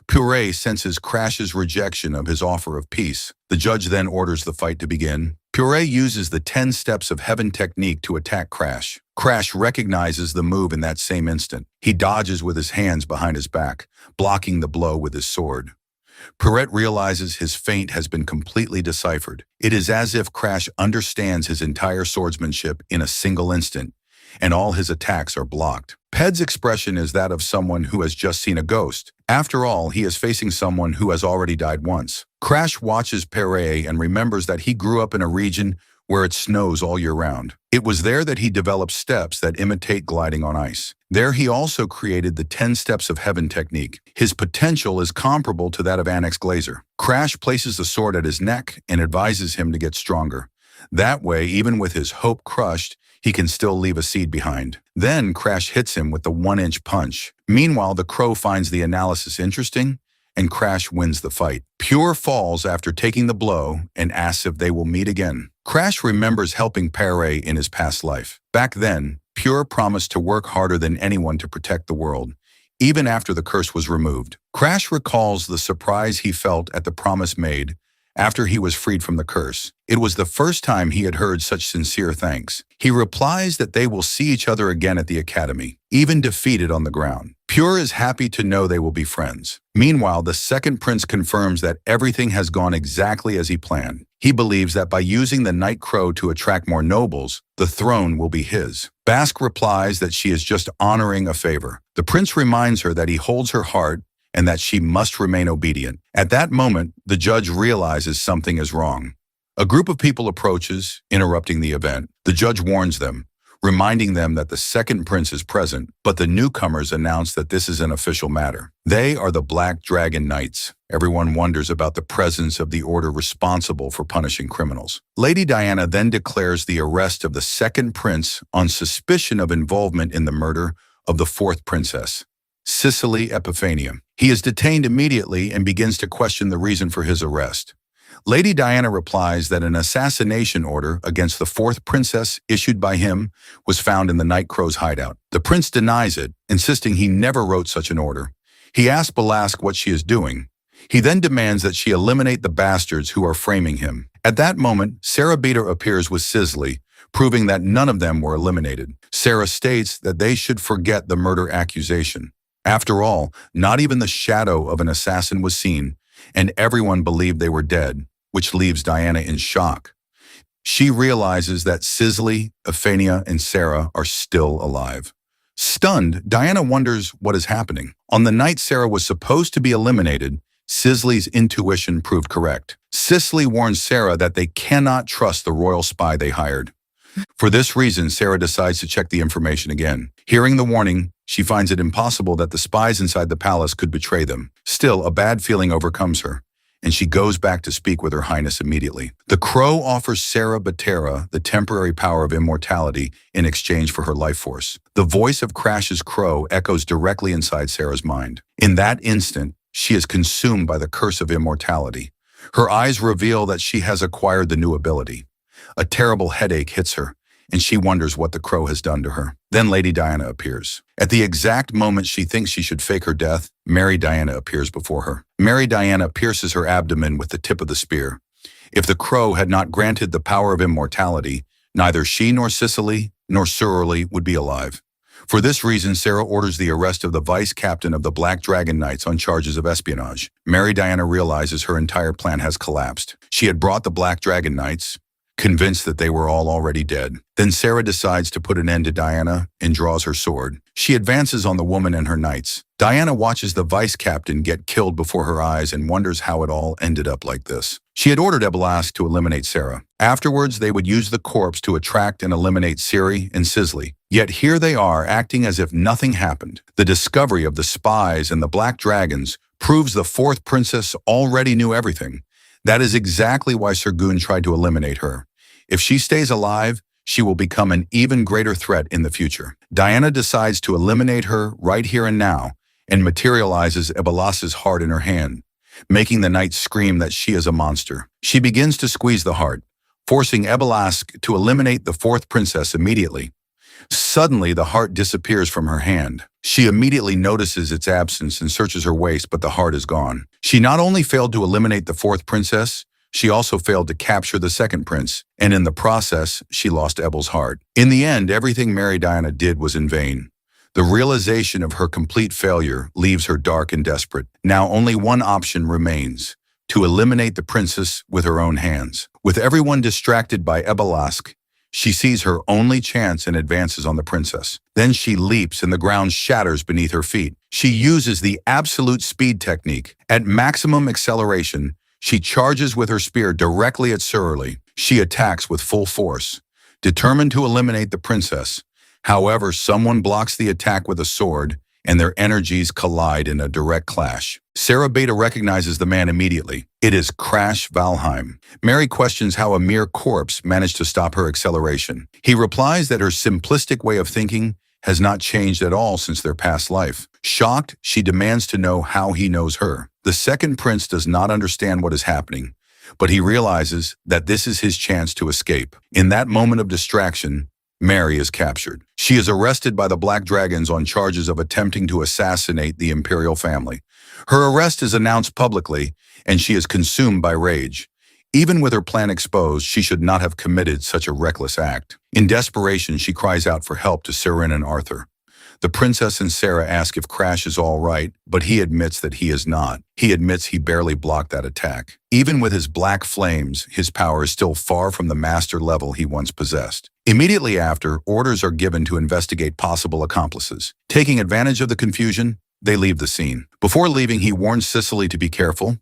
Purre senses Crash's rejection of his offer of peace. The judge then orders the fight to begin. Purre uses the 10 steps of heaven technique to attack Crash. Crash recognizes the move in that same instant. He dodges with his hands behind his back, blocking the blow with his sword. Purre realizes his feint has been completely deciphered. It is as if Crash understands his entire swordsmanship in a single instant, and all his attacks are blocked. Ped's expression is that of someone who has just seen a ghost. After all, he is facing someone who has already died once. Crash watches Purre and remembers that he grew up in a region where it snows all year round. It was there that he developed steps that imitate gliding on ice. There he also created the 10 steps of heaven technique. His potential is comparable to that of Annex Glazer. Crash places the sword at his neck and advises him to get stronger. That way, even with his hope crushed, he can still leave a seed behind. Then Crash hits him with the 1-inch punch. Meanwhile, the Crow finds the analysis interesting, and Crash wins the fight. Pure falls after taking the blow and asks if they will meet again. Crash remembers helping Purre in his past life. Back then, Pure promised to work harder than anyone to protect the world, even after the curse was removed. Crash recalls the surprise he felt at the promise made after he was freed from the curse. It was the first time he had heard such sincere thanks. He replies that they will see each other again at the Academy, even defeated on the ground. Pure is happy to know they will be friends. Meanwhile, the second prince confirms that everything has gone exactly as he planned. He believes that by using the Night Crow to attract more nobles, the throne will be his. Bask replies that she is just honoring a favor. The prince reminds her that he holds her heart and that she must remain obedient. At that moment, the judge realizes something is wrong. A group of people approaches, interrupting the event. The judge warns them, reminding them that the second prince is present, but the newcomers announce that this is an official matter. They are the Black Dragon Knights. Everyone wonders about the presence of the order responsible for punishing criminals. Lady Diana then declares the arrest of the second prince on suspicion of involvement in the murder of the fourth princess, Cicely Epiphania. He is detained immediately and begins to question the reason for his arrest. Lady Diana replies that an assassination order against the fourth princess issued by him was found in the Night Crow's hideout. The prince denies it, insisting he never wrote such an order. He asks Balask what she is doing. He then demands that she eliminate the bastards who are framing him. At that moment, Sarah Beater appears with Cicely, proving that none of them were eliminated. Sarah states that they should forget the murder accusation. After all, not even the shadow of an assassin was seen, and everyone believed they were dead, which leaves Diana in shock. She realizes that Cicely, Ephania, and Sarah are still alive. Stunned, Diana wonders what is happening. On the night Sarah was supposed to be eliminated, Cicely's intuition proved correct. Cicely warns Sarah that they cannot trust the royal spy they hired. For this reason, Sarah decides to check the information again. Hearing the warning, she finds it impossible that the spies inside the palace could betray them. Still, a bad feeling overcomes her, and she goes back to speak with Her Highness immediately. The crow offers Sarah Batera the temporary power of immortality in exchange for her life force. The voice of Crash's crow echoes directly inside Sarah's mind. In that instant, she is consumed by the curse of immortality. Her eyes reveal that she has acquired the new ability. A terrible headache hits her, and she wonders what the crow has done to her. Then Lady Diana appears. At the exact moment she thinks she should fake her death, Mary Diana appears before her. Mary Diana pierces her abdomen with the tip of the spear. If the crow had not granted the power of immortality, neither she nor Cicely nor Surly would be alive. For this reason, Sarah orders the arrest of the vice captain of the Black Dragon Knights on charges of espionage. Mary Diana realizes her entire plan has collapsed. She had brought the Black Dragon Knights, convinced that they were all already dead. Then Sarah decides to put an end to Diana and draws her sword. She advances on the woman and her knights. Diana watches the vice captain get killed before her eyes and wonders how it all ended up like this. She had ordered Ebelask to eliminate Sarah. Afterwards, they would use the corpse to attract and eliminate Ciri and Cicely. Yet here they are, acting as if nothing happened. The discovery of the spies and the Black Dragons proves the fourth princess already knew everything. That is exactly why Sergun tried to eliminate her. If she stays alive, she will become an even greater threat in the future. Diana decides to eliminate her right here and now and materializes Ebelask's heart in her hand, making the knight scream that she is a monster. She begins to squeeze the heart, forcing Ebelask to eliminate the fourth princess immediately. Suddenly, the heart disappears from her hand. She immediately notices its absence and searches her waist, but the heart is gone. She not only failed to eliminate the fourth princess, she also failed to capture the second prince, and in the process, she lost Ebel's heart. In the end, everything Mary Diana did was in vain. The realization of her complete failure leaves her dark and desperate. Now only one option remains: to eliminate the princess with her own hands. With everyone distracted by Ebelask, she sees her only chance and advances on the princess. Then she leaps and the ground shatters beneath her feet. She uses the absolute speed technique. At maximum acceleration, she charges with her spear directly at Surly. She attacks with full force, determined to eliminate the princess. However, someone blocks the attack with a sword, and their energies collide in a direct clash. Sarah Beta recognizes the man immediately. It is Crash Valheim. Mary questions how a mere corpse managed to stop her acceleration. He replies that her simplistic way of thinking has not changed at all since their past life. Shocked, she demands to know how he knows her. The second prince does not understand what is happening, but he realizes that this is his chance to escape. In that moment of distraction, Mary is captured. She is arrested by the Black Dragons on charges of attempting to assassinate the imperial family. Her arrest is announced publicly, and she is consumed by rage. Even with her plan exposed, she should not have committed such a reckless act. In desperation, she cries out for help to Sirin and Arthur. The princess and Sarah ask if Crash is all right, but he admits that he is not. He admits he barely blocked that attack. Even with his black flames, his power is still far from the master level he once possessed. Immediately after, orders are given to investigate possible accomplices. Taking advantage of the confusion, they leave the scene. Before leaving, he warns Cicely to be careful.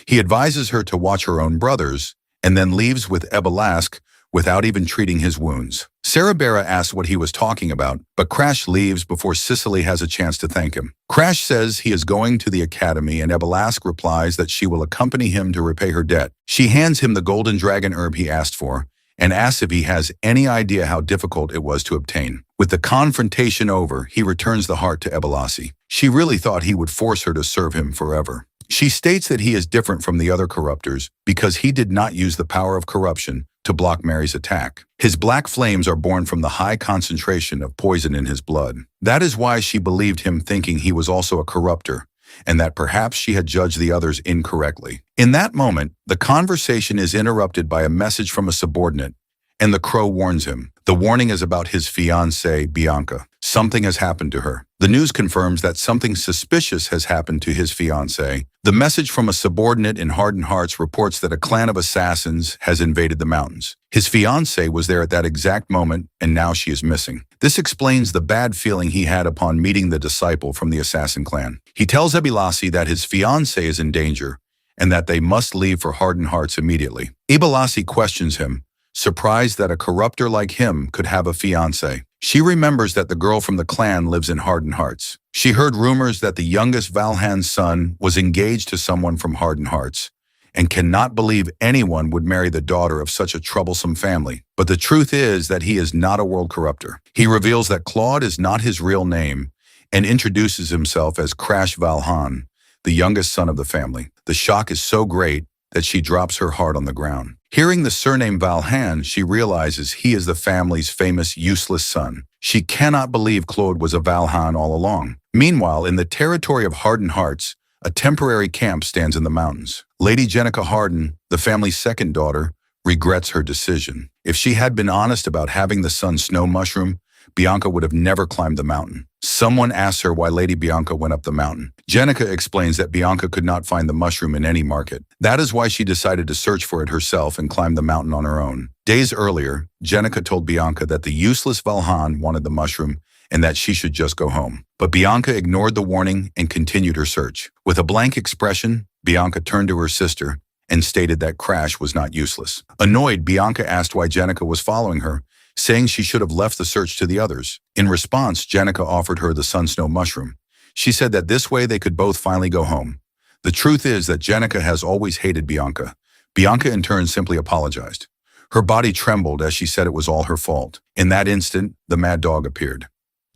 He advises her to watch her own brothers, and then leaves with Ebelask without even treating his wounds. Sarah Bera asks what he was talking about, but Crash leaves before Cicely has a chance to thank him. Crash says he is going to the academy, and Ebelask replies that she will accompany him to repay her debt. She hands him the golden dragon herb he asked for, and asks if he has any idea how difficult it was to obtain. With the confrontation over, he returns the heart to Ebelasi. She really thought he would force her to serve him forever. She states that he is different from the other corruptors because he did not use the power of corruption to block Mary's attack. His black flames are born from the high concentration of poison in his blood. That is why she believed him, thinking he was also a corruptor, and that perhaps she had judged the others incorrectly. In that moment, the conversation is interrupted by a message from a subordinate, and the crow warns him. The warning is about his fiancée, Bianca. Something has happened to her. The news confirms that something suspicious has happened to his fiancée. The message from a subordinate in Hardened Hearts reports that a clan of assassins has invaded the mountains. His fiancée was there at that exact moment, and now she is missing. This explains the bad feeling he had upon meeting the disciple from the assassin clan. He tells Ebilasi that his fiancée is in danger, and that they must leave for Hardened Hearts immediately. Ebilasi questions him, surprised that a corruptor like him could have a fiancé. She remembers that the girl from the clan lives in Hardened Hearts. She heard rumors that the youngest Valhan's son was engaged to someone from Hardened Hearts, and cannot believe anyone would marry the daughter of such a troublesome family. But the truth is that he is not a world corruptor. He reveals that Claude is not his real name, and introduces himself as Crash Valhan, the youngest son of the family. The shock is so great that she drops her heart on the ground. Hearing the surname Valhan, she realizes he is the family's famous useless son. She cannot believe Claude was a Valhan all along. Meanwhile, in the territory of Hardened Hearts, a temporary camp stands in the mountains. Lady Jenica Harden, the family's second daughter, regrets her decision. If she had been honest about having the son Snow Mushroom, Bianca would have never climbed the mountain. Someone asks her why Lady Bianca went up the mountain. Jenica explains that Bianca could not find the mushroom in any market. That is why she decided to search for it herself and climb the mountain on her own. Days earlier, Jenica told Bianca that the useless Valhan wanted the mushroom and that she should just go home. But Bianca ignored the warning and continued her search. With a blank expression, Bianca turned to her sister and stated that Crash was not useless. Annoyed, Bianca asked why Jenica was following her, saying she should have left the search to the others. In response, Jenica offered her the Sun Snow mushroom. She said that this way they could both finally go home. The truth is that Jenica has always hated Bianca. Bianca in turn simply apologized. Her body trembled as she said it was all her fault. In that instant, the mad dog appeared.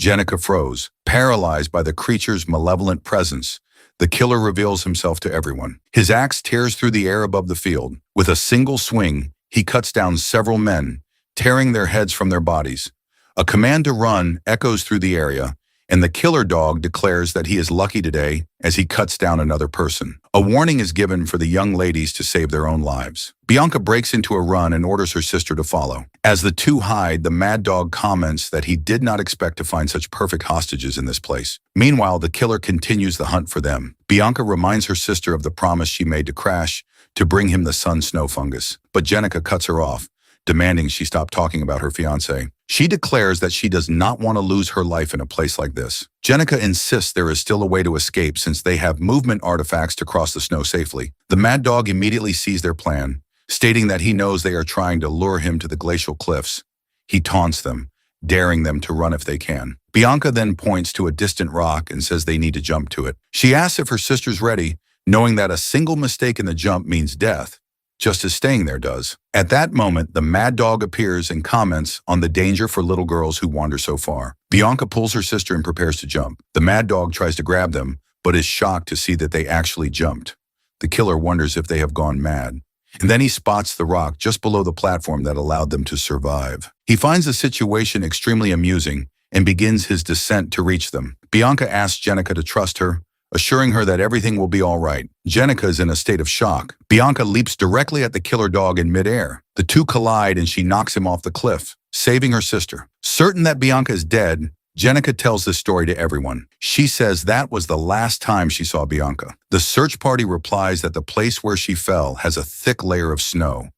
Jenica froze, paralyzed by the creature's malevolent presence. The killer reveals himself to everyone. His axe tears through the air above the field. With a single swing, he cuts down several men, tearing their heads from their bodies. A command to run echoes through the area, and the killer dog declares that he is lucky today as he cuts down another person. A warning is given for the young ladies to save their own lives. Bianca breaks into a run and orders her sister to follow. As the two hide, the mad dog comments that he did not expect to find such perfect hostages in this place. Meanwhile, the killer continues the hunt for them. Bianca reminds her sister of the promise she made to Crash to bring him the sun snow fungus, but Jenica cuts her off, demanding she stop talking about her fiancé. She declares that she does not want to lose her life in a place like this. Jenica insists there is still a way to escape since they have movement artifacts to cross the snow safely. The mad dog immediately sees their plan, stating that he knows they are trying to lure him to the glacial cliffs. He taunts them, daring them to run if they can. Bianca then points to a distant rock and says they need to jump to it. She asks if her sister's ready, knowing that a single mistake in the jump means death, just as staying there does. At that moment, the mad dog appears and comments on the danger for little girls who wander so far. Bianca pulls her sister and prepares to jump. The mad dog tries to grab them, but is shocked to see that they actually jumped. The killer wonders if they have gone mad, and then he spots the rock just below the platform that allowed them to survive. He finds the situation extremely amusing and begins his descent to reach them. Bianca asks Jenica to trust her, assuring her that everything will be all right. Jenica is in a state of shock. Bianca leaps directly at the killer dog in midair. The two collide and she knocks him off the cliff, saving her sister. Certain that Bianca is dead, Jenica tells this story to everyone. She says that was the last time she saw Bianca. The search party replies that the place where she fell has a thick layer of snow.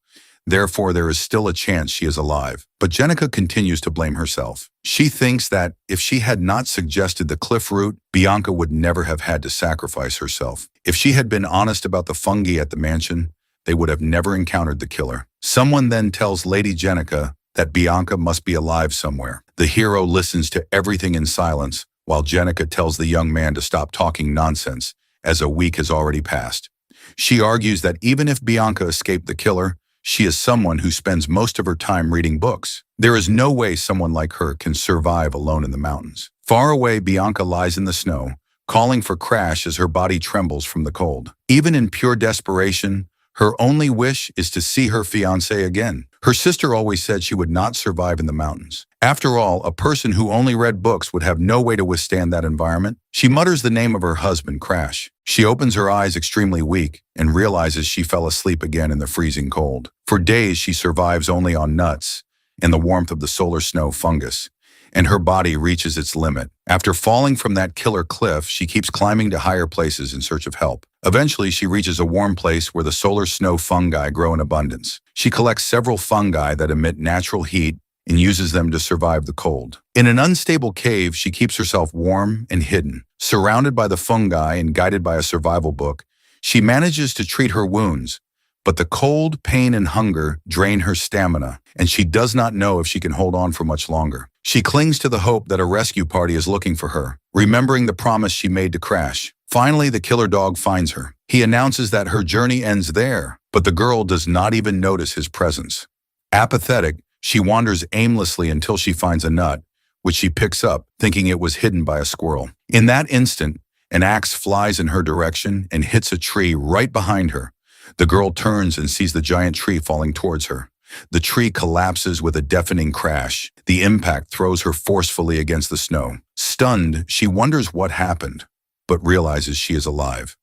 Therefore, there is still a chance she is alive. But Jenica continues to blame herself. She thinks that if she had not suggested the cliff route, Bianca would never have had to sacrifice herself. If she had been honest about the fungi at the mansion, they would have never encountered the killer. Someone then tells Lady Jenica that Bianca must be alive somewhere. The hero listens to everything in silence, while Jenica tells the young man to stop talking nonsense, as a week has already passed. She argues that even if Bianca escaped the killer, she is someone who spends most of her time reading books. There is no way someone like her can survive alone in the mountains. Far away, Bianca lies in the snow, calling for Crash as her body trembles from the cold. Even in pure desperation, her only wish is to see her fiancé again. Her sister always said she would not survive in the mountains. After all, a person who only read books would have no way to withstand that environment. She mutters the name of her husband, Crash. She opens her eyes extremely weak and realizes she fell asleep again in the freezing cold. For days, she survives only on nuts and the warmth of the solar snow fungus. and her body reaches its limit. After falling from that killer cliff, she keeps climbing to higher places in search of help. Eventually, she reaches a warm place where the solar snow fungi grow in abundance. She collects several fungi that emit natural heat and uses them to survive the cold. In an unstable cave, she keeps herself warm and hidden. Surrounded by the fungi and guided by a survival book, she manages to treat her wounds, but the cold, pain, and hunger drain her stamina, and she does not know if she can hold on for much longer. She clings to the hope that a rescue party is looking for her, remembering the promise she made to Crash. Finally, the killer dog finds her. He announces that her journey ends there, but the girl does not even notice his presence. Apathetic, she wanders aimlessly until she finds a nut, which she picks up, thinking it was hidden by a squirrel. In that instant, an axe flies in her direction and hits a tree right behind her. The girl turns and sees the giant tree falling towards her. The tree collapses with a deafening crash. The impact throws her forcefully against the snow. Stunned, she wonders what happened, but realizes she is alive.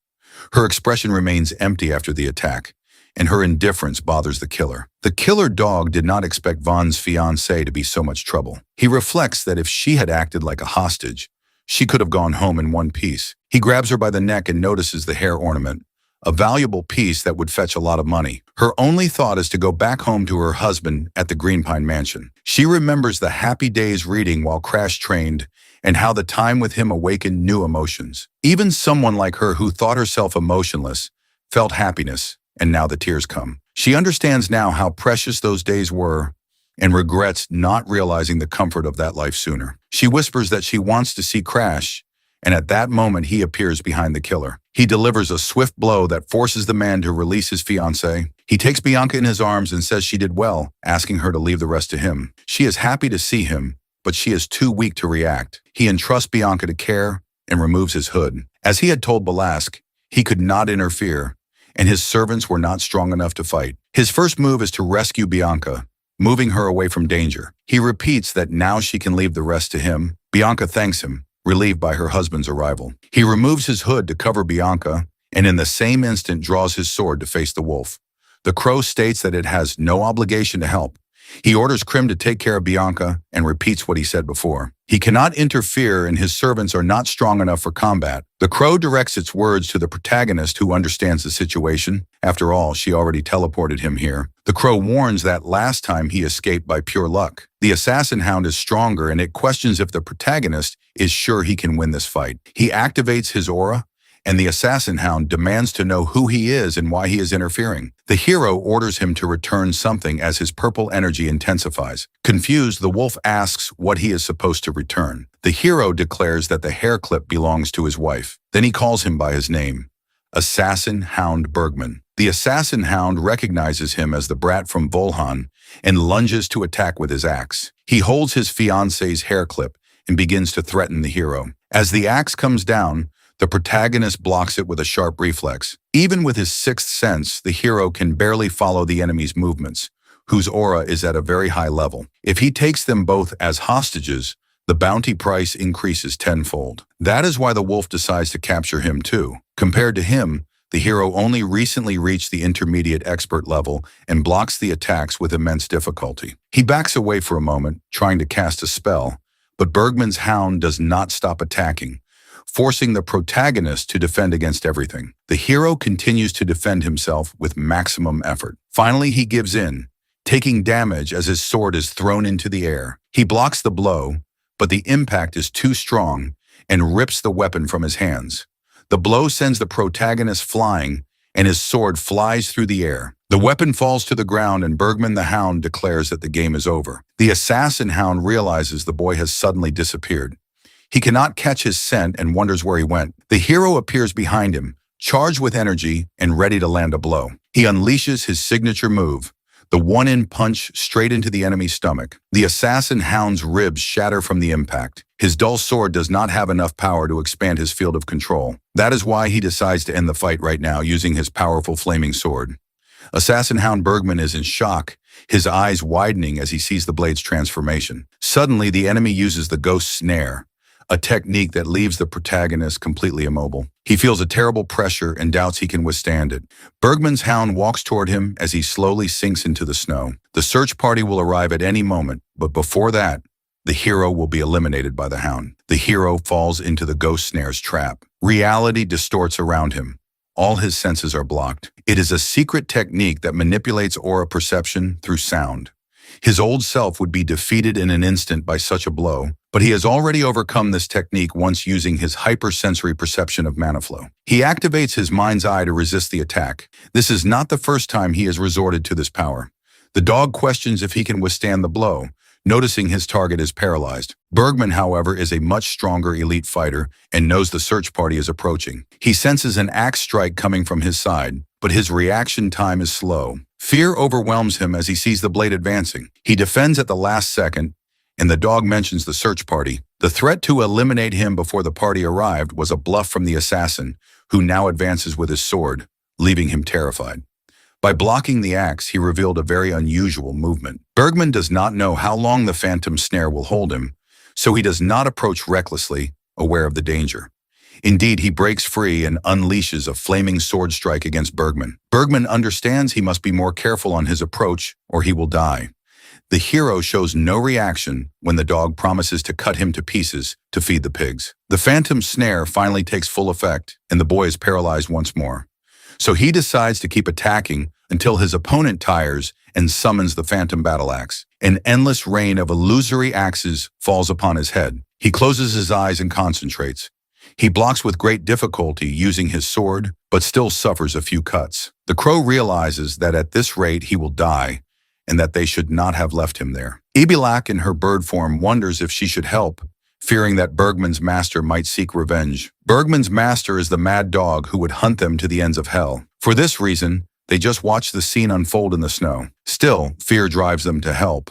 Her expression remains empty after the attack, and her indifference bothers the killer. The killer dog did not expect Vaughn's fiancée to be so much trouble. He reflects that if she had acted like a hostage, she could have gone home in one piece. He grabs her by the neck and notices the hair ornament, a valuable piece that would fetch a lot of money. Her only thought is to go back home to her husband at the Green Pine Mansion. She remembers the happy days reading while Crash trained and how the time with him awakened new emotions. Even someone like her who thought herself emotionless felt happiness, and now the tears come. She understands now how precious those days were and regrets not realizing the comfort of that life sooner. She whispers that she wants to see Crash, and at that moment he appears behind the killer. He delivers a swift blow that forces the man to release his fiancée. He takes Bianca in his arms and says she did well, asking her to leave the rest to him. She is happy to see him, but she is too weak to react. He entrusts Bianca to care and removes his hood. As he had told Balask, he could not interfere, and his servants were not strong enough to fight. His first move is to rescue Bianca, moving her away from danger. He repeats that now she can leave the rest to him. Bianca thanks him, relieved by her husband's arrival. He removes his hood to cover Bianca, and in the same instant draws his sword to face the wolf. The crow states that it has no obligation to help. He orders Krim to take care of Bianca and repeats what he said before. He cannot interfere and his servants are not strong enough for combat. The crow directs its words to the protagonist who understands the situation. After all, she already teleported him here. The crow warns that last time he escaped by pure luck. The assassin hound is stronger and it questions if the protagonist is sure he can win this fight. He activates his aura, and the assassin hound demands to know who he is and why he is interfering. The hero orders him to return something as his purple energy intensifies. Confused, the wolf asks what he is supposed to return. The hero declares that the hair clip belongs to his wife. Then he calls him by his name, Assassin Hound Bergman. The assassin hound recognizes him as the brat from Volhan and lunges to attack with his axe. He holds his fiancée's hair clip and begins to threaten the hero. As the axe comes down, the protagonist blocks it with a sharp reflex. Even with his sixth sense, the hero can barely follow the enemy's movements, whose aura is at a very high level. If he takes them both as hostages, the bounty price increases tenfold. That is why the wolf decides to capture him too. Compared to him, the hero only recently reached the intermediate expert level and blocks the attacks with immense difficulty. He backs away for a moment, trying to cast a spell, but Bergman's hound does not stop attacking, forcing the protagonist to defend against everything. The hero continues to defend himself with maximum effort. Finally, he gives in, taking damage as his sword is thrown into the air. He blocks the blow, but the impact is too strong and rips the weapon from his hands. The blow sends the protagonist flying, and his sword flies through the air. The weapon falls to the ground, and Bergman the hound declares that the game is over. The assassin hound realizes the boy has suddenly disappeared. He cannot catch his scent and wonders where he went. The hero appears behind him, charged with energy and ready to land a blow. He unleashes his signature move, the one-in punch straight into the enemy's stomach. The assassin hound's ribs shatter from the impact. His dull sword does not have enough power to expand his field of control. That is why he decides to end the fight right now using his powerful flaming sword. Assassin Hound Bergman is in shock, his eyes widening as he sees the blade's transformation. Suddenly, the enemy uses the ghost snare, a technique that leaves the protagonist completely immobile. He feels a terrible pressure and doubts he can withstand it. Bergman's hound walks toward him as he slowly sinks into the snow. The search party will arrive at any moment, but before that, the hero will be eliminated by the hound. The hero falls into the ghost snare's trap. Reality distorts around him. All his senses are blocked. It is a secret technique that manipulates aura perception through sound. His old self would be defeated in an instant by such a blow, but he has already overcome this technique once using his hypersensory perception of mana flow. He activates his mind's eye to resist the attack. This is not the first time he has resorted to this power. The dog questions if he can withstand the blow, noticing his target is paralyzed. Bergman, however, is a much stronger elite fighter and knows the search party is approaching. He senses an axe strike coming from his side, but his reaction time is slow. Fear overwhelms him as he sees the blade advancing. He defends at the last second, and the dog mentions the search party. The threat to eliminate him before the party arrived was a bluff from the assassin, who now advances with his sword, leaving him terrified. By blocking the axe, he revealed a very unusual movement. Bergman does not know how long the phantom snare will hold him, so he does not approach recklessly, aware of the danger. Indeed, he breaks free and unleashes a flaming sword strike against Bergman. Bergman understands he must be more careful on his approach, or he will die. The hero shows no reaction when the dog promises to cut him to pieces to feed the pigs. The phantom snare finally takes full effect, and the boy is paralyzed once more. So he decides to keep attacking until his opponent tires and summons the phantom battle axe. An endless rain of illusory axes falls upon his head. He closes his eyes and concentrates. He blocks with great difficulty using his sword, but still suffers a few cuts. The crow realizes that at this rate he will die, and that they should not have left him there. Ibilak in her bird form wonders if she should help, fearing that Bergman's master might seek revenge. Bergman's master is the mad dog who would hunt them to the ends of hell. For this reason, they just watch the scene unfold in the snow. Still, fear drives them to help.